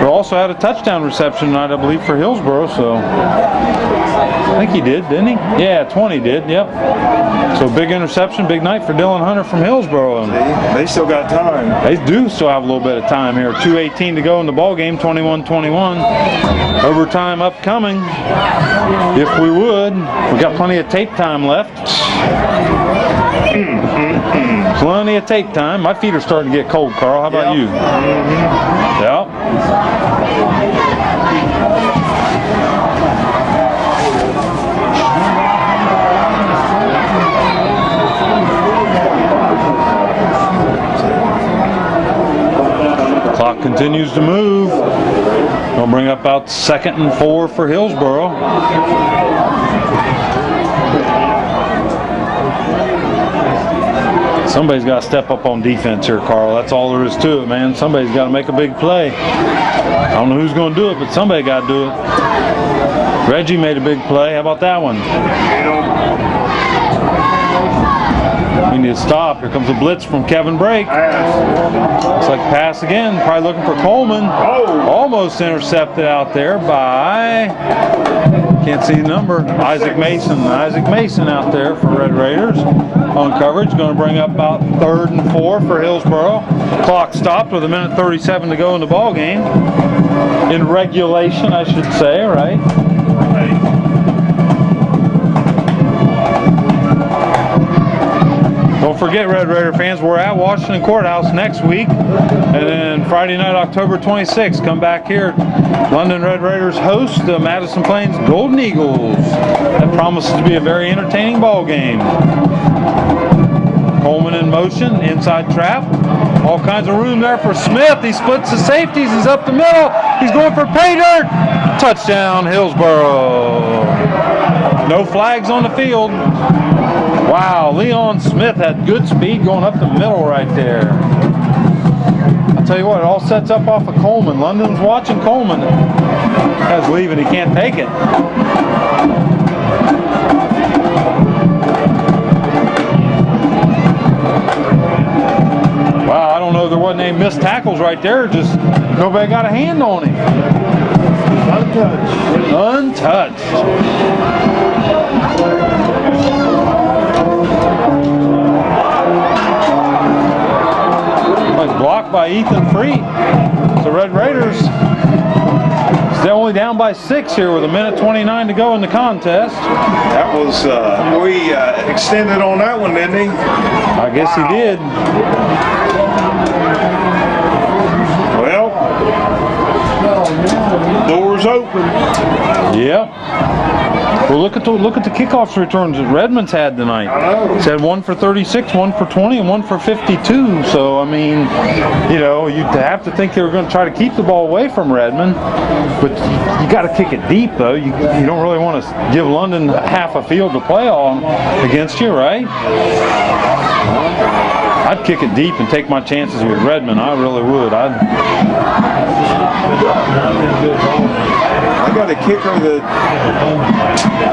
Who also had a touchdown reception tonight, I believe, for Hillsboro. So I think he did, didn't he? Yeah, 20 did. Yep. So big interception, big night for Dylan Hunter from Hillsboro. They still got time. They do still have a little bit of time here. 2:18 to go in the ball game. 21-21. Overtime upcoming. If we would, we got plenty of tape time left. Plenty of tape time. My feet are starting to get cold, Carl. How about you? Yep. Clock continues to move. We'll bring up about 2nd and 4 for Hillsboro. Somebody's got to step up on defense here, Carl. That's all there is to it, man. Somebody's got to make a big play. I don't know who's going to do it, but somebody got to do it. Reggie made a big play. How about that one? We need to stop. Here comes a blitz from Kevin Brake. Looks like pass again. Probably looking for Coleman. Almost intercepted out there by, can't see the number, Isaac Mason. Isaac Mason out there for Red Raiders on coverage. Going to bring up about 3rd and 4 for Hillsboro. Clock stopped with 1:37 to go in the ball game. In regulation, I should say, right? Don't forget, Red Raider fans, we're at Washington Courthouse next week, and then Friday night, October 26th, come back here. London Red Raiders host the Madison Plains Golden Eagles. That promises to be a very entertaining ball game. Coleman in motion, inside trap. All kinds of room there for Smith. He splits the safeties. He's up the middle. He's going for pay dirt. Touchdown, Hillsboro. No flags on the field. Wow, Leon Smith had good speed going up the middle right there. I'll tell you what, it all sets up off of Coleman. London's watching Coleman. Guy's leaving, he can't take it. Wow, I don't know if there wasn't any missed tackles right there, just nobody got a hand on him. Untouched. Blocked by Ethan Free. So Red Raiders still only down by 6 here with 1:29 to go in the contest. That was, we extended on that one, didn't he? I guess he did. Well, doors open. Yep. Well, look at the kickoff returns that Redmond's had tonight. I know. It's had 1 for 36, 1 for 20, and 1 for 52. So I mean, you know, you'd have to think they were going to try to keep the ball away from Redmond, but you got to kick it deep though. You don't really want to give London half a field to play on against you, right? I'd kick it deep and take my chances with Redmond. I really would. I got a kicker that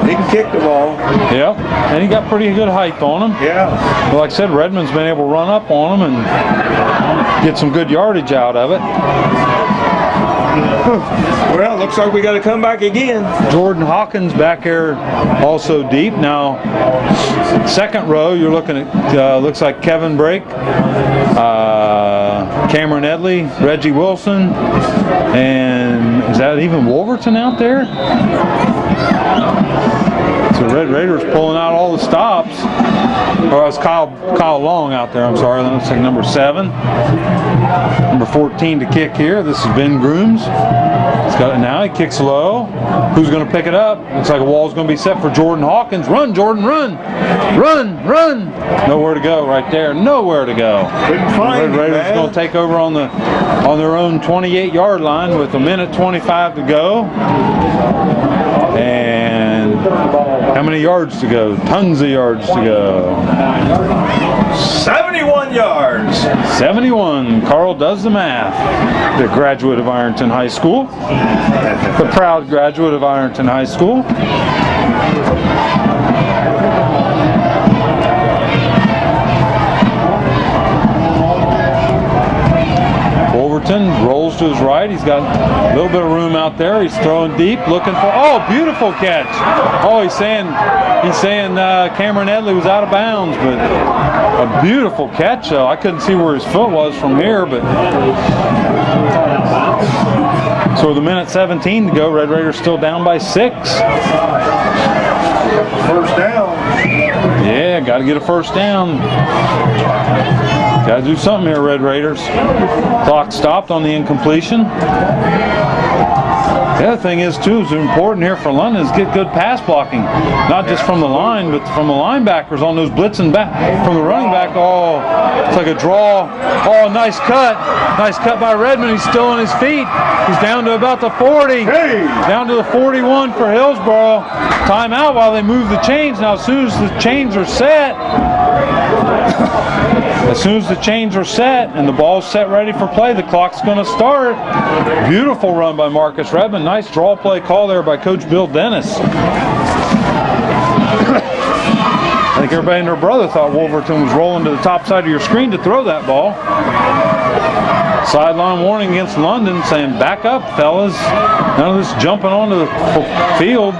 he can kick the ball. Yeah, and he got pretty good height on him. Yeah. Well, like I said, Redmond's been able to run up on him and get some good yardage out of it. Well, looks like we got to come back again. Jordan Hawkins back there also deep. Now, second row, you're looking at, looks like Kevin Brake, Cameron Edley, Reggie Wilson, and is that even Wolverton out there? So Red Raiders pulling out all the stops. Or it's Kyle Long out there, I'm sorry. That looks like number 7. Number 14 to kick here. This is Ben Grooms. He's got it now. He kicks low. Who's going to pick it up? Looks like a wall's going to be set for Jordan Hawkins. Run, Jordan, run! Run, run! Nowhere to go right there. Nowhere to go. Red Raiders going to take over on their own 28-yard line with 1:25 to go. And how many yards to go? Tons of yards to go. 71 yards. 71. Carl does the math. The graduate of Ironton High School. The proud graduate of Ironton High School. Wolverton rolls to his right. He's got a little bit of room out there. He's throwing deep, looking for, oh, beautiful catch. Oh, he's saying Cameron Edley was out of bounds, but a beautiful catch. I couldn't see where his foot was from here, but so with 1:17 to go, Red Raiders still down by 6. First down. Yeah, got to get a first down. Got to do something here, Red Raiders. Clock stopped on the incompletion. The other thing is, too, is important here for London is get good pass blocking. Not just from the line, but from the linebackers on those blitzing back. From the running back, oh, it's like a draw. Oh, nice cut. Nice cut by Redmond. He's still on his feet. He's down to about the 40. Hey. Down to the 41 for Hillsboro. Timeout while they move the chains. Now, as soon as the chains are set, and the ball's set ready for play, the clock's going to start. Beautiful run by Marcus Redmond. Nice draw play call there by Coach Bill Dennis. I think everybody and their brother thought Wolverton was rolling to the top side of your screen to throw that ball. Sideline warning against London saying, back up, fellas. None of this jumping onto the field.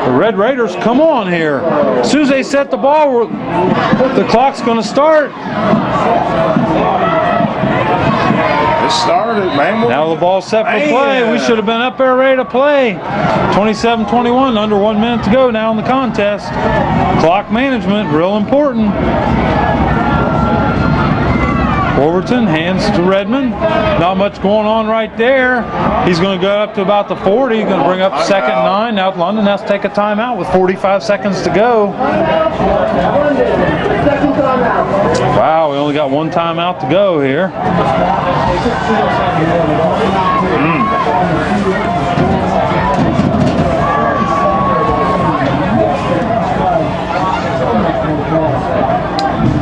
The Red Raiders, come on here. As soon as they set the ball, the clock's going to start. It started, man. Now the ball's set for play. We should have been up there ready to play. 27-21, under 1 minute to go now in the contest. Clock management, real important. Wolverton hands to Redmond. Not much going on right there. He's going to go up to about the 40. He's going to bring up second and 9. Now London has to take a timeout with 45 seconds to go. Wow, we only got one timeout to go here.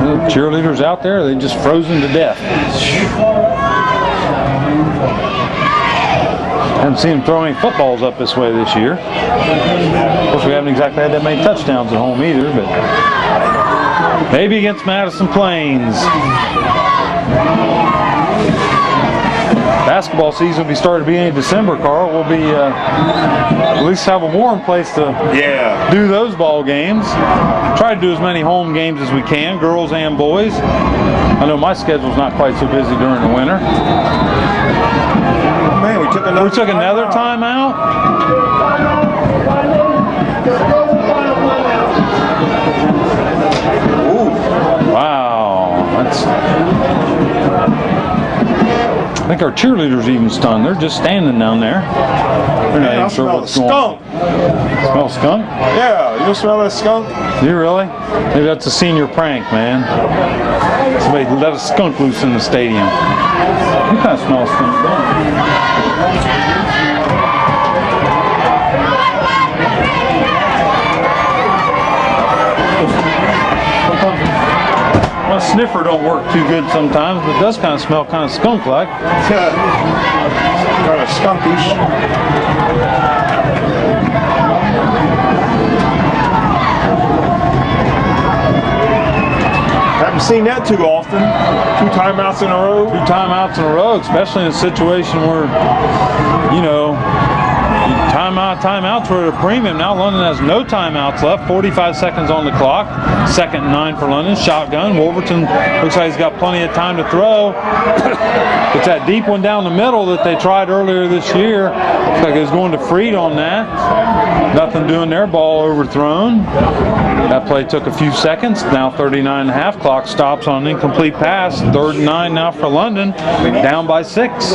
The cheerleaders out there, they just frozen to death. Haven't seen them throw any footballs up this way this year. Of course, we haven't exactly had that many touchdowns at home either, but maybe against Madison Plains. Basketball season will be starting to be in December, Carl. We'll be at least have a warm place to do those ball games. Try to do as many home games as we can, girls and boys. I know my schedule's not quite so busy during the winter. Man, we took another timeout. Ooh. Wow, that's. I think our cheerleaders even stunned. They're just standing down there. They're not even sure what's going on. Smell skunk? Yeah, you smell that skunk? Do you really? Maybe that's a senior prank, man. Somebody let a skunk loose in the stadium. You kind of smell skunk. Well, sniffer don't work too good sometimes, but it does kind of smell kind of skunk-like. Kind of skunkish. Haven't seen that too often. 2 timeouts in a row. 2 timeouts in a row, especially in a situation where, you know, timeouts were at a premium. Now London has no timeouts left. 45 seconds on the clock. Second and 9 for London. Shotgun. Wolverton looks like he's got plenty of time to throw. It's that deep one down the middle that they tried earlier this year. Looks like he was going to Freed on that. Nothing doing there. Ball overthrown. That play took a few seconds. Now 39.5. Clock stops on an incomplete pass. 3rd and 9 now for London. Down by 6.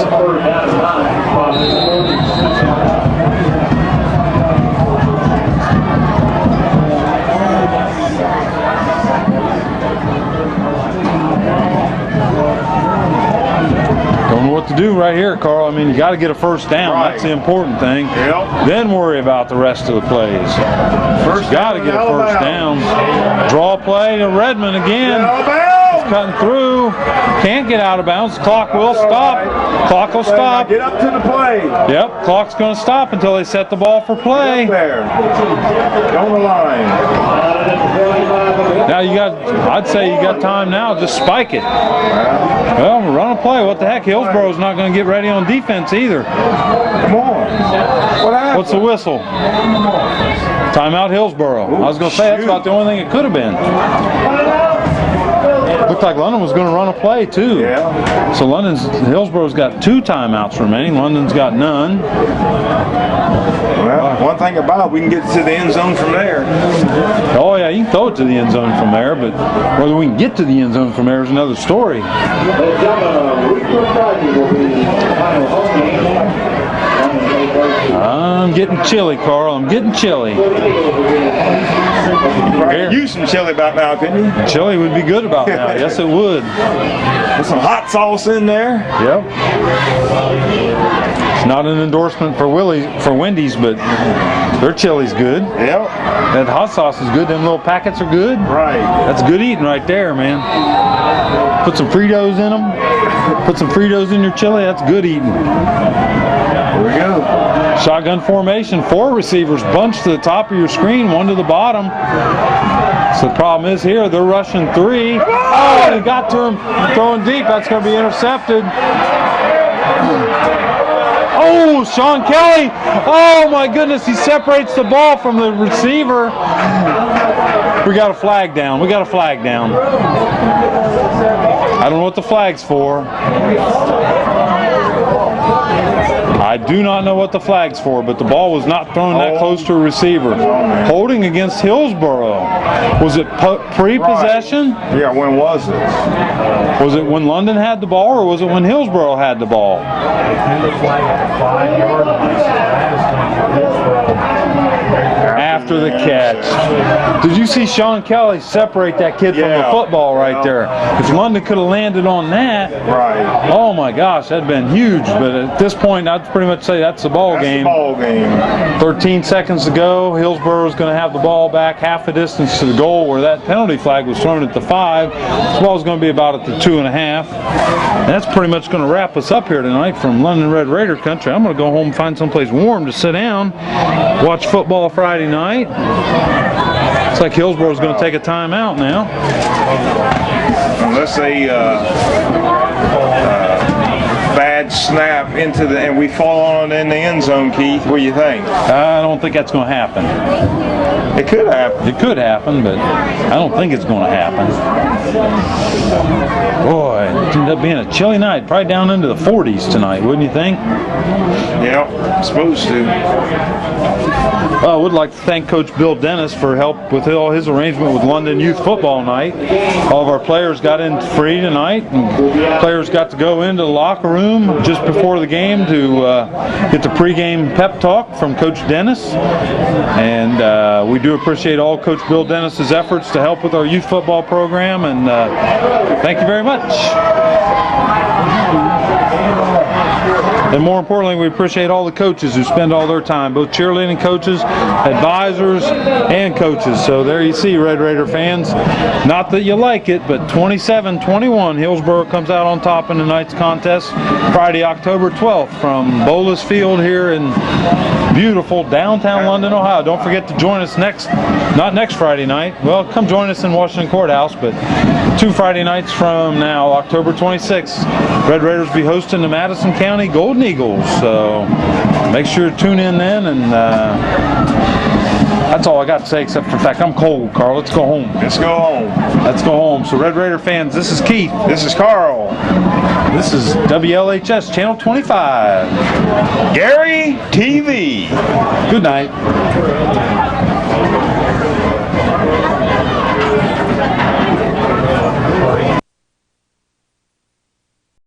Don't know what to do right here, Carl. I mean, you got to get a first down. Right. That's the important thing. Yep. Then worry about the rest of the plays. First Got to get a first down. Draw play to Redmond again. He's cutting through. Can't get out of bounds. Clock will stop. Clock will stop. Get up to the play. Yep, clock's going to stop until they set the ball for play. There. On the line. Now I'd say you got time now. Just spike it. Well, run a play. What the heck? Hillsboro's not going to get ready on defense either. Come on. What happened? What's the whistle? Timeout Hillsboro. I was going to say that's about the only thing it could have been. Looked like London was going to run a play too. Yeah. So Hillsboro's got 2 timeouts remaining. London's got none. Well, one thing about it, we can get to the end zone from there. Oh yeah, you can throw it to the end zone from there, but whether we can get to the end zone from there is another story. I'm getting chilly, Carl. I'm getting chilly. Right. Use some chili about now, couldn't you? Chili would be good about now. Yes, it would. With some hot sauce in there. Yep. It's not an endorsement for Wendy's, but their chili's good. Yep. That hot sauce is good. Them little packets are good. Right. That's good eating right there, man. Put some Fritos in them. Put some Fritos in your chili. That's good eating. Here we go. Shotgun formation, 4 receivers bunched to the top of your screen, 1 to the bottom. So the problem is here, they're rushing 3. Oh, he got to him, throwing deep. That's going to be intercepted. Oh, Sean Kelly. Oh, my goodness. He separates the ball from the receiver. We got a flag down. We got a flag down. I don't know what the flag's for. I do not know what the flag's for, but the ball was not thrown that close to a receiver. Holding against Hillsboro. Was it pre-possession? Right. Yeah, when was this? Was it when London had the ball, or was it when Hillsboro had the ball? After the catch. Did you see Sean Kelly separate that kid from the football right there? If London could have landed on that, right. Oh my gosh, that'd been huge. But at this point, I'd pretty much say that's the ball game. The ball game. 13 seconds to go. Hillsboro's going to have the ball back half the distance to the goal where that penalty flag was thrown at the 5. This ball's going to be about at the 2.5. And that's pretty much going to wrap us up here tonight from London Red Raider country. I'm going to go home and find someplace warm to sit down, watch football Friday night. Looks like Hillsboro's going to take a timeout now. Unless they bad snap into the, and we fall on in the end zone, Keith. What do you think? I don't think that's going to happen. It could happen. It could happen, but I don't think it's going to happen. Boy, it ended up being a chilly night. Probably down into the 40s tonight, wouldn't you think? Yeah, supposed to. Well, I would like to thank Coach Bill Dennis for help with all his arrangement with London Youth Football Night. All of our players got in free tonight, and players got to go into the locker room just before the game to get the pregame pep talk from Coach Dennis. And we do appreciate all Coach Bill Dennis's efforts to help with our youth football program, and thank you very much. And more importantly, we appreciate all the coaches who spend all their time, both cheerleading coaches, advisors, and coaches. So there you see, Red Raider fans. Not that you like it, but 27-21, Hillsboro comes out on top in tonight's contest, Friday, October 12th, from Bolas Field here in beautiful downtown London, Ohio. Don't forget to join us not next Friday night. Well, come join us in Washington Courthouse, but 2 Friday nights from now, October 26th, Red Raiders will be hosting the Madison County Golden Eagles. So make sure to tune in then, and that's all I got to say, except for the fact I'm cold, Carl. Let's go home. Let's go home. Let's go home. So Red Raider fans, this is Keith. This is Carl. This is WLHS Channel 25. Gary TV. Good night.